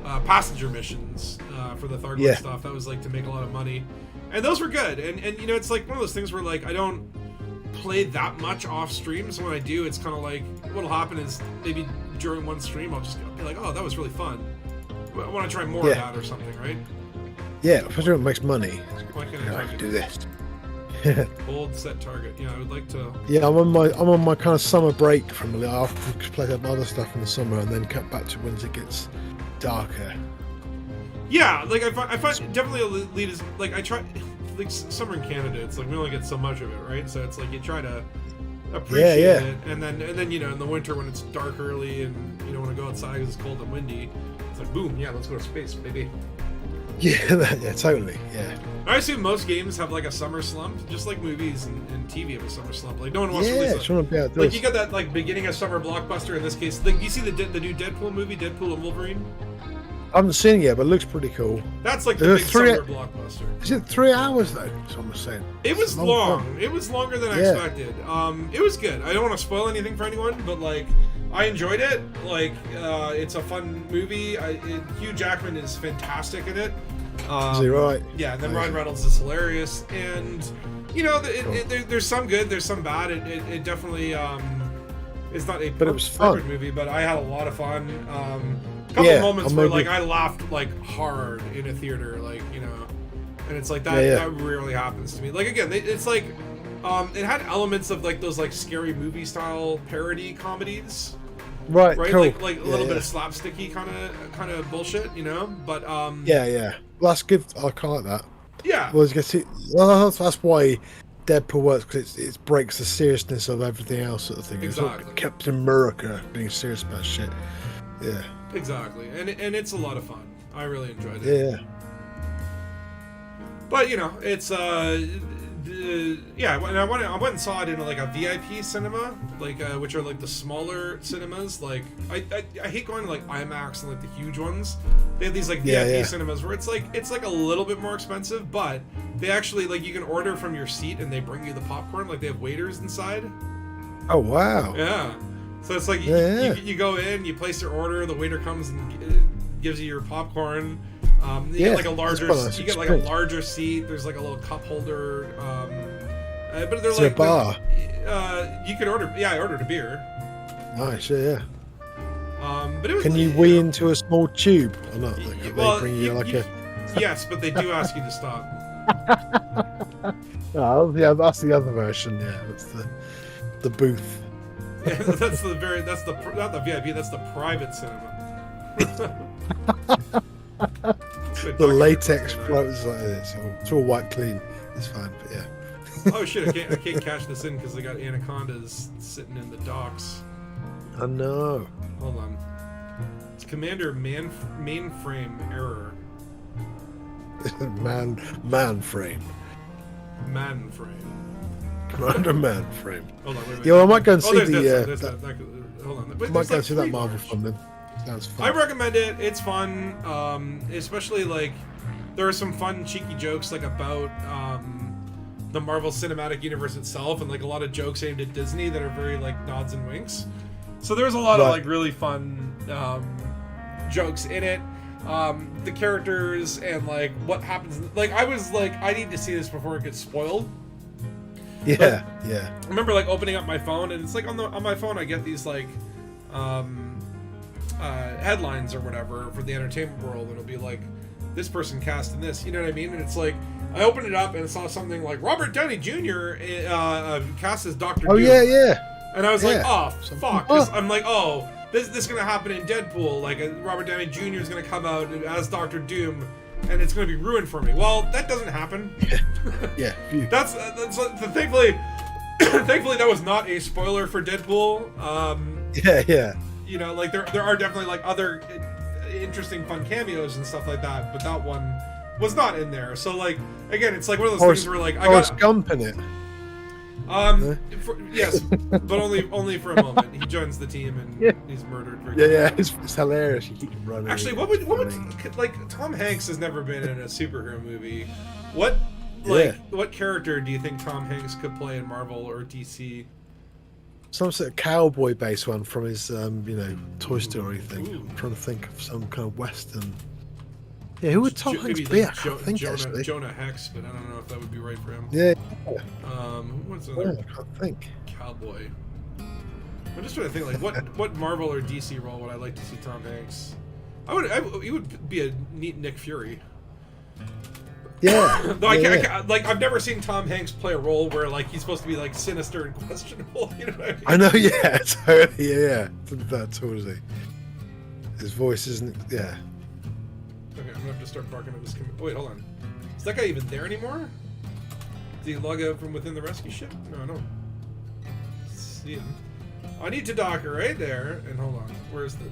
passenger missions for the thargoid stuff. That was like to make a lot of money, and those were good. And you know, it's like one of those things where like I don't play that much off stream, so when I do, it's kind of like what'll happen is maybe during one stream I'll just be like, oh, that was really fun, I want to try more of that or something, right? Yeah, especially when it makes money. Why can't I do this? Hold set target. Yeah, I would like to. Yeah, I'm on my kind of summer break from after play other stuff in the summer and then cut back to when it gets darker. Yeah, like I find definitely Elite is like I try. Like summer in Canada, it's like we only get so much of it, right? So it's like you try to appreciate it, and then you know, in the winter when it's dark early and you don't want to go outside because it's cold and windy, it's like boom, yeah, let's go to space, baby. Yeah, yeah, totally, yeah. I assume most games have like a summer slump, just like movies and TV have a summer slump. Like no one wants to release like you got that like beginning of summer blockbuster. In this case, like you see the new Deadpool movie, Deadpool and Wolverine. I haven't seen it yet, but it looks pretty cool. That's like the big summer blockbuster. Is it 3 hours though? That's what I'm saying. It was long. It was longer than I expected. It was good. I don't want to spoil anything for anyone, but like I enjoyed it. Like it's a fun movie. Hugh Jackman is fantastic in it. Is he right? Yeah, and then Ryan Reynolds is hilarious, and you know, there's some good, there's some bad. It definitely it's not a perfect movie, but I had a lot of fun. Couple of moments where like I laughed like hard in a theater, like, you know, and it's like that that rarely happens to me. Like again, it's like it had elements of like those like scary movie style parody comedies, right? Cool. Like a little bit of slapsticky kind of bullshit, you know. But yeah, well, that's good. I kind of like that. Yeah. Well, that's why Deadpool works, because it breaks the seriousness of everything else, sort of thing. Exactly. It's like Captain America being serious about shit. Yeah. Exactly, and it's a lot of fun. I really enjoyed it. Yeah. But you know, it's Yeah, and I went and saw it in like a VIP cinema, like which are like the smaller cinemas. Like I hate going to like IMAX and like the huge ones. They have these like VIP cinemas where it's like a little bit more expensive, but they actually like you can order from your seat and they bring you the popcorn. Like they have waiters inside. Oh wow. Yeah. So it's like you go in, you place your order, the waiter comes and gives you your popcorn. You get like a larger seat. There's like a little cup holder. But they're like a bar. You could order. Yeah, I ordered a beer. Nice, yeah. But it was. Can you wee into a small tube or not? Like, they bring you like a. Yes, but they do ask you to stop. Oh, yeah, that's the other version. Yeah, that's the booth. Yeah, that's not the VIP. That's the private cinema. The latex floats like this. It's all white clean. It's fine, but yeah. Oh shit! I can't cash this in because they got anacondas sitting in the docks. I know. Hold on. It's Commander mainframe error. Man frame. Commander man frame. Hold on, wait. Yeah, well, I might go and see hold on. I might go see that Marvel film then. Sounds fun. I recommend it. It's fun. Especially like there are some fun cheeky jokes like about the Marvel Cinematic Universe itself, and like a lot of jokes aimed at Disney that are very like nods and winks. So there's a lot of like really fun jokes in it. The characters and like what happens. Like I was like, I need to see this before it gets spoiled. Yeah. I remember like opening up my phone, and it's like on my phone I get these like headlines or whatever for the entertainment world, and it'll be like this person cast in this, you know what I mean? And it's like I opened it up and saw something like Robert Downey Jr. Cast as Dr. Doom. Oh yeah. And I was like, oh fuck, 'cause I'm like, oh, this is gonna happen in Deadpool. Like Robert Downey Jr. is gonna come out as Dr. Doom, and it's gonna be ruined for me. Well, that doesn't happen. Yeah. That's thankfully that was not a spoiler for Deadpool. Yeah. You know, like there are definitely like other interesting fun cameos and stuff like that, but that one was not in there. So like again, it's like one of those things where like I got Gump in it. Yes, but only for a moment. He joins the team and he's murdered. Yeah, it's hilarious. He keeps running. Actually, what would like Tom Hanks has never been in a superhero movie. What character do you think Tom Hanks could play in Marvel or DC? Some sort of cowboy-based one from his, Toy Story thing. Ooh. I'm trying to think of some kind of western. Yeah, who would Tom Hanks be? I can't think actually. Jonah Hex, but I don't know if that would be right for him. Yeah. What's I another can't think. cowboy? I'm just trying to think like what Marvel or DC role would I like to see Tom Hanks? He would be a neat Nick Fury. Yeah. Though I've never seen Tom Hanks play a role where like he's supposed to be like sinister and questionable. You know what I mean? I know. Yeah. Totally. Yeah. That's totally. His voice isn't. Yeah. Okay, I'm gonna have to start barking at this. Wait, hold on. Is that guy even there anymore? Did he log out from within the rescue ship? No, I don't see him. I need to dock right there. And hold on. Where's the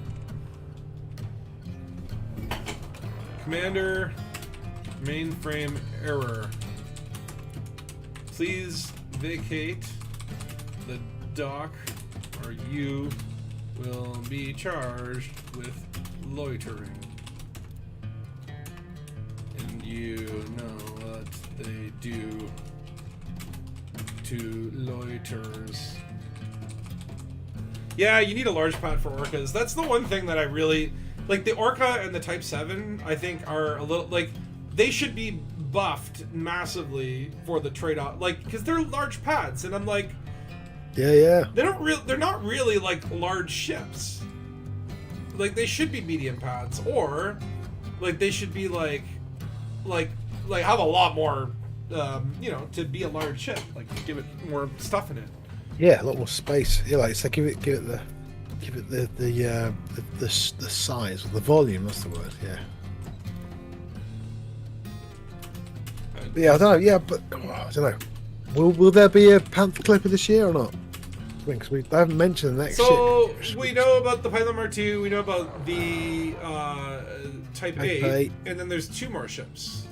Commander? Mainframe error. Please vacate the dock or you will be charged with loitering. And you know what they do to loiters. Yeah, you need a large pad for orcas. That's the one thing that I really like. The orca and the Type 7 I think are a little like they should be buffed massively for the trade-off, like because they're large pads, and I'm like, yeah. They're not really like large ships. Like they should be medium pads, or like they should be like have a lot more, to be a large ship. Like give it more stuff in it. Yeah, a lot more space. Yeah, like it's like give it the size, the volume. That's the word. Yeah. Yeah, I don't know. Yeah, but I don't know. Will there be a Panther Clipper this year or not? Because they haven't mentioned the next ship. So we know about the Python Mark II. We know about the Type 8, and then there's 2 more ships.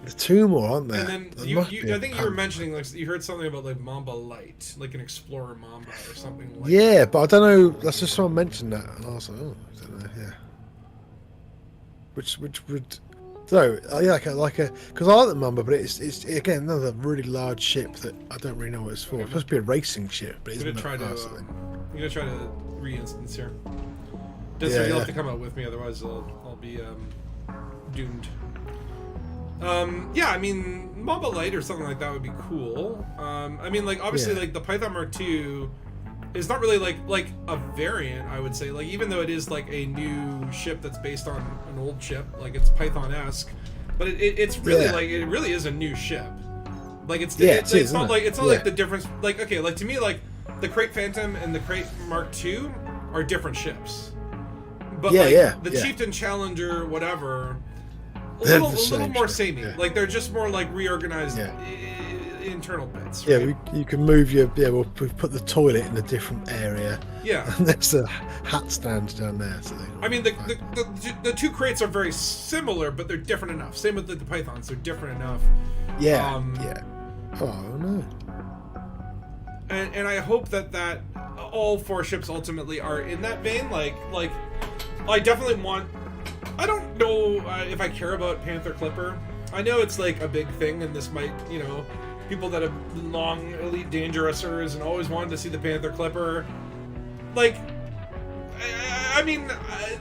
There's 2 more, aren't there? And then There you, must be I a think you were panther. mentioning like you heard something about like Mamba Light, like an Explorer Mamba or something like. Yeah, but I don't know. That's just someone mentioned that, and I was like, oh, I don't know. Yeah. Which would. So yeah, like a because I like the Mamba, but it's again another really large ship that I don't really know what it's for. It's supposed to be a racing ship, but I'm isn't gonna try that to. fast, I think. I'm gonna try to re-instance here. Just so Yeah, you'll yeah. have to come out with me, otherwise I'll be doomed. Yeah, I mean, Mamba Light or something like that would be cool. I mean, like obviously, Yeah. like the Python Mark II is not really like a variant. I would say, like even though it is like a new ship that's based on an old ship, like it's Python-esque, but it's really Yeah. like it really is a new ship. Like it's Yeah, it's it is, not isn't it? like it's not Yeah. like the difference. Like okay, like to me, like the Crate Phantom and the Crate Mark II are different ships. But Yeah, like yeah, the yeah. Chieftain Challenger, whatever, a They're little the same more ship, samey. yeah. Like they're just more like reorganized Yeah. internal bits. Yeah, Right? you can move your. Yeah, we've put the toilet in a different area. Yeah. And there's a hat stand down there. So I mean, the 2 crates are very similar, but they're different enough. Same with the Pythons; they're different enough. yeah, um, yeah. Oh no. And I hope that all 4 ships ultimately are in that vein. Like I definitely want. I don't know if I care about Panther Clipper. I know it's like a big thing, and this might, people that have been long elite dangerousers and always wanted to see the Panther Clipper. Like, I mean,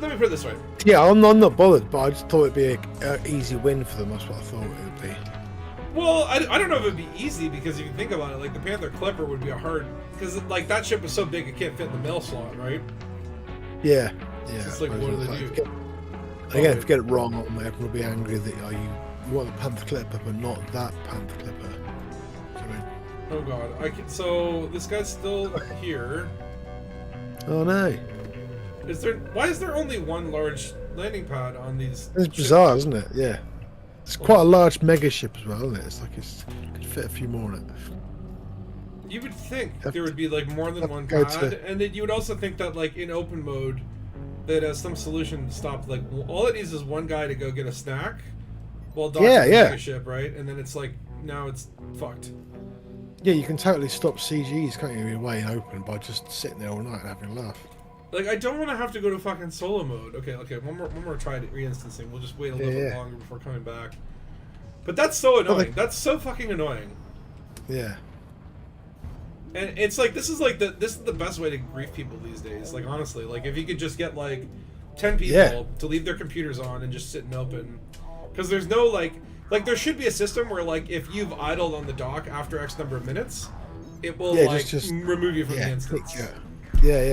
let me put it this way. Yeah, I'm not bothered, but I just thought it'd be an easy win for them. That's what I thought it would be. Well, I don't know if it'd be easy, because if you think about it, like the Panther Clipper would be a hard, because like that ship is so big it can't fit in the mail slot, right? Yeah, yeah. It's like, what do they do? Again, if you get it wrong, everyone will be angry that you want the Panther Clipper, but not that Panther Clipper. I mean, Oh god, so this guy's still here. oh no, Why is there only one large landing pad on these? it's bizarre, isn't it? Yeah, it's quite a large mega ship as well, isn't it? It's like it could fit a few more in it. You would think there would be like more than have one to go pad, to- and then you would also think that like in open mode, that has some solution to stop. Like all it needs is one guy to go get a snack, while docking Yeah, yeah. a ship, right? And then it's like now it's fucked. Yeah, you can totally stop CGs, can't you, away and open by just sitting there all night and having a laugh. Like I don't want to have to go to fucking solo mode. Okay, one more try at re-instancing. We'll just wait a little bit Yeah. longer before coming back. But that's so annoying. like- That's so fucking annoying. Yeah. And it's like this is the best way to grief people these days. Like honestly, like if you could just get like 10 people Yeah. to leave their computers on and just sit and open, because there's no like there should be a system where like if you've idled on the dock after X number of minutes, it will Yeah, like just- remove you from the Yeah, instance. yeah.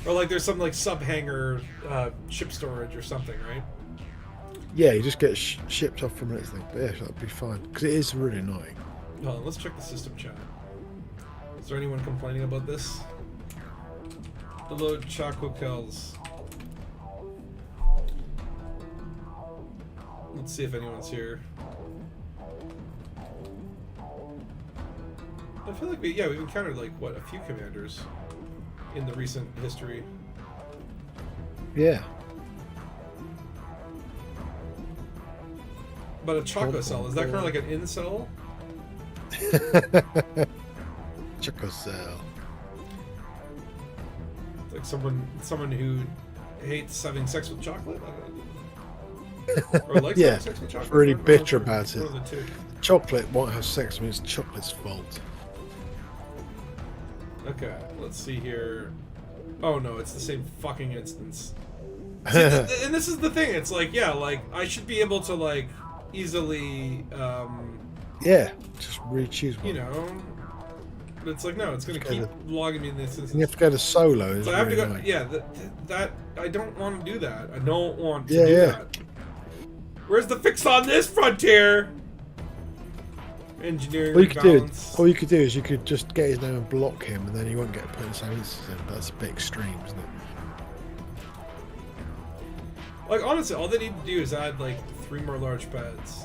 Or like there's some like sub hangar ship storage or something, right? Yeah, you just get shipped off from it, I think. But yeah, that'd be fine. Because it is really annoying. Hold on, let's check the system chat. Is there anyone complaining about this? Hello, Choco Kells. Let's see if anyone's here. I feel like we've encountered like what, a few commanders in the recent history. Yeah. But a Choco cell, is that kind of like an incel? Choco cell. Like someone who hates having sex with chocolate? Or likes Yeah, having sex with chocolate? really I'm not bitter sure. about it. One of the two. Chocolate won't have sex. I mean, it's chocolate's fault. Okay, let's see here. Oh no, it's the same fucking instance. See, and this is the thing. It's like, yeah, like I should be able to like easily, Yeah, just re-choose one. you know. But it's like no, it's gonna Just keep gotta- logging me in this And instance. you have to go to solo. It's So I have to really go. annoying. Yeah, that I don't want to do that. I don't want to Yeah, do yeah. that. Where's the fix on this frontier? Engineering balance. All you could do is you could just get his name and block him, and then he won't get put in the same instance. But that's a bit extreme, isn't it? Like honestly, all they need to do is add like 3 more large pads.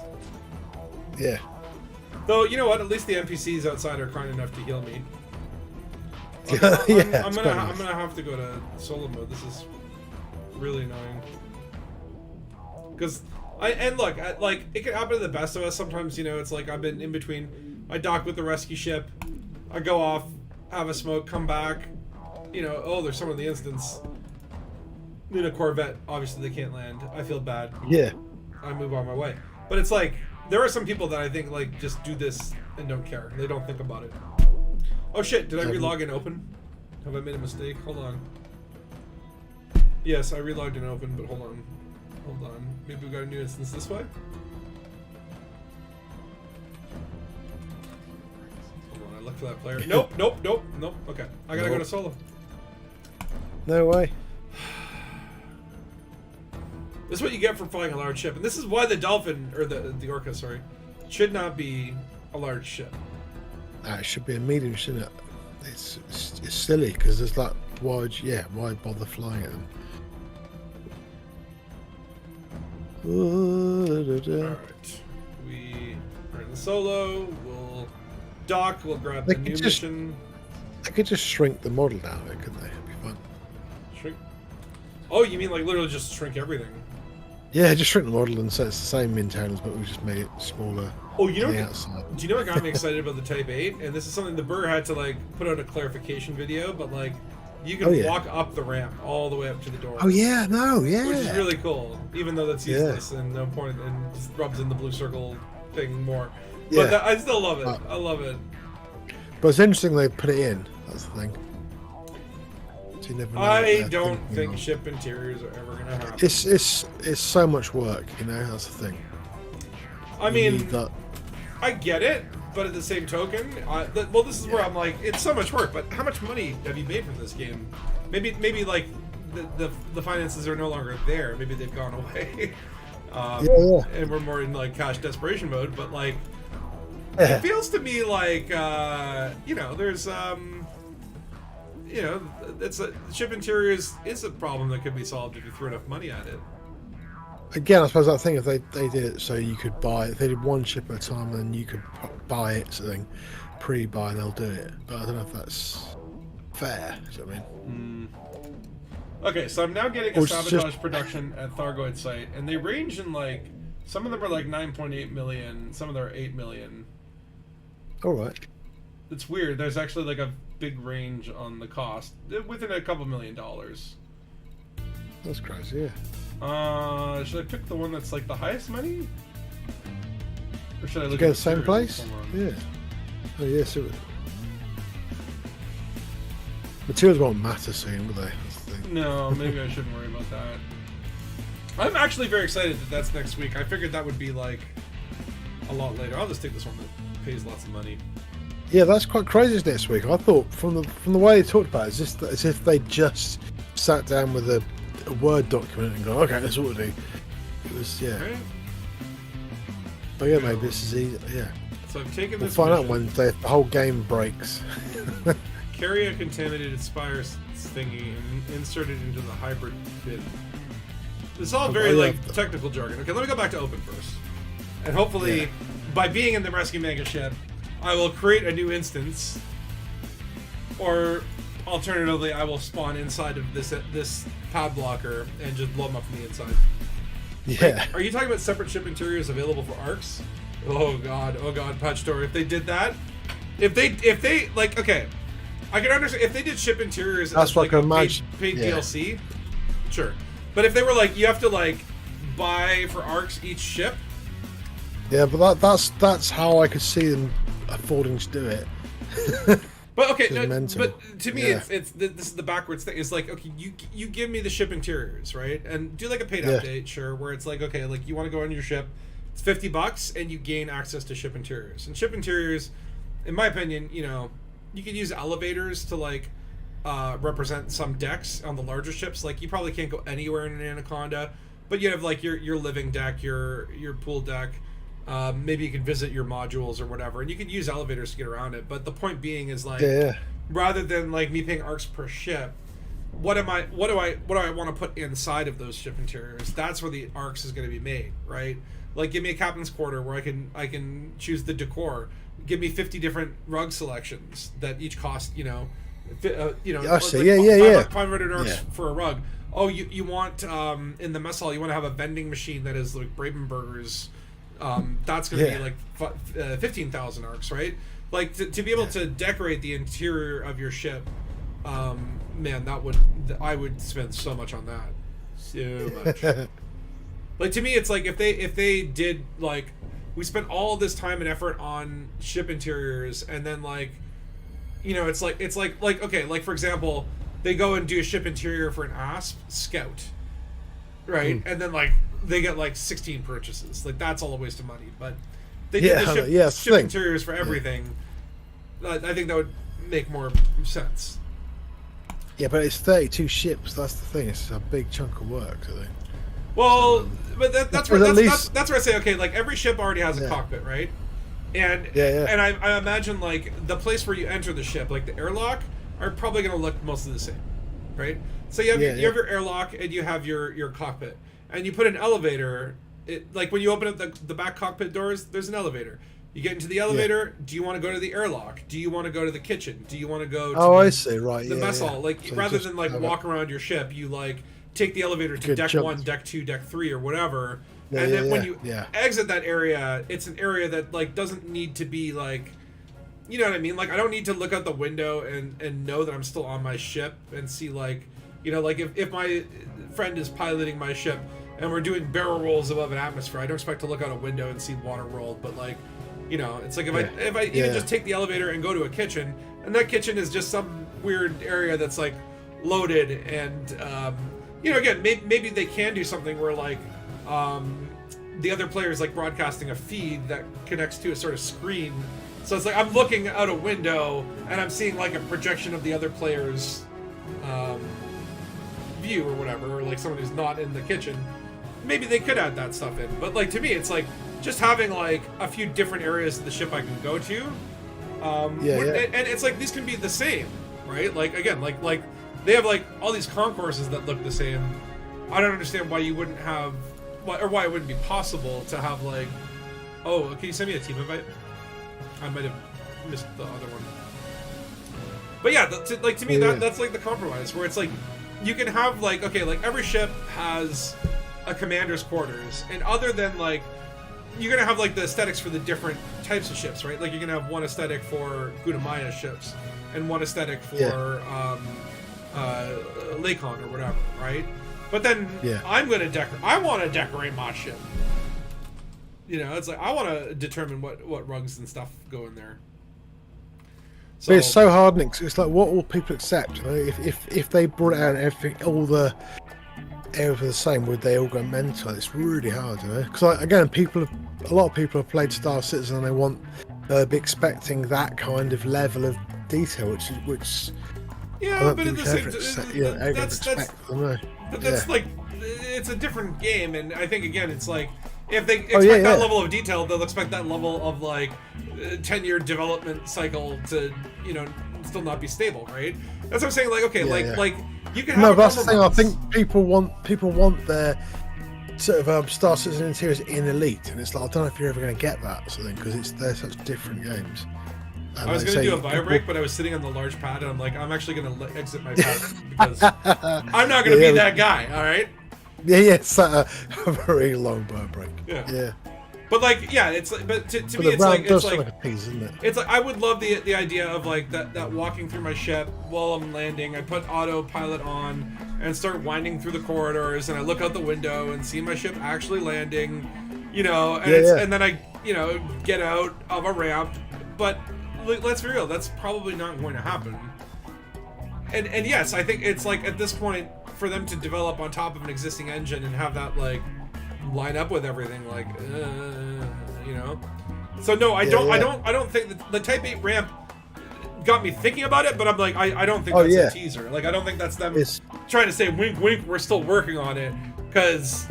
Yeah. Though you know what? At least the NPCs outside are kind enough to heal me. I'm Yeah, it's quite nice. gonna have to go to solo mode. This is really annoying. Because And look, like it can happen to the best of us. Sometimes, you know, it's like I've been in between. I dock with the rescue ship. I go off, have a smoke, come back. You know, oh, there's someone in the instance. In a Corvette, obviously they can't land. I feel bad. Yeah. I move on my way. But it's like there are some people that I think like just do this and don't care. They don't think about it. Oh shit! Did I relog and open? Have I made a mistake? Hold on. Yes, I relogged and opened, but hold on. Hold on. Maybe we got a new instance this way? Hold on, I look for that player. Nope, nope, nope, nope. Okay. I gotta go to solo. No way. This is what you get for flying a large ship. And this is why the Dolphin, or the Orca, sorry, should not be a large ship. It should be a medium, shouldn't it? It's silly, because there's that why bother flying at them? Alright. We are in the solo. We'll dock. We'll grab the new mission. They could just shrink the model down, couldn't they? It'd be fun. Shrink? Oh, you mean like literally just shrink everything? Yeah, just shrink the model and so it's the same internals, but we just made it smaller. Oh, you know on the what? outside. Do you know what got me excited about the Type 8? And this is something the Burr had to like put out a clarification video, but like you can walk up the ramp all the way up to the door. Oh yeah, no, yeah. Which is really cool, even though that's useless and no point, and just rubs in the blue circle thing more. But I still love it. I love it. But it's interesting they put it in. That's the thing. So you never know I don't think ship interiors are ever gonna happen. It's so much work, you know. That's the thing. I mean, I get it, but at the same token, well, this is where I'm like, it's so much work. But how much money have you made from this game? Maybe like the finances are no longer there. Maybe they've gone away. And we're more in like cash desperation mode. But like, it feels to me like you know, there's you know, ship interiors is a problem that could be solved if you throw enough money at it. Again, I suppose that thing, if they did it so you could buy it, if they did one ship at a time and then you could buy it, sort of thing, pre-buy, they'll do it. But I don't know if that's fair. Do you know what I mean? Okay, so I'm now getting a sabotage production at Thargoid site, and they range in like, some of them are like 9.8 million, some of them are 8 million. All right. It's weird. There's actually like a big range on the cost, within a couple $1 million. That's crazy, yeah. Should I pick the one that's like the highest money? Or should I look at the same place? Yeah. Oh yeah, so materials won't matter soon, will they? That's the thing. No, maybe I shouldn't worry about that. I'm actually very excited that that's next week. I figured that would be like a lot later. I'll just take this one that pays lots of money. Yeah, that's quite crazy next week. I thought from the way they talked about it, it's just as if they just sat down with a Word document and go, okay, that's what we do. It was, yeah. Right. But yeah, maybe this is easy. Yeah. So I've taken this. We'll find out when the whole game breaks. Carry a contaminated Spires thingy and insert it into the hybrid bin. This is all very like technical jargon. Okay, let me go back to open first. And hopefully, by being in the rescue mega ship, I will create a new instance. Or alternatively, I will spawn inside of this pad blocker and just blow them up from the inside. Yeah. Are you talking about separate ship interiors available for arcs? Oh god, Patch Store. If they did that, if they like, okay, I can understand if they did ship interiors as like a paid DLC, sure. But if they were like, you have to like buy for arcs each ship. Yeah, but that's how I could see them affording to do it. But okay, but to me, it's this is the backwards thing. It's like, okay, you give me the ship interiors, right? And do like a paid update, sure, where it's like, okay, like you want to go on your ship, it's $50 and you gain access to ship interiors. And ship interiors, in my opinion, you know, you could use elevators to like represent some decks on the larger ships. Like you probably can't go anywhere in an Anaconda, but you have like your living deck, your pool deck. Maybe you can visit your modules or whatever, and you can use elevators to get around it. But the point being is like, rather than like me paying arcs per ship, what do I want to put inside of those ship interiors? That's where the arcs is going to be made, right? Like, give me a captain's quarter where I can choose the decor. Give me 50 different rug selections that each cost, 500 arcs for a rug. oh, you want in the mess hall you want to have a vending machine that is like Braven burgers. That's going to be like 15,000 arcs, right? Like to be able to decorate the interior of your ship, man, I would spend so much on that, so much. Like to me, it's like if they did like we spent all this time and effort on ship interiors, and then like, you know, it's like okay, like for example, they go and do a ship interior for an ASP scout, right? And then like they get like 16 purchases. Like that's all a waste of money. But they did the ship interiors for everything. I think that would make more sense. Yeah, but it's 32 ships. That's the thing. It's a big chunk of work, I think. Well, but that's where I say, okay, like every ship already has a cockpit, right? And and I imagine like the place where you enter the ship, like the airlock, are probably going to look mostly the same, right? So you have you have your airlock and you have your cockpit, and you put an elevator. Like when you open up the back cockpit doors, there's an elevator. You get into the elevator. Do you want to go to the airlock? Do you want to go to the kitchen? Do you want to go to I see, right. the mess hall? Like so rather than like walk around your ship, you like take the elevator to deck 1, deck 2, deck 3 or whatever. And then when you exit that area, it's an area that like doesn't need to be like, you know what I mean? Like I don't need to look out the window and know that I'm still on my ship and see like, you know, like if my friend is piloting my ship and we're doing barrel rolls above an atmosphere, I don't expect to look out a window and see water world, but like, you know, it's like if I even just take the elevator and go to a kitchen, and that kitchen is just some weird area that's like loaded, and you know, again, maybe they can do something where like the other player is like broadcasting a feed that connects to a sort of screen, so it's like I'm looking out a window and I'm seeing like a projection of the other player's view or whatever, or like someone who's not in the kitchen. Maybe they could add that stuff in, but like to me, it's like just having like a few different areas of the ship I can go to, and it's like these can be the same, right? Like again, like they have like all these concourses that look the same. I don't understand why you wouldn't have, or why it wouldn't be possible to have like, oh, can you send me a team invite? I might have missed the other one. But yeah, to me that's like the compromise where it's like you can have like, okay, like every ship has a commander's quarters, and other than like, you're gonna have like the aesthetics for the different types of ships, right? Like you're gonna have one aesthetic for Gudamaya ships and one aesthetic for Lakon or whatever, right? But then I want to decorate my ship. You know, it's like I want to determine what rugs and stuff go in there. So, but it's so hard, Nick. It's like, what will people accept? You know, if they brought it out and everything, all the areas were the same, would they all go mental? It's really hard, you know. Because like, again, a lot of people have played Star Citizen and they want be expecting that kind of level of detail, which but at the same time, that's like it's a different game, and I think again, it's like if they expect that level of detail, they'll expect that level of like 10-year development cycle to, you know, still not be stable, right? That's what I'm saying. Like, okay, like you can have no, but that's the thing. I think people want their sort of Star Citizen interiors in Elite, and it's like I don't know if you're ever going to get that sort of thing because they're such different games. And I was going to do a bio break, but I was sitting on the large pad, and I'm like, I'm actually going to exit my pad because I'm not going to be that guy. All right. Yeah, it's a very long bio break. Yeah. But like, yeah, it's like, but to me, it's like a piece, isn't it? It's like I would love the idea of like that walking through my ship while I'm landing. I put autopilot on and start winding through the corridors, and I look out the window and see my ship actually landing, you know, and and then I, you know, get out of a ramp. But let's be real, that's probably not going to happen. And yes, I think it's like at this point for them to develop on top of an existing engine and have that like line up with everything, like you know. So no, I don't think that the Type 8 ramp got me thinking about it, but I'm like, I don't think that's a teaser. Like I don't think that's them trying to say wink wink, we're still working on it, because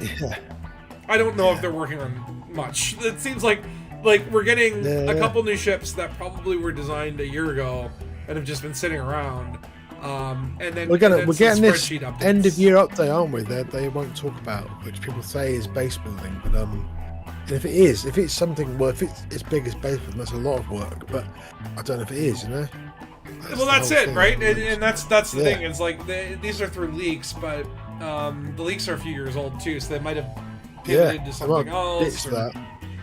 I don't know if they're working on much. It seems like we're getting a couple new ships that probably were designed a year ago and have just been sitting around. And then we're getting this updates. end of year update, aren't we? That they won't talk about, which people say is base building. But if it's something, well, if it's as big as base building, that's a lot of work. But I don't know if it is, you know. That's it, right? And that's the thing. It's like these are through leaks, but The leaks are a few years old too, so they might have pivoted to something else. That.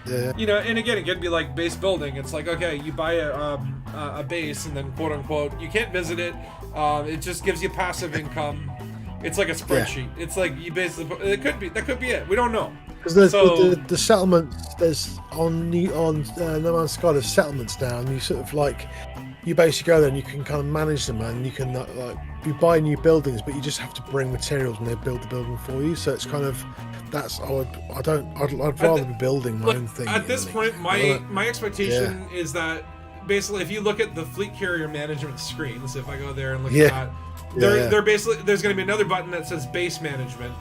Yeah. You know, and again, it could be like base building. It's like, okay, you buy a base, and then quote unquote, you can't visit it. It just gives you passive income. It's like a spreadsheet. Yeah. It's like you basically. That could be it. We don't know. Because there's the settlements. There's on No Man's Sky. There's settlements now, and you sort of like you basically go there and you can kind of manage them, and you can like you buy new buildings, but you just have to bring materials and they build the building for you. So it's kind of I'd rather be building my own thing. At this point, my expectation is that basically, if you look at the fleet carrier management screens, if I go there and look at that, they're basically there's going to be another button that says base management,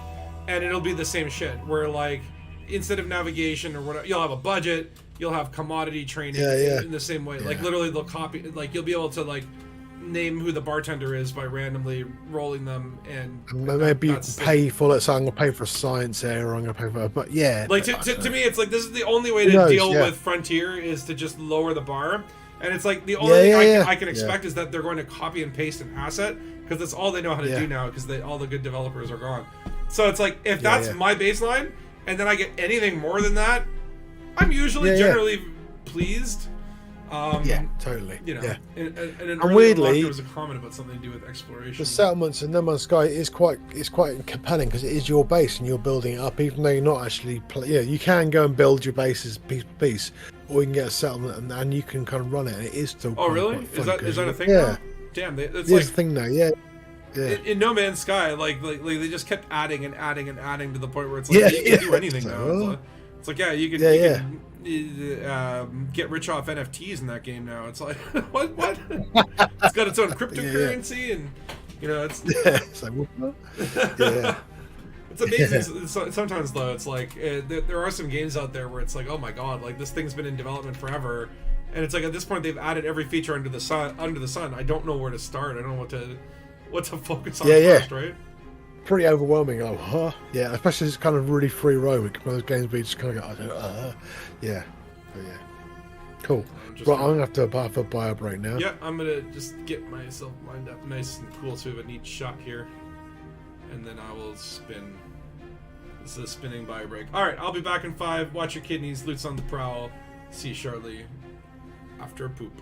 and it'll be the same shit. Where like instead of navigation or whatever, you'll have a budget, you'll have commodity training in the same way. Yeah. Like literally, they'll copy. Like you'll be able to like name who the bartender is by randomly rolling them, and maybe you can pay for it. So I'm gonna pay for a science area, or I'm gonna pay for it. But yeah, like to me, it's like this is the only way to deal with Frontier is to just lower the bar. And it's like the only thing I can expect is that they're going to copy and paste an asset because that's all they know how to do now because all the good developers are gone. So it's like if that's my baseline and then I get anything more than that, I'm usually generally pleased. Totally. You know, and weirdly, there was a comment about something to do with exploration. The settlements in No Man's Sky is quite compelling because it is your base and you're building it up, even though you're not actually. You can go and build your bases piece by piece, or you can get a settlement and you can kind of run it, and it is still. Oh, really? Is that a thing? Yeah. Now? Damn, it's like a thing now. Yeah. In No Man's Sky, like they just kept adding and adding and adding to the point where it's like you can do anything now. It's like you can get rich off NFTs in that game now. It's like what? It's got its own cryptocurrency, and you know it's. It's like, what? Yeah. It's amazing. Sometimes though, it's like there are some games out there where it's like, oh my god, like this thing's been in development forever, and it's like at this point they've added every feature under the sun. I don't know where to start. I don't know what to focus on first, right? Pretty overwhelming. Oh, huh? Yeah, especially it's kind of really free roaming. One of those games where you just kind of go, yeah. But yeah. Cool. Right, I'm gonna have to buy a break now. Yeah, I'm gonna just get myself lined up nice and cool so we have a neat shot here. And then I will spin. This is a spinning bio break. Alright, I'll be back in 5. Watch your kidneys, loot's on the prowl. See you shortly after a poop.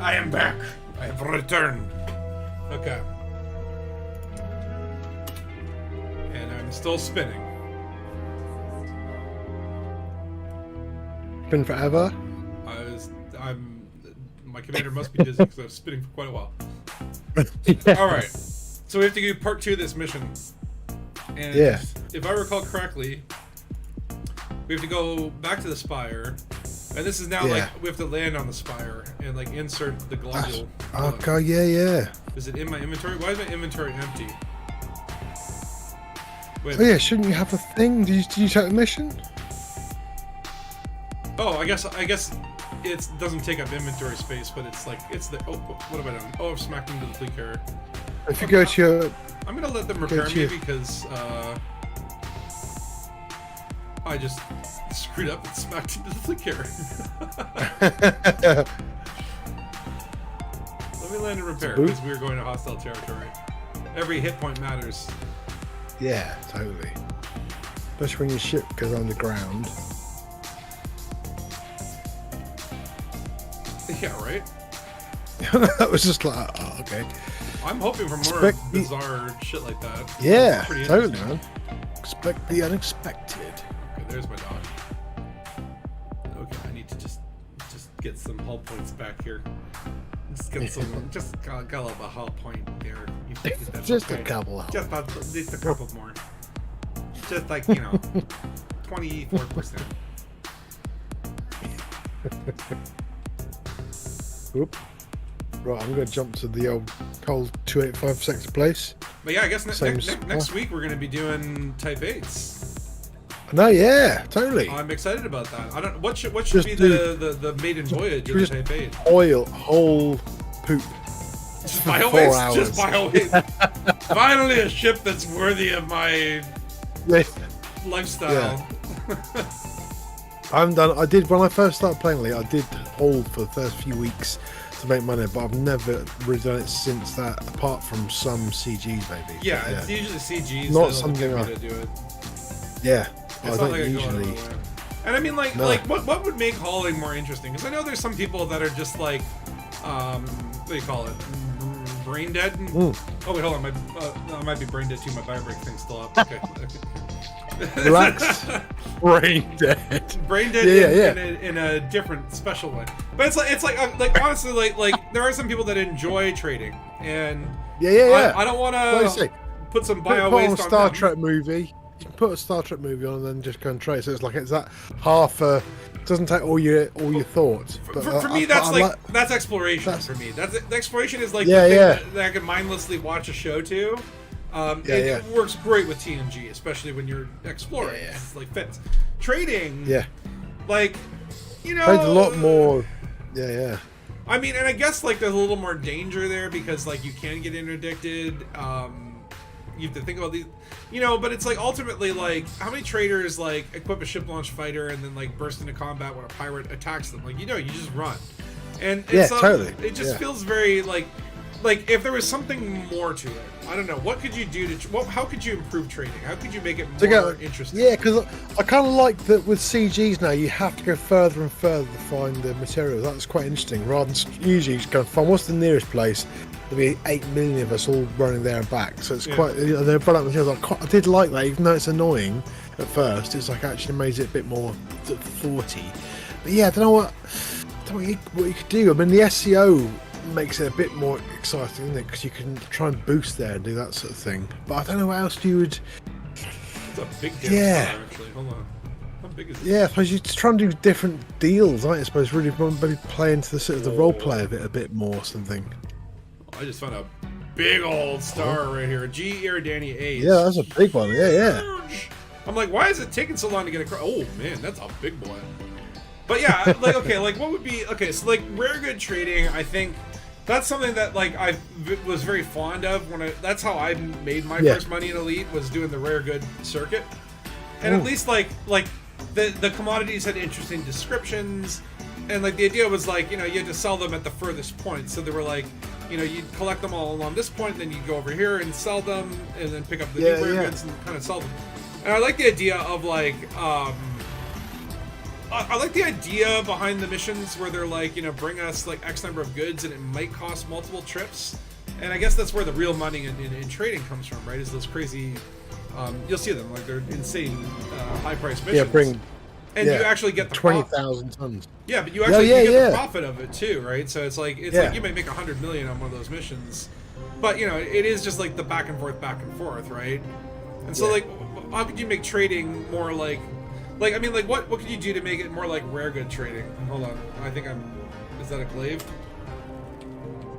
I am back. I have returned. Okay. And I'm still spinning. Been forever. My commander must be dizzy because I was spinning for quite a while. All right. So we have to do part 2 of this mission. And if I recall correctly, we have to go back to the Spire. And this is now like we have to land on the Spire and like insert the globule. Okay, yeah. Is it in my inventory? Why is my inventory empty? Wait. Oh yeah, shouldn't you have a thing? Did you take the mission? Oh, I guess it doesn't take up inventory space, but it's like it's the what have I done? Oh, I've smacked into the fleet carrier. If you go to your, I'm gonna let them repair me because I just screwed up and smacked into the fleet carrier. Let me land and repair because we're going to hostile territory. Every hit point matters. Yeah, totally. Especially when your ship goes underground. Yeah, right? That was just like, oh, okay. I'm hoping for more bizarre shit like that. Yeah, totally, man. Expect the unexpected. Okay, there's my dog. Okay, I need to just get some hull points back here. Just get some, just got a little bit of hull point there. Just a couple. Just a couple more. Just like, 24%. Oop. Right, I'm going to jump to the old cold 285 sector place. But yeah, I guess next week we're going to be doing Type 8s. No, yeah, totally. I'm excited about that. I don't. What should be the maiden voyage of the Type 8? Oil, whole poop. Just bio 4 hours. Just bio 8. Finally, a ship that's worthy of my lifestyle. Yeah. I'm done. I did when I first started playing Elite. I did hold for the first few weeks to make money, but I've never really done it since that. Apart from some CGs, maybe. Yeah, it's usually CGs. Not something I to do it. Yeah, it's I don't usually. And I mean, like what would make hauling more interesting? Because I know there's some people that are just like, what do you call it? Brain dead. Oh wait, hold on. I might be brain dead too. My vibrate thing's still up. Okay. Relax. Brain dead. Brain dead in a different special way. But it's like honestly like there are some people that enjoy trading and I don't want to put some bio waste on Star Trek movie. You can put a Star Trek movie on and then just go and trade. So it's that half doesn't take all your thoughts. But for me, that's exploration. For me, the exploration is like that I can mindlessly watch a show to. It works great with TNG, especially when you're exploring. It's like fits. Trading. Yeah. Like, trade a lot more. Yeah. I mean, and I guess like there's a little more danger there because like you can get interdicted. You have to think about these, but it's like ultimately like how many traders like equip a ship launch fighter and then like burst into combat when a pirate attacks them? Like you just run, and so totally. It just feels very like if there was something more to it. I don't know. What could you do how could you improve trading? How could you make it more interesting? Yeah, because I kind of like that with CGs now. You have to go further and further to find the materials. That's quite interesting. Rather than usually just go find what's the nearest place. There'll be 8 million of us all running there and back, so it's quite. They're brought up materials. I did like that, even though it's annoying at first. It's like actually made it a bit more 40. But yeah, I don't know what you could do. I mean, the SEO makes it a bit more exciting, isn't it? Because you can try and boost there and do that sort of thing. But I don't know what else you would. It's a big difference, actually. Hold on. How big is it? Yeah, I suppose you try and do different deals, right? I suppose really maybe play into the sort of the role play of it a bit more or something. I just found a big old star right here. G. Iridani 8. Yeah, that's a big one. Yeah. I'm like, why is it taking so long to get across? Oh man, that's a big boy. But yeah, what would be so rare good trading? I think that's something that I was very fond of that's how I made my first money in Elite, was doing the rare good circuit. And at least the commodities had interesting descriptions, and the idea was you had to sell them at the furthest point. So they were you'd collect them all along this point, and then you'd go over here and sell them, and then pick up the new rare goods and kind of sell them. And I like the idea of I like the idea behind the missions where they're like, you know, bring us like X number of goods and it might cost multiple trips. And I guess that's where the real money in trading comes from, right? Is those crazy, you'll see them, like they're insane high-priced missions. And you actually get the 20,000 tons. Yeah, but you actually you get the profit of it too, right? So it's like like you might make 100 million on one of those missions, but you know it is just like the back and forth, right? And so like, how could you make trading more like I mean, like what could you do to make it more like rare good trading? Hold on, I think is that a glaive?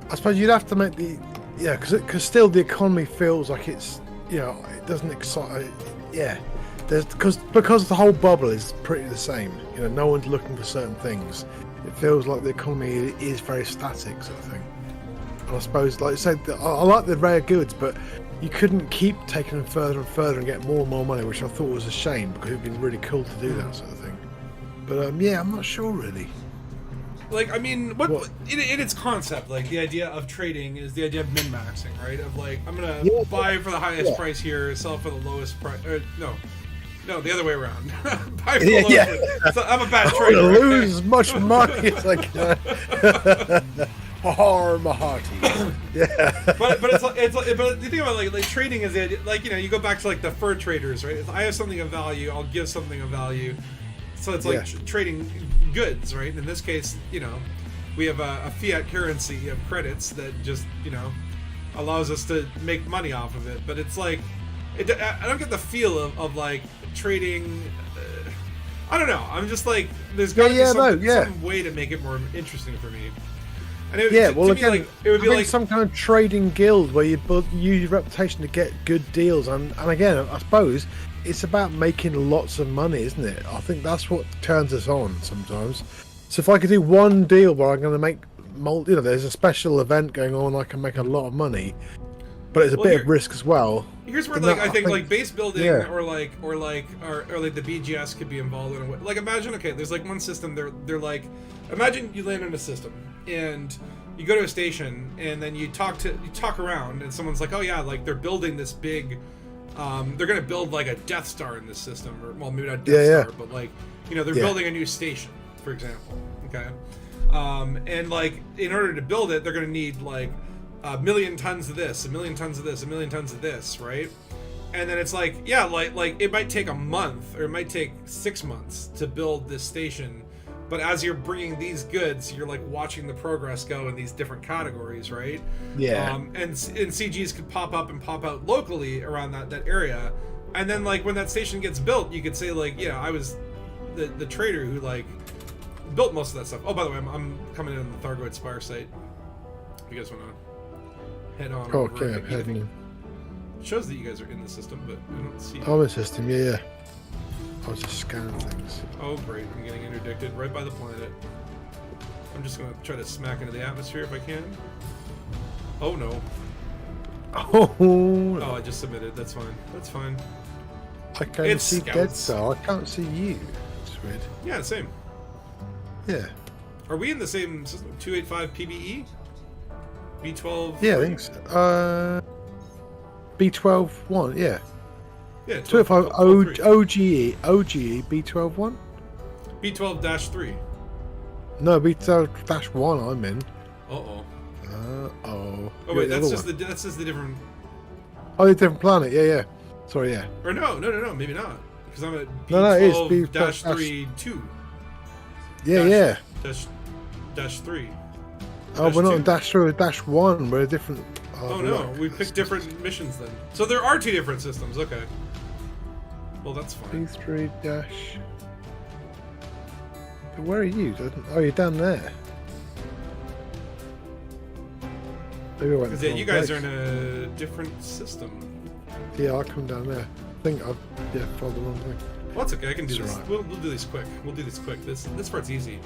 I suppose you'd have to make the because still the economy feels like it's it doesn't excite. There's because the whole bubble is pretty the same. You know, no one's looking for certain things. It feels like the economy is very static, sort of thing. And I suppose, like I said, I like the rare goods, but you couldn't keep taking them further and further and get more and more money, which I thought was a shame because it'd been really cool to do that sort of thing. But I'm not sure really. Like, I mean, what in its concept, like the idea of trading is the idea of min-maxing, right? Of like, I'm gonna buy for the highest price here, sell for the lowest price. No, the other way around. Buy for the lowest price. So I'm a bad trader. I want to lose as much money as I can. Mahati. Yeah. But the thing about like trading is the idea, like you go back to like the fur traders, right? If I have something of value, I'll give something of value. So it's like trading goods, right? In this case, we have a fiat currency of credits that just, allows us to make money off of it. But it's like, I don't get the feel of like trading. I don't know. I'm just like, there's got to be some way to make it more interesting for me. And it would be like some kind of trading guild where you use your reputation to get good deals. And again, I suppose it's about making lots of money, isn't it? I think that's what turns us on sometimes. So if I could do one deal where I'm going to make, there's a special event going on, I can make a lot of money, but it's a bit of risk as well. Here's where I think like base building or like the BGS could be involved in a way. Like imagine, there's like one system. They're like, imagine you land in a system and you go to a station and then you talk around and someone's like, oh yeah, like they're building this big. They're going to build like a Death Star in this system, or well, maybe not Death Star, but like they're building a new station, for example. Okay, and like in order to build it, they're going to need like a million tons of this, a million tons of this, a million tons of this, right? And then it's like like it might take a month or it might take 6 months to build this station. But as you're bringing these goods, you're like watching the progress go in these different categories, right? Yeah. And CGs could pop up and pop out locally around that area, and then like when that station gets built, you could say like, I was the trader who like built most of that stuff. Oh, by the way, I'm coming in on the Thargoid Spire site. If you guys want to head on. Okay, I'm heading in. It shows that you guys are in the system, but I don't see. I'm in the system. Yeah. I was just scanning things. Oh great, I'm getting interdicted right by the planet. I'm just gonna try to smack into the atmosphere if I can. Oh no. Oh, I just submitted. That's fine. That's fine. I can't see Dead Star. I can't see you. It's weird. Yeah, same. Yeah. Are we in the same system? 285 PBE? B12? Yeah, I think so. B12 1, yeah. Yeah, 285 OGE B12-1? B12-3. No, B12-1 I'm in. Uh-oh. Oh wait, that's just the different. Oh, the different planet. Yeah. Sorry, yeah. Or no, maybe not. Because I'm at B12-3 2. Yeah. Dash 3. Oh, we're not in -3 or -1. We're a different. Oh no, we picked different missions then. So there are two different systems. Okay. Well, that's fine. B3 dash. But where are you? Oh, you're down there. Maybe I went. Because you guys are in a different system. Yeah, I'll come down there. I think I've followed the wrong thing. Well, that's okay. I can do this. Right. We'll do these quick. This part's easy.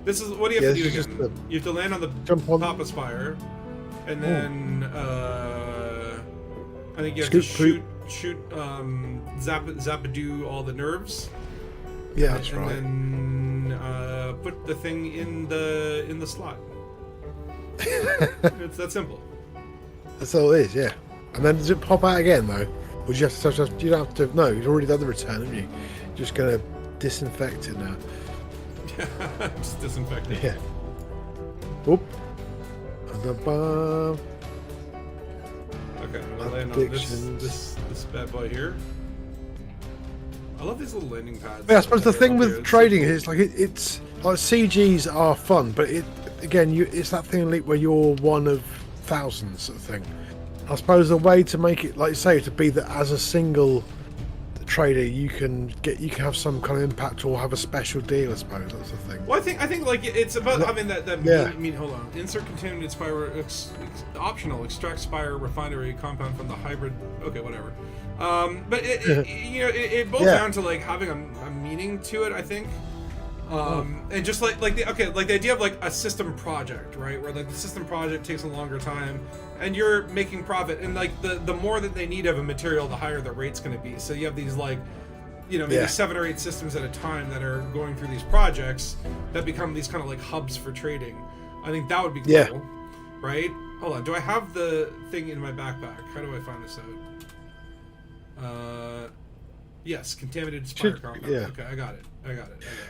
This is what do you have to do again? You have to land on the top of Spire, and then I think you have to shoot Zappadoo all the nerves. Yeah, that's right. And then put the thing in the slot. It's that simple. That's all it is, yeah. And then does it pop out again though? Or do you have to? You don't have to. No, you've already done the return, haven't you? You're just gonna disinfect it now. Just disinfect it. Yeah. Oop. And above. Okay, I'm gonna land on this bad boy here. I love these little landing pads. Yeah, I suppose the that are thing up with here. It's trading so cool. is like it's like CGs are fun, but it's that thing like where you're one of thousands sort of thing. I suppose the way to make it, like you say, to be that as a single trader you can have some kind of impact or have a special deal. I suppose that's the thing. Well, I think like it's about having that Yeah. hold on. Insert contaminated spire optional. Extract spire refinery compound from the hybrid. Okay, whatever. But it boils Yeah. down to like having a meaning to it. I think. And just like the idea of like a system project, right? Where like the system project takes a longer time, and you're making profit, and like the more that they need of a material, the higher the rate's going to be. So you have these like, maybe 7 or 8 systems at a time that are going through these projects that become these kind of like hubs for trading. I think that would be cool, Yeah. right? Hold on, do I have the thing in my backpack? How do I find this out? Yes, contaminated spire compound. yeah. Okay, I got it.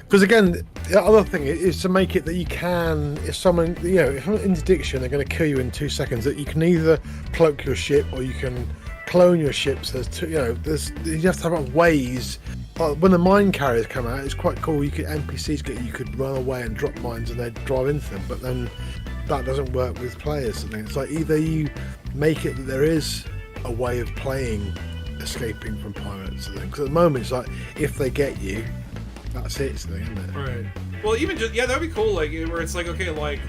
Because again, the other thing is to make it that you can, if someone if an interdiction, they're going to kill you in 2 seconds. That you can either cloak your ship or you can clone your ships. There's two, you have to have ways. Like when the mine carriers come out, it's quite cool. You could NPCs you could run away and drop mines and they'd drive into them. But then that doesn't work with players. I think it's like either you make it that there is a way of playing escaping from pirates. Because at the moment it's like if they get you. That's it, isn't it? Right. Well, even just that'd be cool. Like where it's like okay, like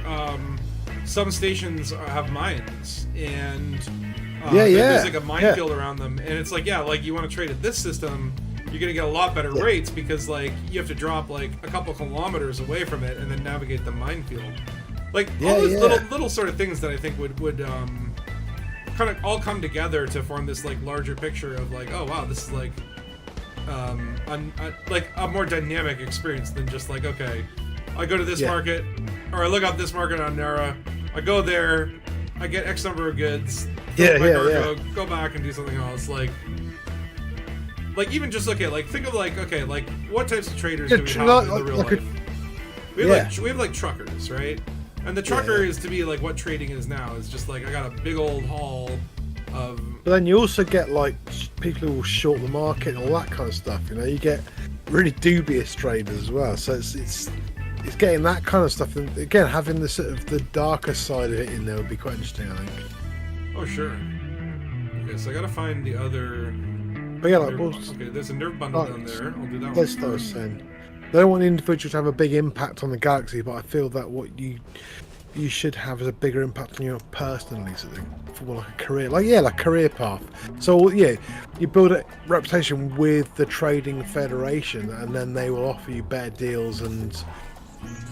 some stations have mines, and there's like a minefield around them, and it's like like you want to trade at this system, you're gonna get a lot better rates because like you have to drop like a couple kilometers away from it and then navigate the minefield. Like all those little sort of things that I think would kind of all come together to form this like larger picture of like, oh wow, this is like. Like a more dynamic experience than just like okay, I go to this market or I look up this market on Nara, I go there, I get X number of goods, go back and do something else. Like even just like think of like what types of traders do we have in the real life? We have like truckers, right? And the trucker is to be like what trading is now. It's just like I got a big old haul of. But then you also get like people who will short the market and all that kind of stuff. You get really dubious traders as well. So it's getting that kind of stuff. And again, having the sort of the darker side of it in there would be quite interesting, I think. Oh sure. Okay, so I gotta find the other. But yeah, okay, there's a nerve bundle down there. I'll do that that's one. what I was saying. They don't want the individual to have a big impact on the galaxy, but I feel that what you should have is a bigger impact on your personally, sort of thing, for like a career, like career path. So you build a reputation with the trading federation, and then they will offer you better deals and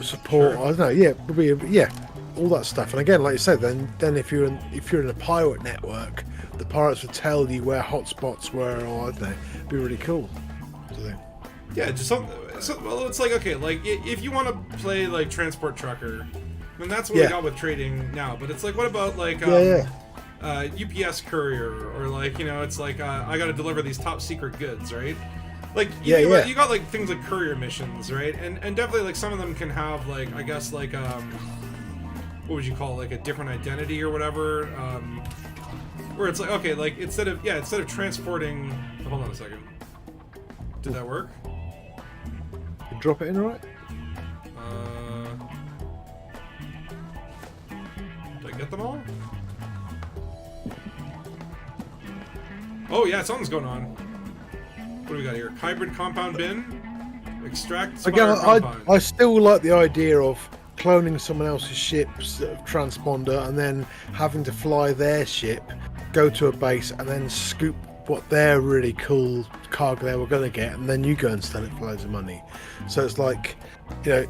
support. Sure. I don't know, all that stuff. And again, like you said, then if you're in a pirate network, the pirates would tell you where hotspots were, or I don't know, it'd be really cool. Sort of thing. Yeah, just well, it's like okay, like if you want to play like transport trucker. I mean, that's what we got with trading now, but it's like, what about like UPS courier, or like it's like I got to deliver these top secret goods, right? Like you got like things like courier missions, right? And definitely like some of them can have like I guess like what would you call it? Like a different identity or whatever, where it's like okay, like instead of transporting. Hold on a second. Did that work? You drop it in, all right? Get them all? Oh yeah, something's going on. What do we got here? Hybrid compound bin. Extract spire compound. I still like the idea of cloning someone else's ship's transponder and then having to fly their ship, go to a base, and then scoop what their really cool cargo they were going to get, and then you go and sell it for loads of money. So it's like, they're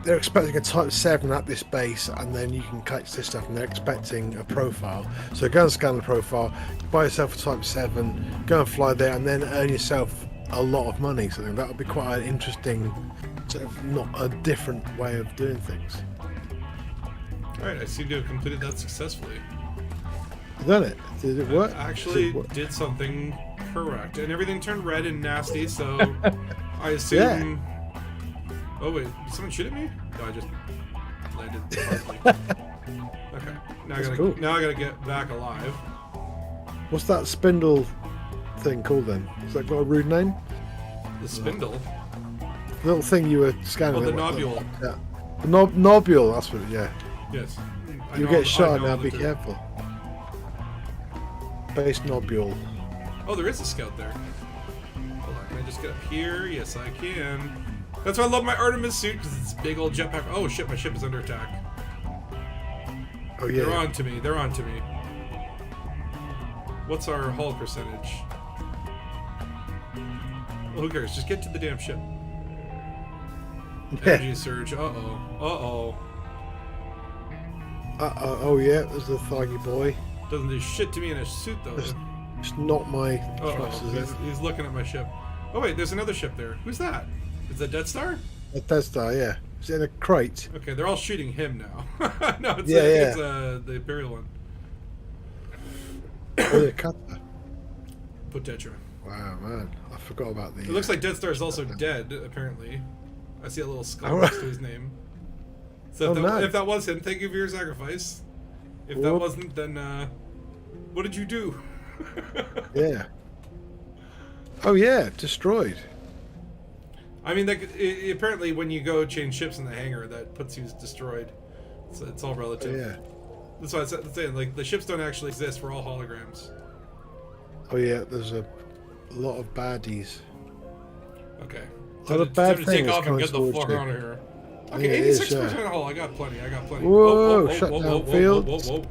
expecting a Type 7 at this base, and then you can collect this stuff, and they're expecting a profile. So go and scan the profile, buy yourself a Type 7, go and fly there, and then earn yourself a lot of money. So that would be quite an interesting, sort of not a different way of doing things. Alright, I seem to have completed that successfully. Done it? Did it work? I actually did something correct, and everything turned red and nasty, so I assume... Oh wait, did someone shoot at me? No, I just landed hardly. Okay, now I gotta get back alive. What's that spindle thing called then? Has that got a rude name? The spindle. The little thing you were scanning. Oh, the nobule. Yeah. The nobule, that's what. Yeah. Yes. You get shot now. Be careful. Base nobule. Oh, there is a scout there. Hold on, can I just get up here? Yes, I can. That's why I love my Artemis suit, because it's a big old jetpack. Oh shit, my ship is under attack. Oh yeah. They're on to me. They're on to me. What's our hull percentage? Well, who cares? Just get to the damn ship. Energy surge. Uh-oh. Uh-oh. Uh-oh. Oh yeah, there's the thuggy boy. Doesn't do shit to me in a suit, though. It's not my Uh-oh. He's looking at my ship. Oh, wait, there's another ship there. Who's that? Is that Death Star? A Death Star, yeah. It's in a crate. Okay, they're all shooting him now. No, it's, it's the Imperial one. Oh, yeah, Cutter. Potetra. Wow, man. I forgot about the... It looks like Death Star is also dead, apparently. I see a little skull next to his name. So if that was him, thank you for your sacrifice. If that wasn't, then what did you do? Yeah. Oh yeah, destroyed. I mean, apparently when you go change ships in the hangar, that puts you as destroyed. So it's all relative. Oh, yeah. That's why I'm saying, like, the ships don't actually exist. We're all holograms. Oh yeah, there's a lot of baddies. Okay. So the bad to thing take is off and get the coming fuck towards out you. of here. Okay, Yeah, 86% hull. I got plenty. I got plenty. Whoa, Whoa, shut whoa, down whoa, fields. whoa,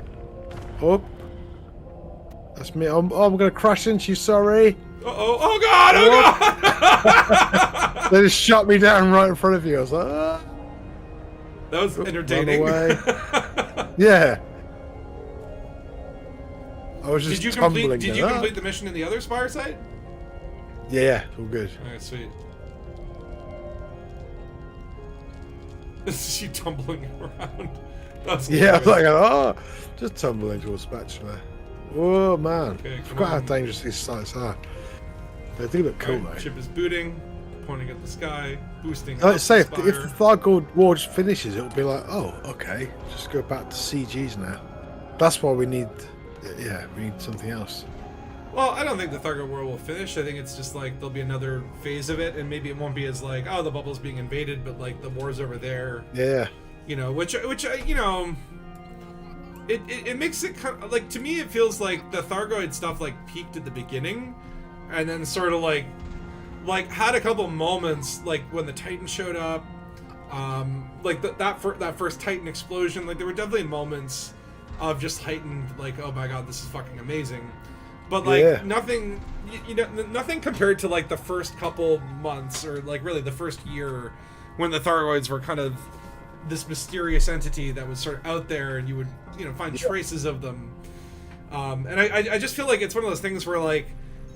whoa, Oh. That's me. I'm gonna crash into you, sorry. Uh-oh. Oh god! Oh god! They just shot me down right in front of you. I was like, ah. That was entertaining. Run away. Yeah. I was just tumbling. Did you complete the mission in the other Spire site? Yeah, all good. Alright, sweet. This is you tumbling around. That's Yeah, I was like, oh, just tumbling to a spatula. Whoa, man. Okay, I forgot how dangerous these sites are. They do look cool, right, though. ship is booting, pointing at the sky, boosting. Let's say if Spire. the Thargoid War just finishes, it'll be like, oh, okay, just go back to CGs now. That's why we need, yeah, we need something else. Well, I don't think the Thargoid War will finish. I think it's just like there'll be another phase of it, and maybe it won't be as like, oh, the bubble's being invaded, but like the war's over there. Yeah. You know, which you know, it makes it kind of like, to me it feels like the Thargoid stuff like peaked at the beginning, and then sort of like had a couple moments like when the Titan showed up, like that first Titan explosion. Like there were definitely moments of just heightened like, oh my god, this is fucking amazing. But like nothing, you know, nothing compared to like the first couple months or like really the first year when the Thargoids were kind of this mysterious entity that was sort of out there, and you would, you know, find traces of them. And I just feel like it's one of those things where like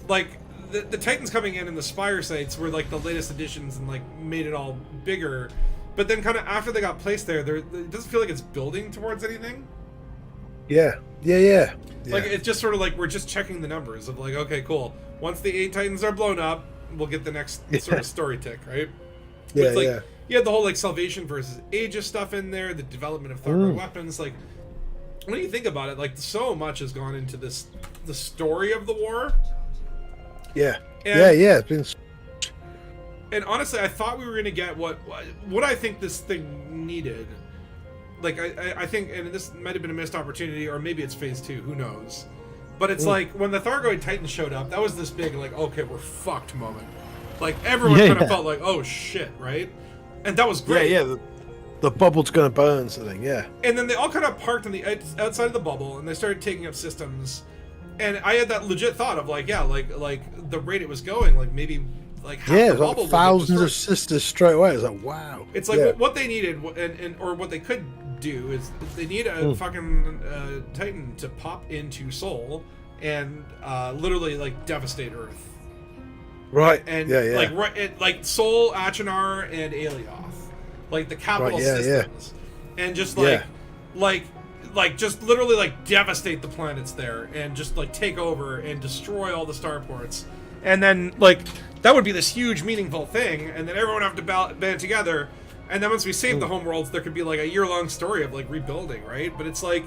the Titans coming in and the Spire sites were like the latest additions and like made it all bigger. But then kind of after they got placed there, it doesn't feel like it's building towards anything. Yeah. Like it's just sort of like we're just checking the numbers of like, okay, cool. Once the 8 Titans are blown up, we'll get the next sort of story tick, right? But it's like, you had the whole like Salvation versus Aegis stuff in there, the development of Thargoid weapons. Like, when you think about it, like so much has gone into the story of the war. Yeah. And, It's been. And honestly, I thought we were gonna get what I think this thing needed. Like I think, and this might have been a missed opportunity, or maybe it's phase 2, who knows. But it's like when the Thargoid Titan showed up, that was this big like, okay, we're fucked moment. Like everyone kind of felt like, oh shit, right? And that was great. Yeah. The bubble's gonna burn something. Yeah. And then they all kind of parked on the outside of the bubble, and they started taking up systems. And I had that legit thought of like, yeah, like the rate it was going, like maybe like half the bubble, like thousands of sisters straight away. It's like, wow. It's like what they needed, and or what they could do is they need a fucking Titan to pop into Sol and literally like devastate Earth. Right. And like Sol, Achenar, and Alioth, like the capital systems, and just like just literally like devastate the planets there, and just like take over and destroy all the starports, and then like that would be this huge meaningful thing, and then everyone would have to band together. and then once we save the homeworlds, there could be like a year-long story of like rebuilding, right? But it's like,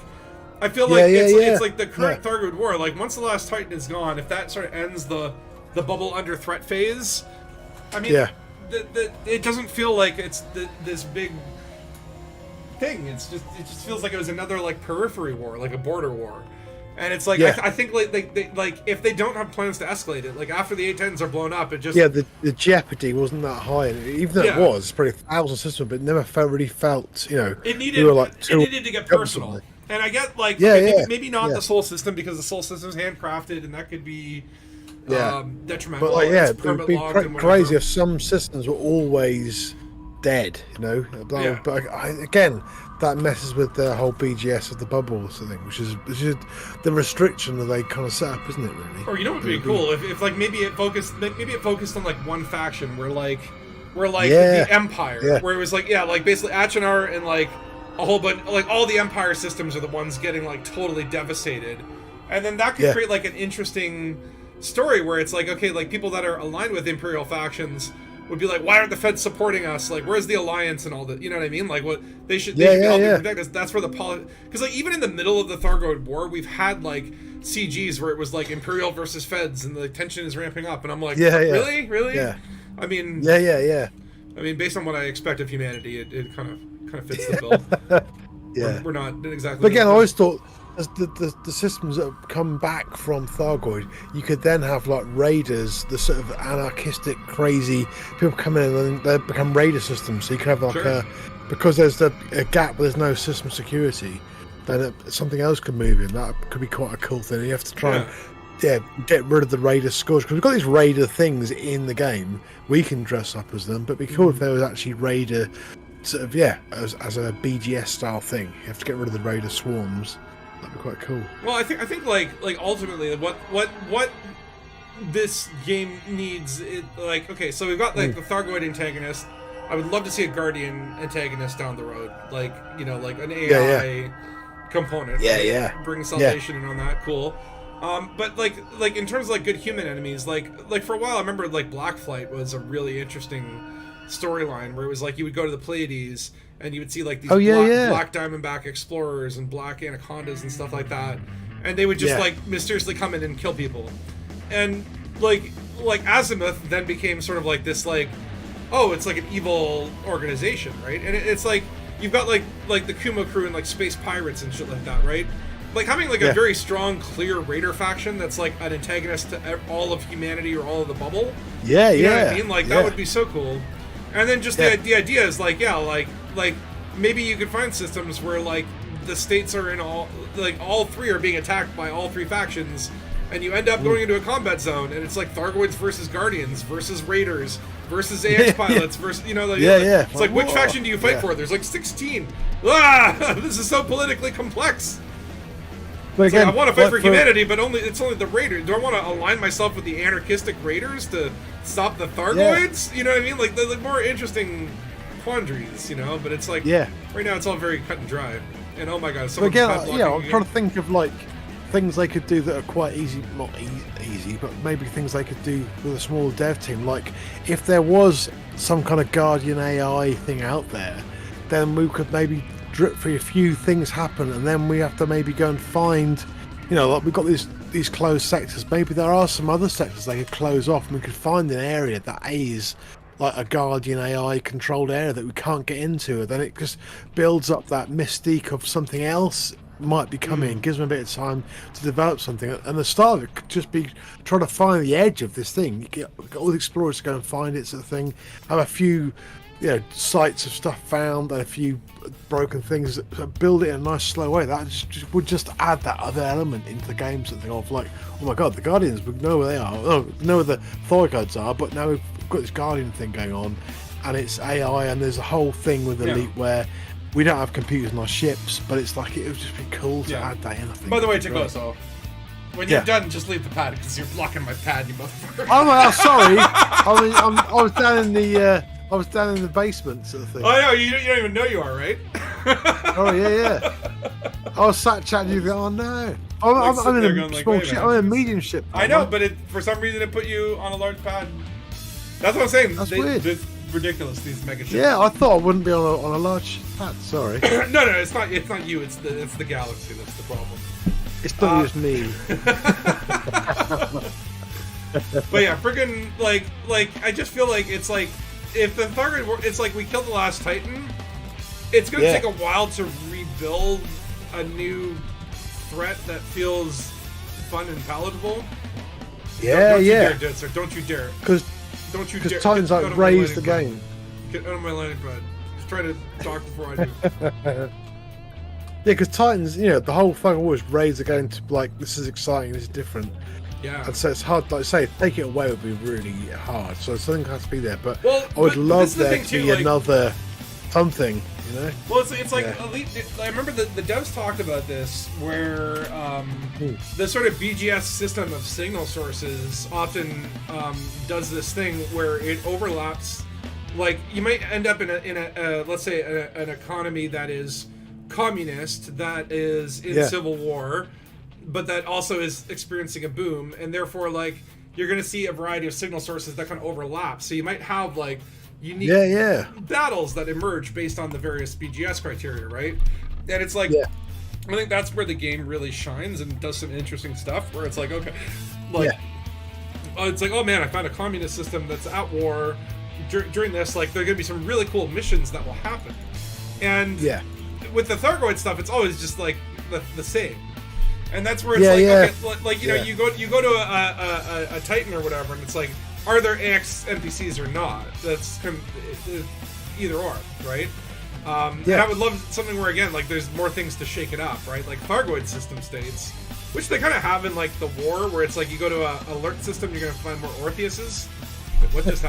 I feel like it's like the current Thargoid War. Like once the last Titan is gone, if that sort of ends the bubble under threat phase, I mean, it doesn't feel like it's this big thing. It just feels like it was another like periphery war, like a border war. And it's like I think like if they don't have plans to escalate it, like after the 810s are blown up, it just the jeopardy wasn't that high, even though it was probably 1,000 systems, but it never really felt it needed to get personal. And I get like maybe not the soul system, because the soul system is handcrafted and that could be detrimental. But like it would be crazy if some systems were always dead, But again, that messes with the whole BGS of the bubbles thing, which is the restriction that they kind of set up, isn't it? Really. Or what would be cool if like maybe it focused on like one faction where the Empire, where it was like basically Achenar and like a whole bunch, like all the Empire systems are the ones getting like totally devastated, and then that could create like an interesting story where it's like, okay, like people that are aligned with Imperial factions would be like, why aren't the Feds supporting us? Like, where's the alliance and all that? You know what I mean? Like, what they should be helping protect us. That's where the because like even in the middle of the Thargoid War, we've had like CGs where it was like Imperial versus Feds, and the tension is ramping up, and I'm like, really? Yeah. I mean, I mean, based on what I expect of humanity, it kind of fits the bill. We're not exactly. But again, I always thought as the systems that have come back from Thargoid, you could then have like raiders, the sort of anarchistic, crazy people come in and they become raider systems. So you could have like because there's a gap where there's no system security, then something else could move in. That could be quite a cool thing. You have to try and get rid of the raider scores, because we've got these raider things in the game. We can dress up as them, but it'd be cool if there was actually raider sort of as a BGS style thing. You have to get rid of the raider swarms. That'd be quite cool. Well, I think like ultimately what this game needs, okay, so we've got like the Thargoid antagonist. I would love to see a Guardian antagonist down the road, like like an AI component. Bring salvation in on that. Cool. But like in terms of like good human enemies, like for a while I remember like Black Flight was a really interesting storyline where it was like you would go to the Pleiades and you would see like these black diamondback explorers and black anacondas and stuff like that, and they would just like mysteriously come in and kill people, and like Azimuth then became sort of like this like, oh, it's like an evil organization, right? And it's like you've got like the Kuma crew and like space pirates and shit like that, right? Like having like a very strong, clear raider faction that's like an antagonist to all of humanity or all of the bubble. You know what I mean? Like that would be so cool. And then just the idea is like like maybe you could find systems where like the states are in all three are being attacked by all three factions, and you end up going into a combat zone, and it's like Thargoids versus Guardians versus Raiders versus AX pilots versus it's like which faction do you fight for? There's like 16. This is so politically complex. But again, like, I want to fight for humanity, but it's only the Raiders. Do I want to align myself with the anarchistic Raiders to stop the Thargoids? You know what I mean? Like the more interesting quandaries, but it's like right now it's all very cut and dry. And oh my god, but again, I'm trying to think of like things they could do that are quite easy, not easy, but maybe things they could do with a small dev team. Like if there was some kind of Guardian AI thing out there, then we could maybe drip for a few things happen, and then we have to maybe go and find, like we've got these closed sectors. Maybe there are some other sectors they could close off, and we could find an area that is like a Guardian AI controlled area that we can't get into, and then it just builds up that mystique of something else might be coming, gives them a bit of time to develop something. And the start of it could just be trying to find the edge of this thing. You get all the explorers to go and find it, sort of thing. Have a few sites of stuff found and a few broken things, build it in a nice slow way. That would just add that other element into the game, something of like, oh my god, the Guardians, we know where they are, know where the thargoids are, but now we've got this Guardian thing going on, and it's AI, and there's a whole thing with Elite where we don't have computers on our ships, but it's like it would just be cool to add that in, I think. By the way, Ticoso, when you're done, just leave the pad, because you're blocking my pad, you motherfucker. Oh, sorry. I was down in the I was down in the basement, sort of thing. Oh no, you don't even know you are, right? Oh yeah. I was sat chatting. You go, oh no. I'm in a small ship. I'm in a medium ship. I know, but for some reason it put you on a large pad. That's what I'm saying. That's weird. ridiculous. These mega ships. Yeah, I thought I wouldn't be on a large pad. Sorry, No, it's not. It's not you. It's the galaxy that's the problem. it's not just me. But yeah, friggin' like I just feel like it's like if the Thargoid, it's like we killed the last Titan. It's gonna take a while to rebuild a new threat that feels fun and palatable. Yeah, don't yeah. You dare, Ditzer, don't you dare. Because Titans like raised the game. Get out of my landing pad. Just try to talk before I do. Yeah, because Titans, the whole fucking war is raised the game to like, this is exciting, this is different. Yeah. And so it's hard, like I say, take it away would be really hard. So something has to be there. But well, I would love there to too, be like, another something, Well, it's like Elite. I remember the devs talked about this, where the sort of BGS system of signal sources often does this thing where it overlaps. Like you might end up in a let's say an economy that is communist, that is in civil war, but that also is experiencing a boom, and therefore like you're going to see a variety of signal sources that kind of overlap. So you might have like unique battles that emerge based on the various BGS criteria, right? And it's like, I think that's where the game really shines and does some interesting stuff, where it's like, okay, like, it's like, oh man, I found a communist system that's at war. During this, like, there are going to be some really cool missions that will happen. And with the Thargoid stuff, it's always just like the same. And that's where it's okay, like you go to a Titan or whatever, and it's like, are there AX NPCs or not? That's kind of either or, right? And I would love something where, again, like, there's more things to shake it up, right? Like Thargoid system states, which they kind of have in, like, the war, where it's like you go to a alert system, you're going to find more Orpheuses. What just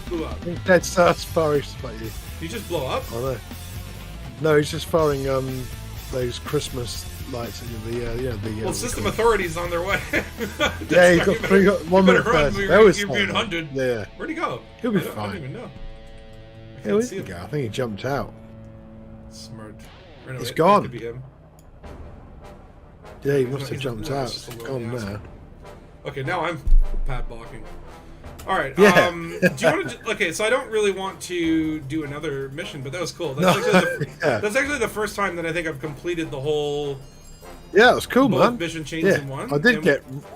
blew up? Dead Star Spire used to fight you. You just blow up? Oh, no, he's just firing those Christmas lights into the well, system authorities on their way. Yeah, he got 1 minute first. You're being hunted. Yeah. Where'd he go? He'll be I fine. don't even know. Yeah, where'd he go? I think he jumped out. Smart. Or no, He's it gone. could be him. Yeah, he must have jumped out. It's gone now. Okay, now I'm padlocking. All right. Yeah. Do you want to? Okay, so I don't really want to do another mission, but that was cool. That's actually the first time that I think I've completed the whole. Yeah, it was cool, man. Mission chains in one. I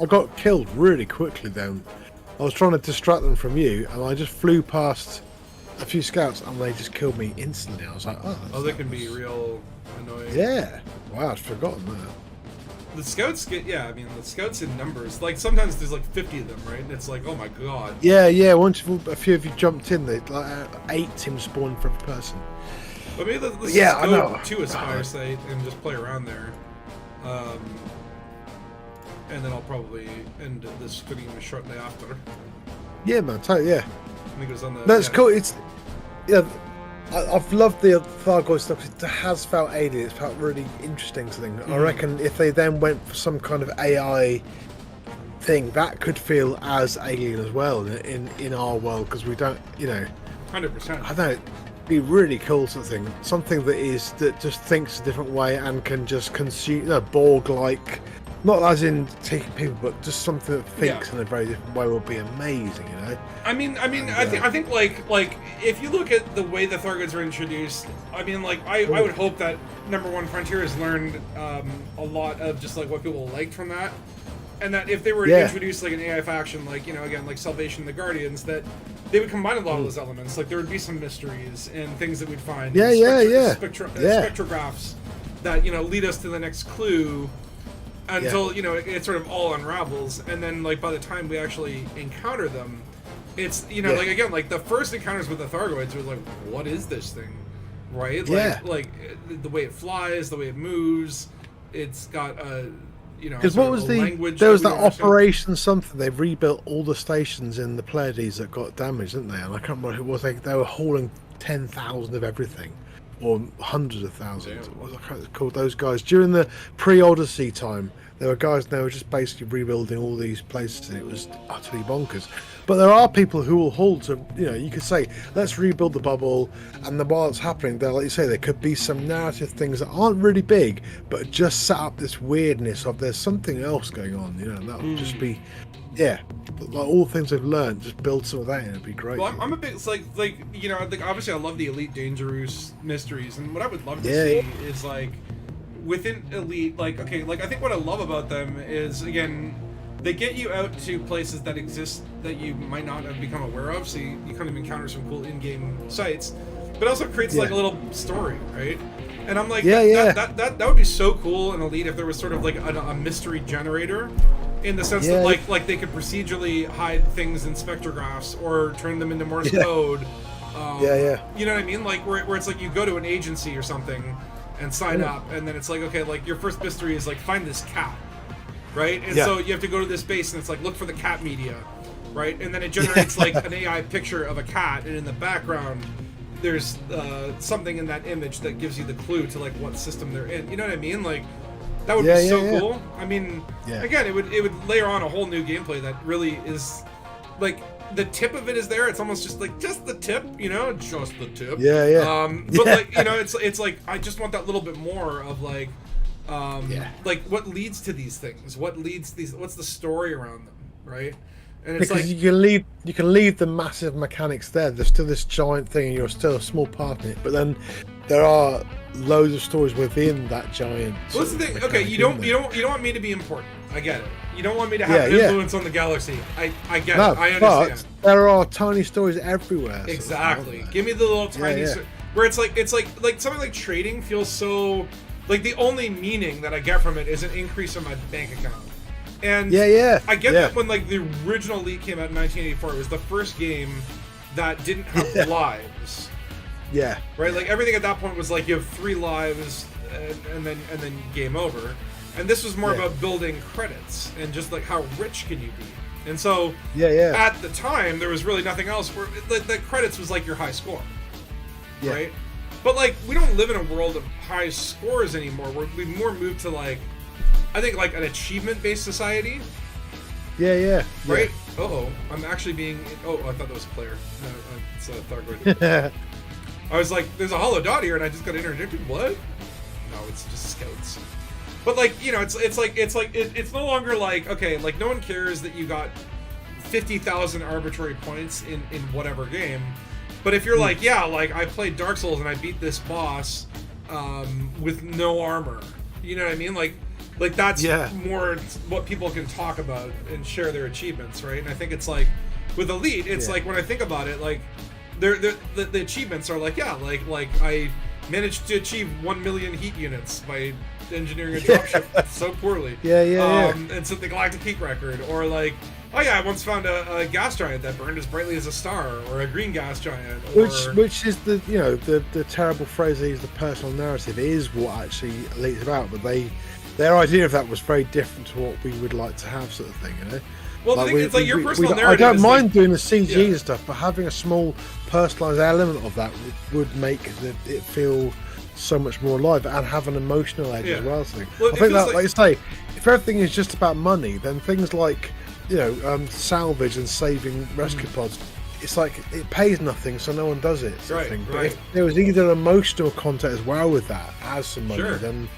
got killed really quickly then. I was trying to distract them from you, and I just flew past a few scouts, and they just killed me instantly. I was like, oh, they can be real annoying. Yeah. Wow, I'd forgotten that. The scouts the scouts in numbers. Like, sometimes there's like 50 of them, right? And it's like, oh my god. Yeah. Once a few of you jumped in, they like 8 teams spawned for every person. But maybe let's just go to a Spire site and just play around there. And then I'll probably end this stream shortly after. Yeah, man. Yeah. I think it was on the. That's cool. It's I've loved the Thargoid stuff. It has felt alien. It's felt really interesting. I reckon if they then went for some kind of AI thing, that could feel as alien as well in our world, because we don't, 100%. I don't know. It'd be really cool something that just thinks a different way and can just consume Borg-like. Not as in taking people, but just something that thinks in a very different way would be amazing, I think like if you look at the way the Thargoids were introduced, I would hope that number one, Frontier has learned a lot of just like what people liked from that, and that if they were to introduce like an AI faction, like again like Salvation, the Guardians, that they would combine a lot of those elements. Like there would be some mysteries and things that we'd find. Spectrographs that lead us to the next clue. Until it sort of all unravels, and then like by the time we actually encounter them, it's like again like the first encounters with the Thargoids were like, what is this thing, right? Like the way it flies, the way it moves, it's got a because what was language. There was that Operation something. They rebuilt all the stations in the Pleiades that got damaged, didn't they? And I can't remember who it was. They were hauling 10,000 of everything. Or hundreds of thousands. What was it called? Those guys during the pre-Odyssey time. There were guys. They were just basically rebuilding all these places. And it was utterly bonkers. But there are people who will hold to. You could say, let's rebuild the bubble, and while it's happening, there, like you say, there could be some narrative things that aren't really big, but just set up this weirdness of there's something else going on. That would just be, like all the things they've learned, just build some of that in. It'd be great. Well, I'm a bit, it's like you know, like obviously I love the Elite Dangerous mysteries, and what I would love to see is like within Elite, like okay, like I think what I love about them is again, they get you out to places that exist that you might not have become aware of, so you kind of encounter some cool in-game sites, but also creates like a little story, right? And I'm like, that would be so cool in Elite if there was sort of like a mystery generator, in the sense that like they could procedurally hide things in spectrographs or turn them into Morse code. You know what I mean? Like where it's like you go to an agency or something and sign up, and then it's like, okay, like your first mystery is like find this cat, right? And so you have to go to this base and it's like look for the cat media, right? And then it generates like an AI picture of a cat, and in the background there's something in that image that gives you the clue to like what system they're in. You know what I mean? Like that would be so cool. I mean, again, it would layer on a whole new gameplay that really is like the tip of it is there. It's almost just the tip, you know, just the tip. But like, you know, it's like I just want that little bit more of like like what leads to these things, what's the story around them, right? And it's because like you can leave the massive mechanics there. There's still this giant thing, and you're still a small part in it. But then there are loads of stories within that giant. Well, that's the thing. Okay, you don't want me to be important. I get it. You don't want me to have an influence on the galaxy. I get it. I understand. But there are tiny stories everywhere. Exactly. Give me the little tiny where it's like something like trading feels so like the only meaning that I get from it is an increase in my bank account. And I get that when like the original Elite came out in 1984, it was the first game that didn't have lives. Right? Like everything at that point was like you have 3 lives and then game over. And this was more about building credits and just like how rich can you be. And so at the time there was really nothing else where the credits was like your high score. Right? But like we don't live in a world of high scores anymore. We've more moved to like I think like an achievement-based society. Right? I'm actually being. I thought that was a player. No, it's a thargoid. I was like, "There's a hollow dot here," and I just got interdicted. What? No, it's just scouts. But like, you know, it's no longer like okay, like no one cares that you got 50,000 arbitrary points in whatever game. But if you're like, like I played Dark Souls and I beat this boss with no armor, you know what I mean? Like that's more what people can talk about and share their achievements, right? And I think it's like with Elite, it's like when I think about it, like the achievements are like like I managed to achieve 1 million heat units by engineering a dropship so poorly. And set the galactic heat record, or like I once found a gas giant that burned as brightly as a star, or a green gas giant. Which is the the terrible phrase they use, the personal narrative is what actually Elite's about, but their idea of that was very different to what we would like to have, sort of thing, you know. Well, the thing is, like your personal narrative. I don't mind doing the CG and stuff, but having a small personalised element of that would make it feel so much more alive and have an emotional edge as well. So I think that, like you say, if everything is just about money, then things like salvage and saving rescue pods, it's like it pays nothing, so no one does it. Sort of thing. But if there was either emotional content as well with that as some money, then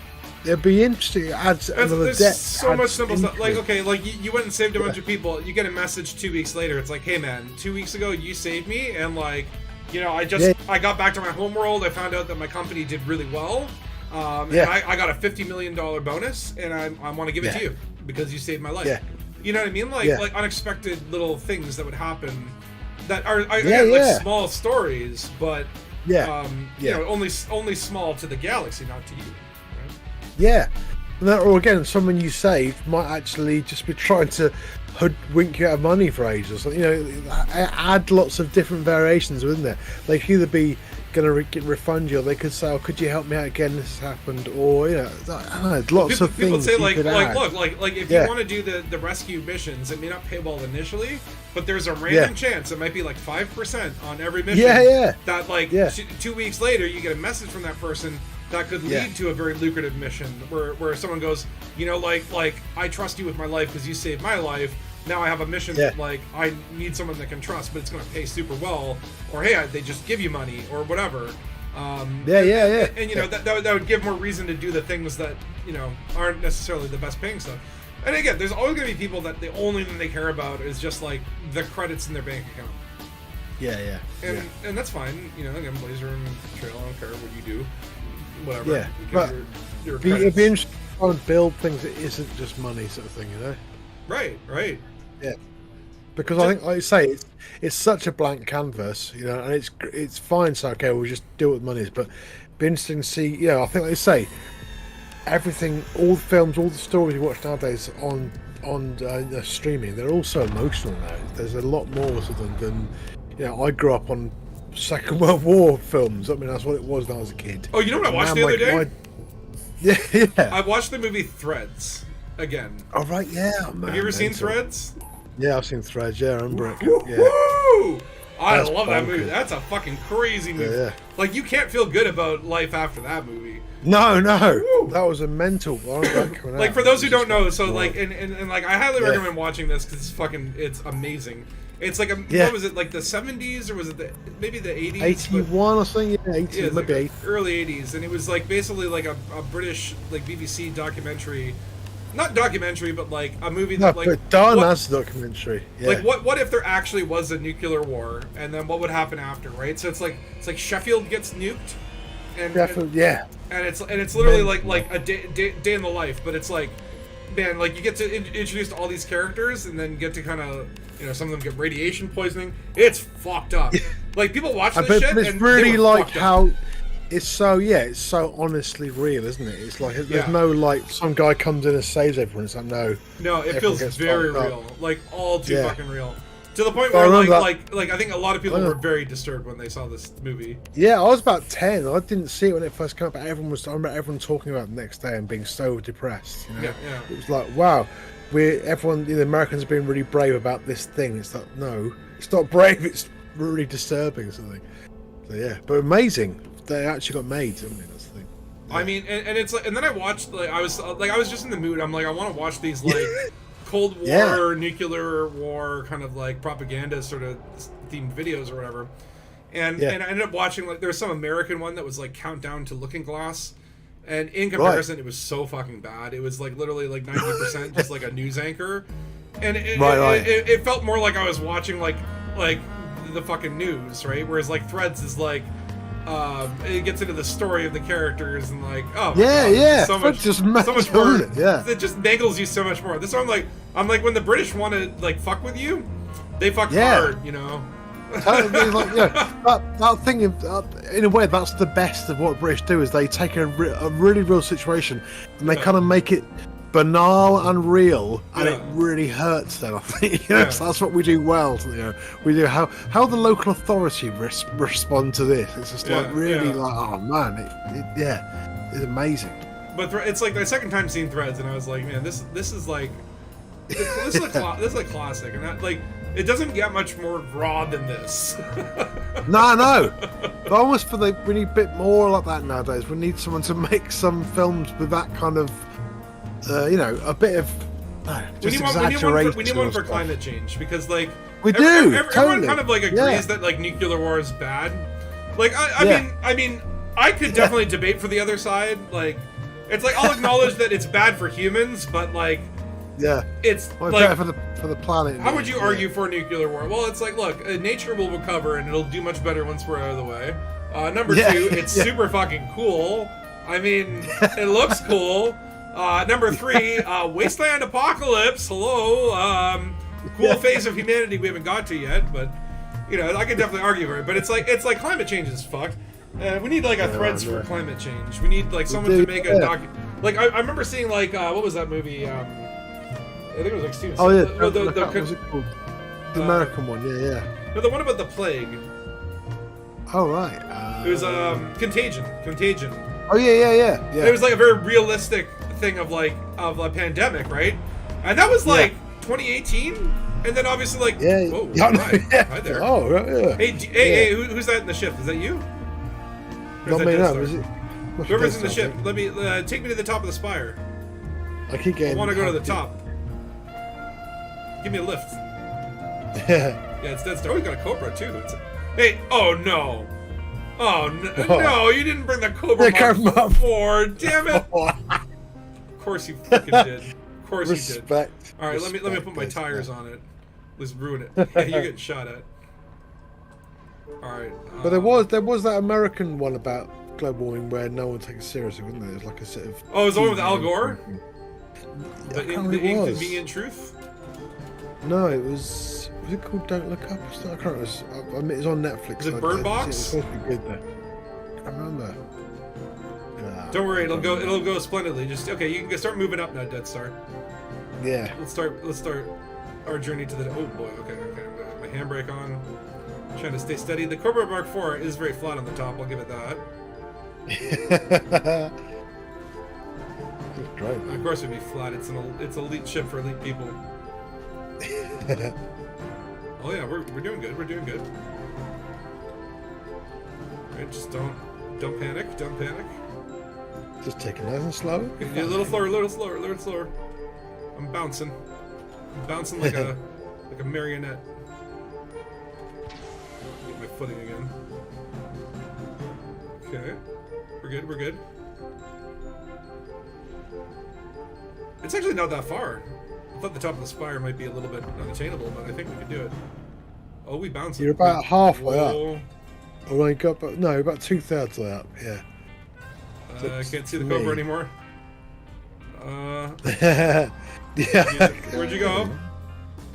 it'd be interesting. It adds another depth. There's so much simple stuff. Like, okay, like you went and saved a bunch of people. You get a message 2 weeks later. It's like, hey man, 2 weeks ago you saved me, and like, you know, I got back to my home world. I found out that my company did really well. And I got a $50 million bonus, and I want to give it to you because you saved my life. You know what I mean? Like unexpected little things that would happen that are like small stories, but you know, only small to the galaxy, not to you. Or again, someone you saved might actually just be trying to hoodwink you out of money for ages. You know, add lots of different variations within there. They could either be going to refund you, or they could say, "Oh, could you help me out again? This has happened," or I don't know, lots of things. People say look, if you want to do the rescue missions, it may not pay well initially, but there's a random chance. It might be like 5% on every mission. That like 2 weeks later, you get a message from that person that could lead to a very lucrative mission where someone goes, you know, like I trust you with my life because you saved my life. Now I have a mission that like I need someone that can trust, but it's going to pay super well. Or hey, they just give you money or whatever. And you know that would give more reason to do the things that, you know, aren't necessarily the best paying stuff. And again, there's always gonna be people that the only thing they care about is just like the credits in their bank account. Yeah. And that's fine. You know, again, Blazer and Trail, I don't care what you do, whatever. Yeah, You but get your it'd credits. be interesting to try and build things that isn't just money, sort of thing, you know. Right. Yeah, because I think, like you say, it's such a blank canvas, you know, and it's fine. So okay, we'll just deal with monies, but it'd be interesting to see. You know, I think, like you say, everything, all the films, all the stories you watch nowadays on the streaming, they're all so emotional now. There's a lot more to them than, you know. I grew up on Second World War films. I mean, that's what it was when I was a kid. Oh, you know what I watched the other day? Yeah. I watched the movie Threads again. Oh right, yeah. Man, Have you ever seen Threads? Yeah, I've seen Threads. Yeah, I remember it. Woo! Yeah. I That's love that movie. bonkers. That's a fucking crazy movie. Yeah. Like, you can't feel good about life after that movie. No, Woo! that was a mental. Like, for those who don't know, so like, and like, I highly Yeah. recommend watching this because it's amazing. It's like what was it, like the 70s or was it maybe the 80s? 81 or something. Yeah, 80, Yeah, maybe. like early 80s, and it was like basically like a British like BBC documentary, not documentary, but like a movie No, that like but done what- as a documentary. Yeah. like what if there actually was a nuclear war, and then what would happen after, right? So it's like Sheffield gets nuked, and Yeah. and it's literally like a day in the life, but it's like, man, like you get to introduce to all these characters, and then get to kind of, you know, some of them get radiation poisoning. It's fucked up. Like, people watch this But shit, it's and really they were like fucked up. how it's so honestly real, isn't it? It's like there's Yeah. no like some guy comes in and saves everyone. It's like no. No, it everyone feels gets very fucked up. real, like all too Yeah. fucking real, to the point I where remember like I think a lot of people I know. were very disturbed when they saw this movie. Yeah, I was about 10. I didn't see it when it first came out, but I remember everyone talking about it the next day and being so depressed. You know? Yeah. It was like, wow, everyone, the Americans have been really brave about this thing. It's like, no, it's not brave. It's really disturbing or something. So yeah, but amazing. They actually got made. I mean, that's the thing. I mean, and it's like, and then I watched, like, I was just in the mood. I'm like, I want to watch these like Cold War, Yeah. nuclear war kind of like propaganda sort of themed videos or whatever. And Yeah. and I ended up watching, like, there was some American one that was like Countdown to Looking Glass. And in comparison, it was so fucking bad. It was like literally like 90% just like a news anchor. And it felt more like I was watching like the fucking news, right? Whereas like Threads is like, it gets into the story of the characters and like, oh my Yeah, God, yeah. so Threads much, just so much kills more. it, yeah. It just dangles you so much more. This one, I'm like when the British want to like fuck with you, they fuck Yeah. hard, you know. Totally, like, that thing, in a way, that's the best of what British do, is they take a really real situation and they kind of make it banal and real, and it really hurts them. I think, you know, so that's what we do well. You know, we do how the local authority respond to this. It's just like really like, oh man, it's amazing. But it's like my second time seeing Threads, and I was like, man, this is like this is a classic, and that, like, it doesn't get much more raw than this. No. But almost we need a bit more like that nowadays. We need someone to make some films with that kind of, you know, a bit of just exaggeration. We need one for climate change, because like We do, everyone totally. kind of like agrees Yeah. that like nuclear war is bad. Like I mean I could definitely debate for the other side. Like, it's like, I'll acknowledge that it's bad for humans, but like, Yeah, it's well, like, better for the planet. how would you argue for a nuclear war? Well, it's like, look, nature will recover and it'll do much better once we're out of the way. Number two, it's super fucking cool. I mean, it looks cool. Number three, wasteland apocalypse. Hello. Cool phase of humanity we haven't got to yet, but you know, I could definitely argue for it. But it's like climate change is fucked. We need like a Threads for climate change. We need like someone to make a doc. Like I remember seeing like what was that movie? I think it was like Steven. Oh yeah, the what was it called? The American one. Yeah. No, the one about the plague. Oh right. It was Contagion. Oh yeah. It was like a very realistic thing of a pandemic, right? And that was like 2018, and then obviously like whoa, hi there. Oh right, yeah. Hey, who's that in the ship? Is that you? Or is Not that me, Death no. Star? Is it? Whoever's in the ship, let me take me to the top of the spire. I keep getting. I want to go to the top. Give me a lift. Yeah. Yeah, it's Death Star. Oh, we got a Cobra too. Hey, oh no. Oh no, Oh. no, you didn't bring the Cobra The Cobra Mark 4. Damn it. Of course you fucking did. Of course you did. Respect. All right, let me put my tires on it. Let's ruin it. Yeah, you're getting shot at. All right. But there was that American one about global warming where no one takes it seriously, wasn't there? It was like a sort of. Oh, it was the one with Al Gore? I The can't remember what it was. Inconvenient Truth? No, it was. Was it called Don't Look Up? I can't remember. I mean, it's on Netflix. Is it Bird Box? It's supposed to be good though. I can't remember. Don't worry, it'll go splendidly. Just okay, you can start moving up now, Dead Star. Yeah. Let's start our journey to the. Oh boy, okay. I'm gonna have my handbrake on. Trying to stay steady. The Cobra Mark IV is very flat on the top. I'll give it that. It's great. Of course, it'd be flat. It's an elite ship for elite people. Oh yeah, we're doing good. We're doing good. All right, just don't panic. Don't panic. Just take it nice and slow. Okay, a little slower, a little slower, a little slower. I'm bouncing. Like a marionette. Get my footing again. Okay. We're good. It's actually not that far. I thought the top of the spire might be a little bit unattainable, but I think we can do it. Oh, we bounce. You're about halfway Whoa. up. Oh, I got no, about 2/3 way up. Yeah. I can't see the Cobra anymore. Yeah. Where'd you go?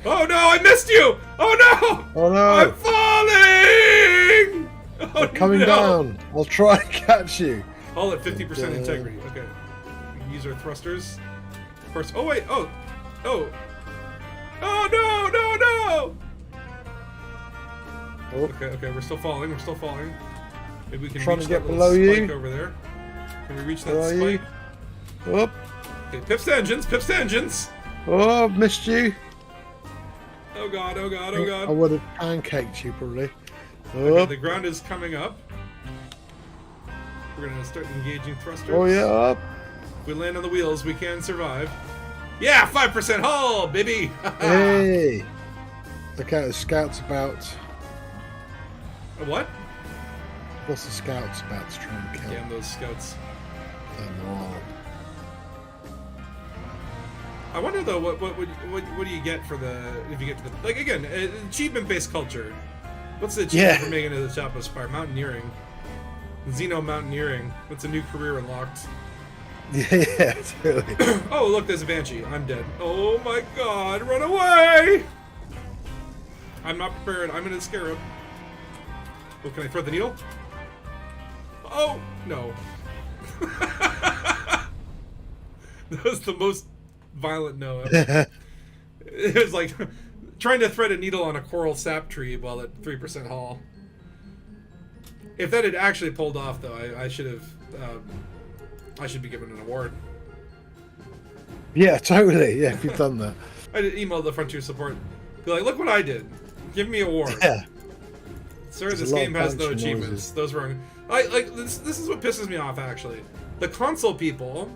Oh no, I missed you! Oh no! Oh no! I'm falling! Oh, I'm coming down. I'll try and catch you. All at 50% integrity. Okay. Use our thrusters. Of course. Oh wait. Oh. Oh. Oh no! Oh. Okay. We're still falling. Maybe we can Trying reach to get that below little spike you. over there. Can we reach that Where are you? spike? Up. Okay. Pips to engines. Oh, I've missed you. Oh god. I would have pancaked you probably. Okay, Up. the ground is coming up. We're gonna start engaging thrusters. Oh yeah, up. If we land on the wheels, we can survive. Yeah, 5% hull, baby! Hey. Look out, the scouts about. A what? What's the scouts about to try and kill Damn those scouts. them all? I wonder though, what do you get for if you get to the like again achievement-based culture? What's the achievement for making it to the top of Spire? Mountaineering, Xeno mountaineering. What's a new career unlocked? Yeah, totally. Oh look, there's a Banshee. I'm dead. Oh my god, run away! I'm not prepared. I'm in a scarab. Oh, can I throw the needle? Oh no! That was the most violent no ever. It was like trying to thread a needle on a coral sap tree while at 3% hull. If that had actually pulled off, though, I should have. I should be given an award. Yeah, totally. Yeah, if you've done that. I did email the Frontier support. Be like, look what I did. Give me an award. Yeah. Sir, There's this a lot game of has no bunch of achievements. noises. Those were like this is what pisses me off actually. The console people.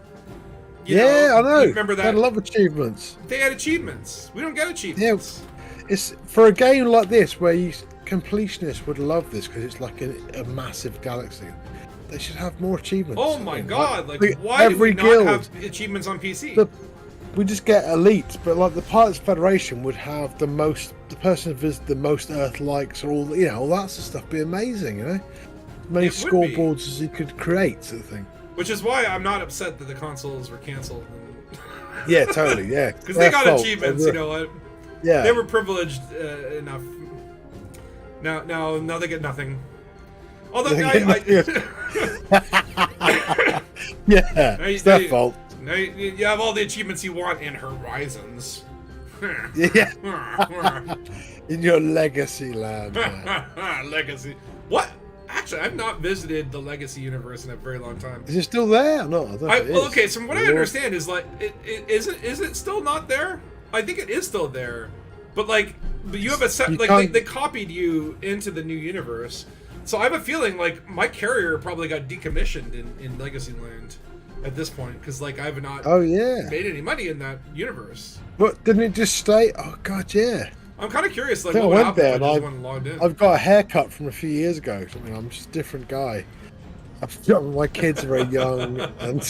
You I know. you remember They had that? a lot of achievements. They had achievements. We don't get achievements. It's for a game like this where completionists would love this because it's like a massive galaxy. They should have more achievements. Oh my god! Like Like, why do we every not guild- have achievements on PC? We just get elite, but like the Pilots Federation would have the person who visited the most Earth likes, or all all that sort of stuff. Be amazing, As many It would be. scoreboards as you could create, sort of thing. Which is why I'm not upset that the consoles were cancelled. Yeah, totally. Yeah, Because they got achievements, you know what? Yeah, They were privileged enough. Now they get nothing. Although yeah, it's their fault. Now you have all the achievements you want in Horizons. Yeah, in your legacy land. Legacy. What? Actually, I've not visited the Legacy universe in a very long time. Is it still there? No, I don't know if it is. Okay, so from what I understand is like, is it still not there? I think it is still there, but you have a set. Like they copied you into the new universe, so I have a feeling like my carrier probably got decommissioned in Legacy Land at this point because I have not made any money in that universe. But didn't it just stay? Oh god, yeah. I'm kind of curious, I what went happened there if I and just went and logged in. I've got a haircut from a few years ago. I mean, I'm just a different guy. My kids are very young, and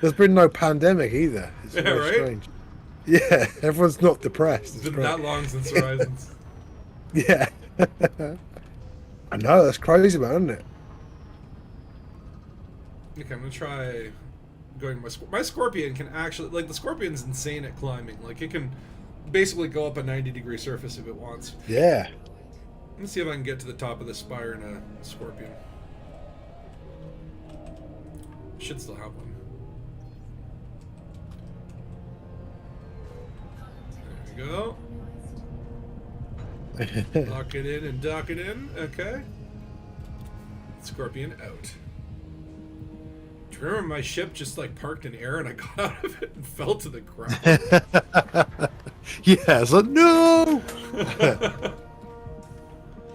There's been no pandemic either. It's Yeah, very right? strange. Yeah, everyone's not depressed. It's It's been great. that long since Horizons. Yeah. I know, that's crazy, man, isn't it? Okay, I'm gonna try going. My Scorpion can actually, like, the Scorpion's insane at climbing. Like, it can basically go up a 90-degree surface if it wants. Yeah. Let's see if I can get to the top of the spire in a Scorpion. Should still have one. There we go. Lock it in and dock it in. Okay. Scorpion out. Do you remember my ship just like parked in air and I got out of it and fell to the ground? Yeah, it's like, no!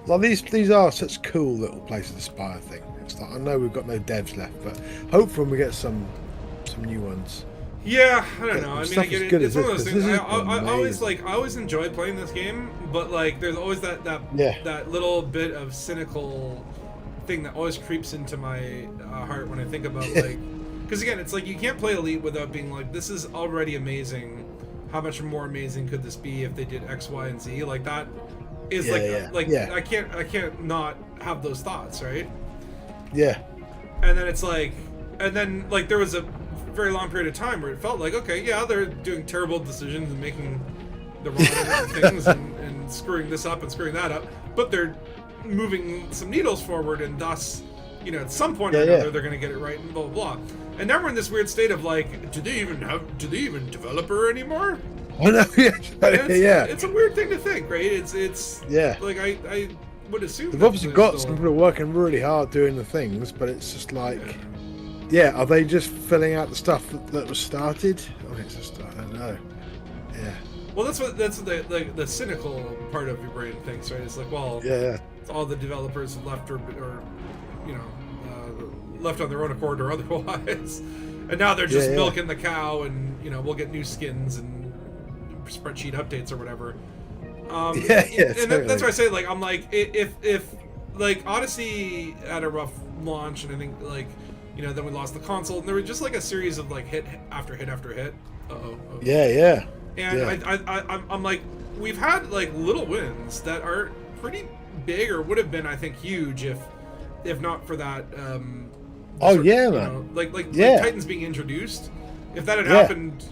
Like, these are such cool little places to Spire thing. It's like, I know we've got no devs left, but hopefully we get some new ones. Yeah, I don't know. I mean, Stuff I get as it. good It's as one of those this, things. this is I always enjoy playing this game, but like, there's always that little bit of cynical thing that always creeps into my heart when I think about like, because again, it's like you can't play Elite without being like, this is already amazing. How much more amazing could this be if they did X, Y, and Z? Like that is I can't not have those thoughts, right? Yeah. And then it's like, and then like there was a very long period of time where it felt like, okay, yeah, they're doing terrible decisions and making the wrong things and screwing this up and screwing that up, but they're moving some needles forward, and thus, you know, at some point or another they're going to get it right and blah blah blah. And now we're in this weird state of like, do they even develop her anymore? I know, It's a weird thing to think, right? It's yeah. like I would assume They've obviously got still... some people working really hard doing the things, but it's just like, yeah, are they just filling out the stuff that was started? I mean, it's just, I don't know. Yeah. Well, that's the cynical part of your brain thinks, right? It's like, well, Yeah. all the developers left or you know, left on their own accord or otherwise, and now they're just milking the cow, and you know, we'll get new skins and spreadsheet updates or whatever. And that's why I say, like, I'm like, if like Odyssey had a rough launch, and I think like, you know, then we lost the console, and there was just like a series of like hit after hit after hit. Yeah. And I'm like, we've had like little wins that are pretty big, or would have been, I think, huge if not for that. Man. Like Titans being introduced. If that had happened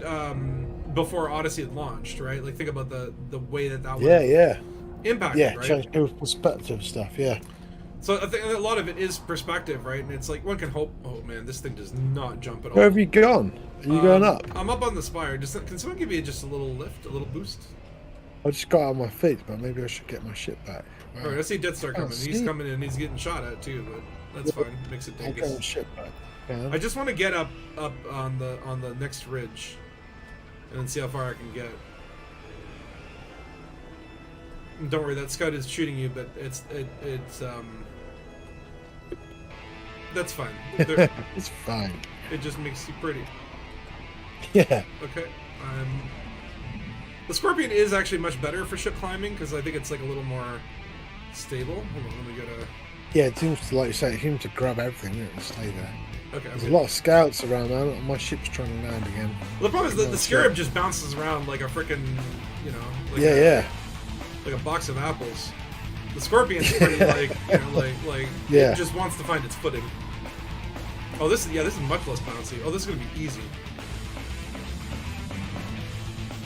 before Odyssey had launched, right? Like, think about the way that would impacted, right? Change people's perspective stuff. Yeah. So I think a lot of it is perspective, right? And it's like, one can hope. Oh man, this thing does not jump at all. Where have you gone? Are you going up? I'm up on the spire. Can someone give me just a little lift, a little boost? I just got on my feet, but maybe I should get my shit back. Wow. All right, I see Death Star coming. He's coming in. He's getting shot at too, but that's fine. Makes it I'll get Dangus. my shit back. Yeah. I just want to get up on the next ridge, and then see how far I can get. And don't worry, that Scud is shooting you, but it's that's fine. It's fine. It just makes you pretty. Yeah. Okay. The Scorpion is actually much better for ship climbing because I think it's like a little more stable. Hold on, let me get a. Yeah, it seems to, like you say, it seems to grab everything and stay there. Okay. There's a lot of scouts around, man. My ship's trying to land again. Well, the problem is that the Scarab just bounces around like a freaking, you know. Like like a box of apples. The Scorpion's pretty like, you know, like it just wants to find its footing. Oh, this is much less bouncy. Oh, this is gonna be easy.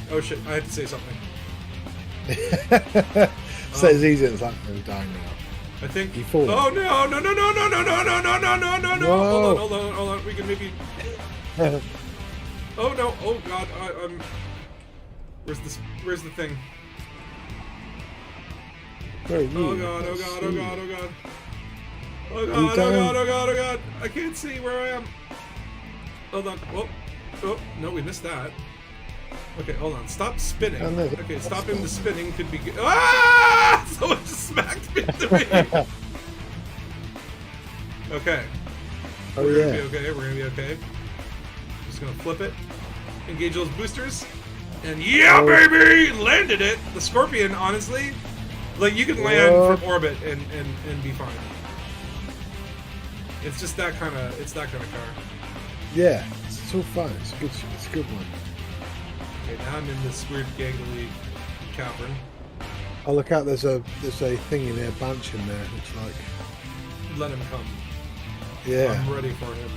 Oh shit! I had to say something. So it's easy. It's like I'm dying now. I think. You fall. Oh no! Hold on. We can maybe. Oh no! Oh god! I'm. Where's the thing? Where are you? Oh god! Oh god! I can't see where I am. Hold on. Oh no! We missed that. Okay, hold on. Stop spinning. Okay, stopping the spinning could be good. Ah! Someone just smacked me into me. Okay. We're gonna be okay. Just gonna flip it. Engage those boosters. And baby! Landed it! The Scorpion, honestly, like, you can land from orbit and be fine. It's just that kind of car. Yeah. It's It's all fine. It's a good one. Okay, now I'm in this weird gangly cavern. Oh, look out! There's a thing in there, bunch in there. It's like, Let him come. yeah. I'm ready for him.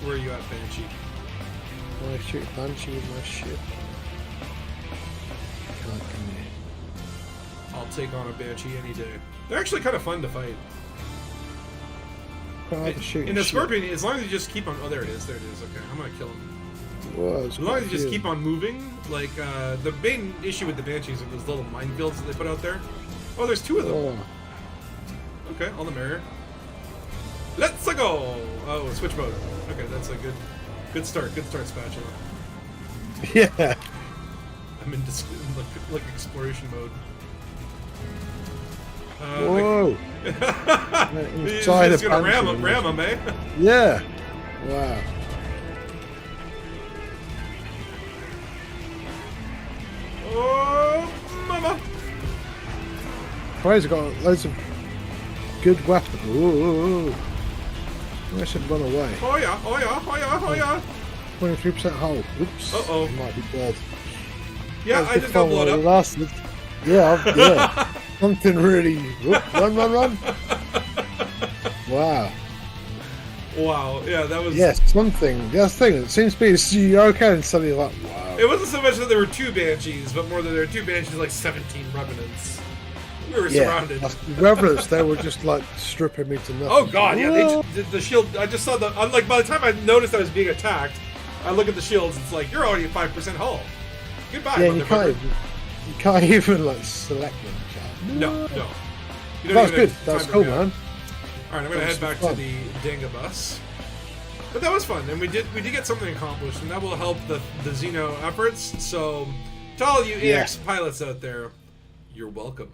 Where are you at, Banshee? I shoot Banshee with my ship. Can't come here. I'll take on a Banshee any day. They're actually kind of fun to fight. In a Scorpion, as long as you just keep on... Oh, there it is. There it is. Okay, I'm going to kill him. Whoa, As long as you just keep on moving, like, the main issue with the Banshees are those little minefields that they put out there. Oh, there's 2 of them. Oh. Okay, all the merrier. Let's go! Oh, switch mode. Okay, that's a good start. Good start, Spatula. Yeah. I'm in like exploration mode. Whoa. He's Inside just a gonna Banshee. ram him, eh? Yeah. Wow. Oh, mama! Crazy got loads of good weapons. Ooh. I should run away. Oh yeah, oh yeah, oh yeah, oh yeah. 23% hull. Oops. Uh-oh. I might be dead. Yeah, I just got blown up. Lasted. Yeah, yeah. Something really. Whoop, run. Wow. Wow, yeah, that was... Yes, something. That's the thing. It seems to be you're okay, and suddenly you're like, wow. It wasn't so much that there were 2 Banshees, but more that there were 2 Banshees, like 17 Revenants. We were surrounded. The Revenants, they were just like stripping me to nothing. Oh god, yeah, the shield, I just saw the... Like, by the time I noticed I was being attacked, I look at the shields, it's like, you're already at 5% hull. Goodbye, yeah, motherfucker. you can't even like select them. No. You don't That was even good. have That was time to cool, react. man. Alright, I'm gonna head back to the Dangus. But that was fun, and we did get something accomplished, and that will help the Xeno efforts. So, to all you AX pilots out there, you're welcome.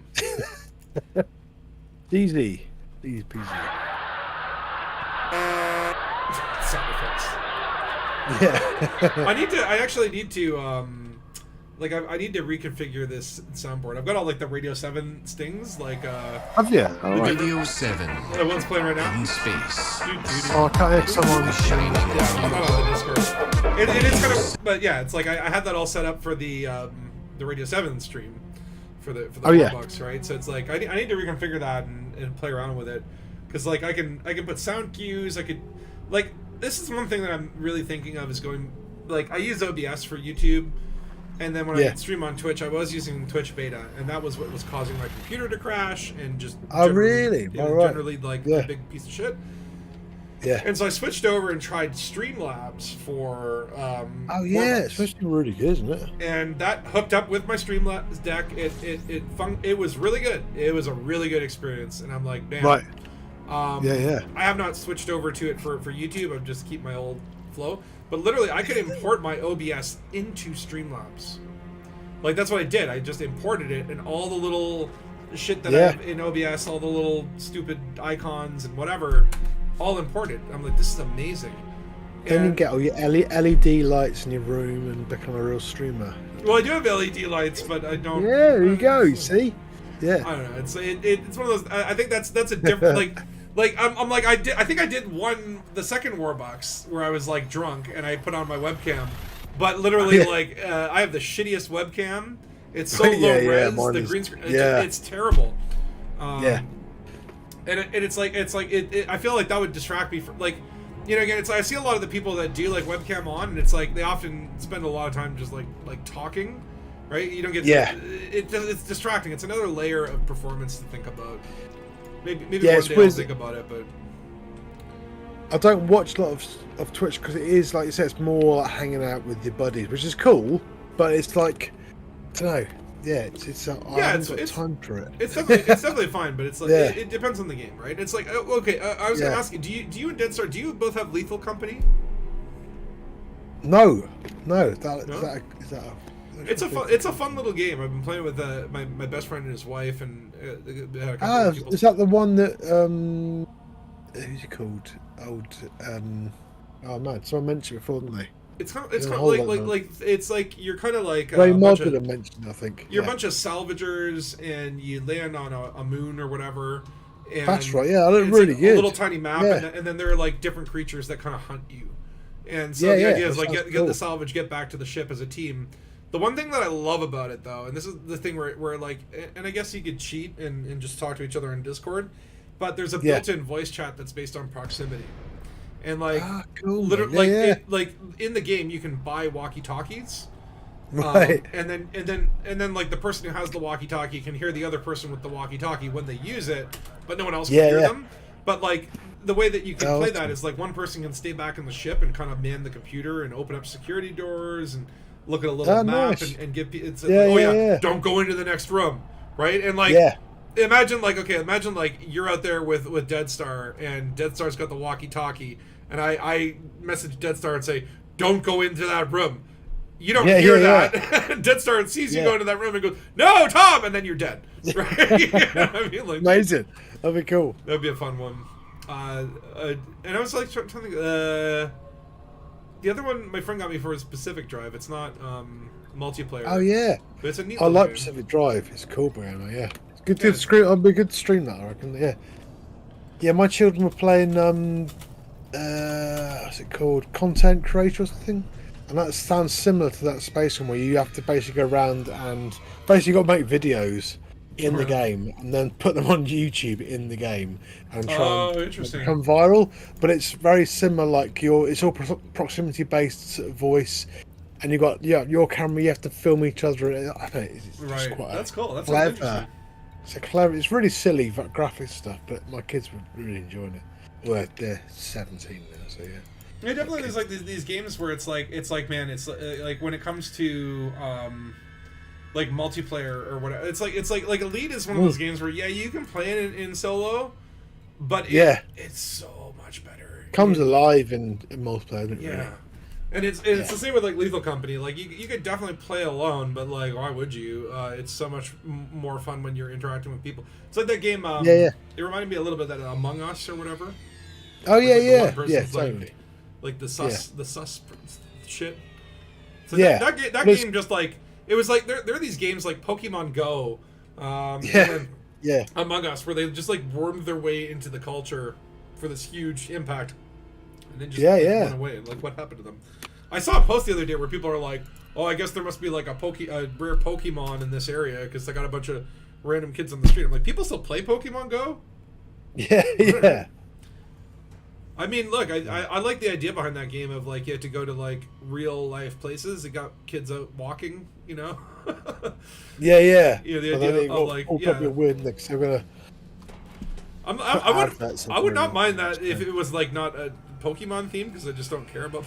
Easy peasy. Sound effects. Yeah. I actually need to I need to reconfigure this soundboard. I've got all like the Radio 7 stings, like Have you? All right. Radio 7 the one's playing right now. in space. Oh, I can't hear someone. Shining Yeah, I'm down. not on the Discord. It is kind of, but yeah, it's like I had that all set up for the Radio 7 stream for the Roblox, right? So it's like I need to reconfigure that and play around with it, because like I can put sound cues. I could, like, this is one thing that I'm really thinking of is going, like, I use OBS for YouTube, and then when I stream on Twitch, I was using Twitch beta, and that was what was causing my computer to crash and just Really? it All was right. generally like Yeah. a big piece of shit. Yeah. And so I switched over and tried Streamlabs for Oh yeah, Roblox. it's supposed to be really good, isn't it? And that hooked up with my Streamlabs deck. It was really good. It was a really good experience, and I'm like, man. Right. Yeah. I have not switched over to it for YouTube. I just keep my old flow. But literally, I could import my OBS into Streamlabs. Like, that's what I did. I just imported it, and all the little shit that I have in OBS, all the little stupid icons and whatever, all imported. I'm like, this is amazing. Then you And- get all your LED lights in your room and become a real streamer. Well, I do have LED lights, but I don't. Yeah, there you go. You see? Yeah. I don't know. It's one of those. I think that's a different I'm like I think I did the second Warbox where I was like drunk and I put on my webcam, but literally I have the shittiest webcam. It's so low res. The green screen. It's terrible. Yeah. And it's like I feel like that would distract me from, like, you know, again, it's, I see a lot of the people that do like webcam on, and it's like they often spend a lot of time just like talking, right? You don't get it's distracting. It's another layer of performance to think about. Maybe one day I'll think about it, but I don't watch a lot of Twitch because it is, like you said, it's more like hanging out with your buddies, which is cool. But it's like, I don't know. Yeah, I haven't got time for it. It's definitely fine, but it's like Yeah. it depends on the game, right? It's like okay. I was gonna ask you, do you and Deadstar, do you both have Lethal Company? No. It's a fun little game. I've been playing with my best friend and his wife, and had a couple of people. Is that the one that who's he called? Oh man, someone mentioned it before, didn't they? It's kind of like it's like you're kind of like Ray Mod mentioned, I think. You're a bunch of salvagers, and you land on a moon or whatever, And That's right. Yeah, I look it's really like good. a little tiny map, Yeah. and then there are like different creatures that kind of hunt you. And so Yeah, the yeah, idea is that like sounds get the cool. salvage, get back to the ship as a team. The one thing that I love about it though, and this is the thing where like, and I guess you could cheat and just talk to each other in Discord, but there's a Yeah. built-in voice chat that's based on proximity. And like, Cool. literally, Yeah, yeah. like in the game, you can buy walkie-talkies, Right. and then like the person who has the walkie-talkie can hear the other person with the walkie-talkie when they use it, but no one else can Yeah, hear yeah. them. But like the way that you can Oh, play that's that cool. is like one person can stay back in the ship and kind of man the computer and open up security doors and look at a little Oh, map nice. and give it's Yeah, like, oh yeah, yeah, yeah. don't go into the next room, right? And like Yeah. imagine like you're out there with Dead Star and Dead Star's got the walkie-talkie and I message Dead Star and say don't go into that room. You don't Yeah, hear yeah, that. Dead Star sees you Yeah. go into that room and goes, "No, Tom," and then you're dead. Right? You know what I mean, like Amazing. That'd be cool. that'd be a fun one. And I was like trying to think. The other one my friend got me for is Pacific Drive. It's not multiplayer. Oh yeah. But it's a neat I little like game. Pacific Drive. It's a cool game. Yeah. It's good Yeah. to stream. It'd be good to stream that. I reckon. Yeah. Yeah. My children were playing. What's it called? Content creator or something. And that sounds similar to that space one where you have to basically go around and basically got to make videos in the Right. game and then put them on YouTube in the game and try Oh, and interesting. become viral. But it's very similar. Like it's all proximity based sort of voice, and you got your camera. You have to film each other. I think it's just Right. quite That's cool. That's clever. interesting. It's a clever. It's really silly graphic stuff, but my kids were really enjoying it. Well, they're 17 now, so yeah. Yeah, definitely. There's like these games where it's like man, it's like when it comes to like multiplayer or whatever. It's like Elite is one of those games where you can play it in solo, but it's so much better. Comes alive in multiplayer, doesn't it? Yeah. Really? And it's the same with like Lethal Company. Like you could definitely play alone, but like why would you? It's so much more fun when you're interacting with people. It's like that game. It reminded me a little bit of that Among Us or whatever. Oh yeah, Like the yeah, one person's like- totally. Like the sus shit. So Yeah. that There's- game just like it was like there are these games like Pokemon Go, Yeah. and Yeah, Among Us where they just like wormed their way into the culture for this huge impact, and then just went away. Like what happened to them? I saw a post the other day where people are like, "Oh, I guess there must be like a rare Pokemon in this area because they got a bunch of random kids on the street." I'm like, people still play Pokemon Go? yeah, yeah. I mean, look, I like the idea behind that game of like you had to go to like real life places. It got kids out walking, you know. Yeah, yeah. Yeah, the But idea then it of, will- like, will probably yeah. weird next. They're gonna. I would not mind that if it was like not a Pokemon theme because I just don't care about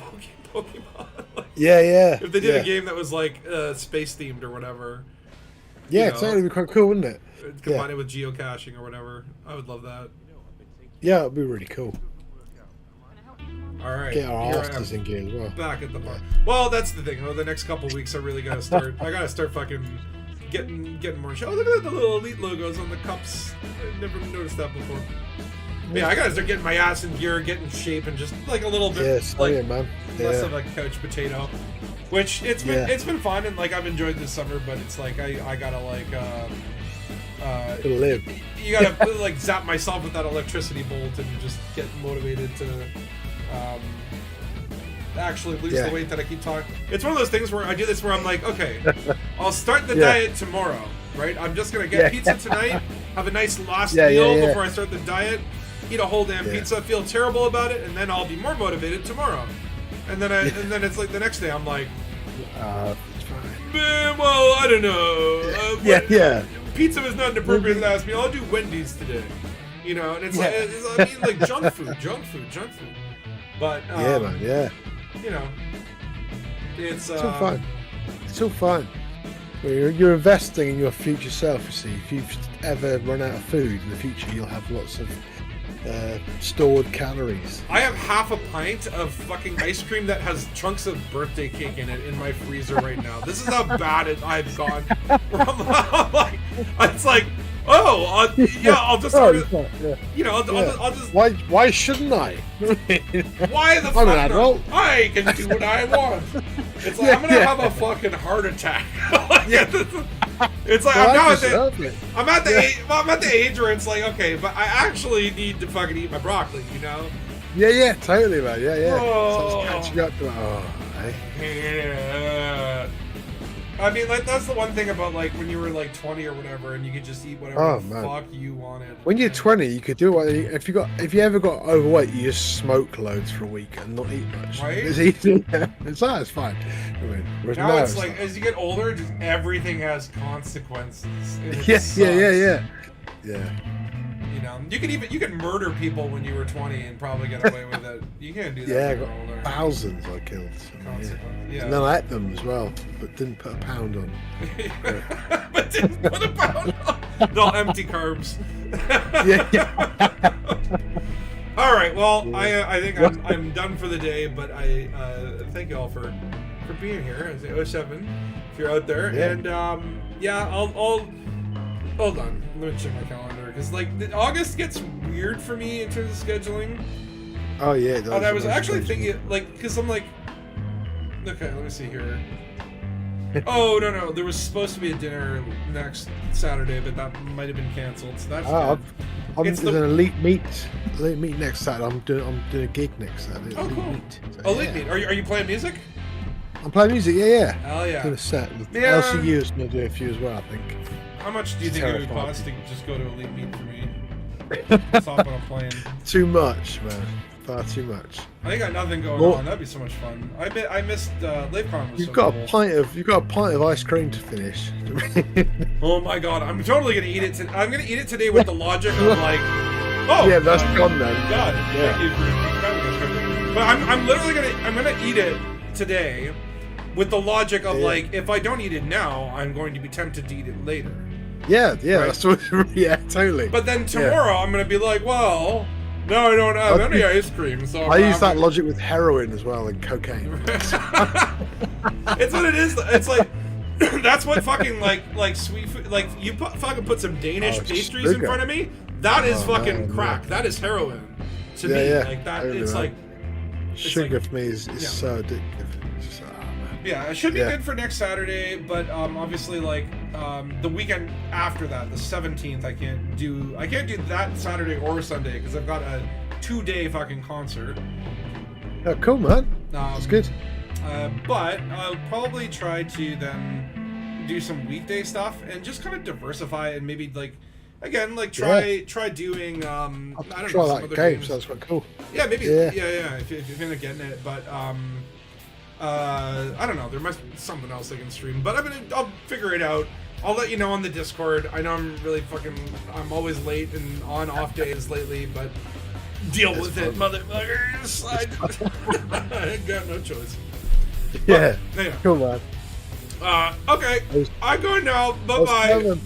Pokemon. Like, Yeah, yeah. if they did yeah. a game that was like space themed or whatever, Yeah, you know, totally be quite cool, wouldn't it? combine it with geocaching or whatever, I would love that. Yeah, it'd be really cool. All right, Get our here I asses am, in gear as well. back at the bar. Well, that's the thing. The next couple weeks, I really gotta start. I gotta start fucking getting more show. Oh, look at the little Elite logos on the cups. I never noticed that before. But yeah, I gotta start getting my ass in gear, getting in shape, and just like a little bit Yes, like yeah, man. less Yeah. of a couch potato. Which it's been fun and like I've enjoyed this summer, but it's like I gotta like To live. you gotta like zap myself with that electricity bolt and just get motivated to actually lose the weight that I keep talking. It's one of those things where I do this where I'm like, okay, I'll start the diet tomorrow, right? I'm just gonna get pizza tonight, have a nice last meal before I start the diet, eat a whole damn pizza, feel terrible about it, and then I'll be more motivated tomorrow. And then and then it's like the next day I'm like, It's fine. man, well, I don't know. Yeah. Pizza was not an appropriate last meal. I'll do Wendy's today. You know, and it's like, I mean, like junk food. But Yeah, man. Yeah. you know, it's It's all fine. It's all fine. Well, you're investing in your future self, you see. If you ever run out of food in the future, you'll have lots of stored calories. I have half a pint of fucking ice cream that has chunks of birthday cake in it in my freezer right now. This is how bad I've gone. Where I'm like, it's like, I'll just Oh, order, it's not, yeah. you know, I'll just Why shouldn't I? why the I'm fuck an not? adult. I can do what I want. It's like I'm gonna have a fucking heart attack. It's like Well, I'm now I at just love it. I'm at the age. Well, I'm at the age where it's like, okay, but I actually need to fucking eat my broccoli, you know? Yeah, totally, man. Yeah. Oh. So it's catching up to that. Oh, hey. Yeah. I mean, like that's the one thing about like when you were like 20 or whatever, and you could just eat whatever Oh, the man. fuck you wanted. When you're 20, you could do what if you ever got overweight, you just smoke loads for a week and not eat much. Right? It's easy. It's fine. I mean, whereas Now now it's like as you get older, just everything has consequences. And it yeah. sucks. You know, you can murder people when you were 20 and probably get away with it. You can't do that Yeah, I when got you're older. thousands I killed. So, Consequence. Yeah. And then I ate them as well, but didn't put a pound on. But didn't put a pound on. No empty carbs. Yeah. All right. Well, I think I'm done for the day, but I thank you all for being here. It's 07 if you're out there, Yeah. and I'll hold on. Let me check my calendar because like August gets weird for me in terms of scheduling. Oh yeah. It does. And I was actually thinking like because I'm like, okay, let me see here. Oh no, there was supposed to be a dinner next Saturday, but that might have been canceled. So that's good. There's an elite meet next Saturday. I'm doing a gig next Saturday. Oh, elite cool. Meet. So, Elite Meet. Are you playing music? I'm playing music. Yeah. Hell yeah. Doing a set. With Yeah. LCU is going to do a few as well, I think. How much do you think it would Terrifying. cost to just go to Elite Meet for me? That's off when I'm playing. Too much, man. Far too much. I ain't got nothing going Well- on. That'd be so much fun. I missed LaveCon was You've so got cool. you've got a pint of ice cream to finish. Oh my god, I'm totally gonna eat it. I'm gonna eat it today with the logic of like, oh Yeah, that's gone then. God, Yeah. thank you for having this. But I'm literally gonna eat it today with the logic of Yeah. like, if I don't eat it now, I'm going to be tempted to eat it later. Yeah, Right. that's what. Yeah, totally. But then tomorrow I'm gonna be like, well, now I don't have any ice cream, so I use that logic with heroin as well and cocaine. It's what it is. It's like that's what fucking like sweet food. Like you fucking put some Danish Oh, pastries in sugar. front of me. That is Oh, fucking man, crack. yeah. That is heroin to Yeah, me. yeah, Like that. totally, It's man. like Sugar like- for me is yeah. so addictive. It's just, oh, man. yeah, it should be Yeah. good for next Saturday. But obviously like the weekend after that, the 17th, I can't do that Saturday or Sunday because I've got a 2-day fucking concert. Oh, cool, man. That's good. But I'll probably try to then do some weekday stuff and just kind of diversify and maybe like again like try doing I don't know Try some that other game. games. Sounds quite cool. Yeah, maybe Yeah. if you're into getting it, but I don't know, there must be something else I can stream, but I'll figure it out. I'll let you know on the Discord. I know I'm always late and on off days lately, but deal with it, motherfuckers. I got no choice. Yeah. Anyway. Cool, man. Okay, I'm going now. Bye bye. Bye.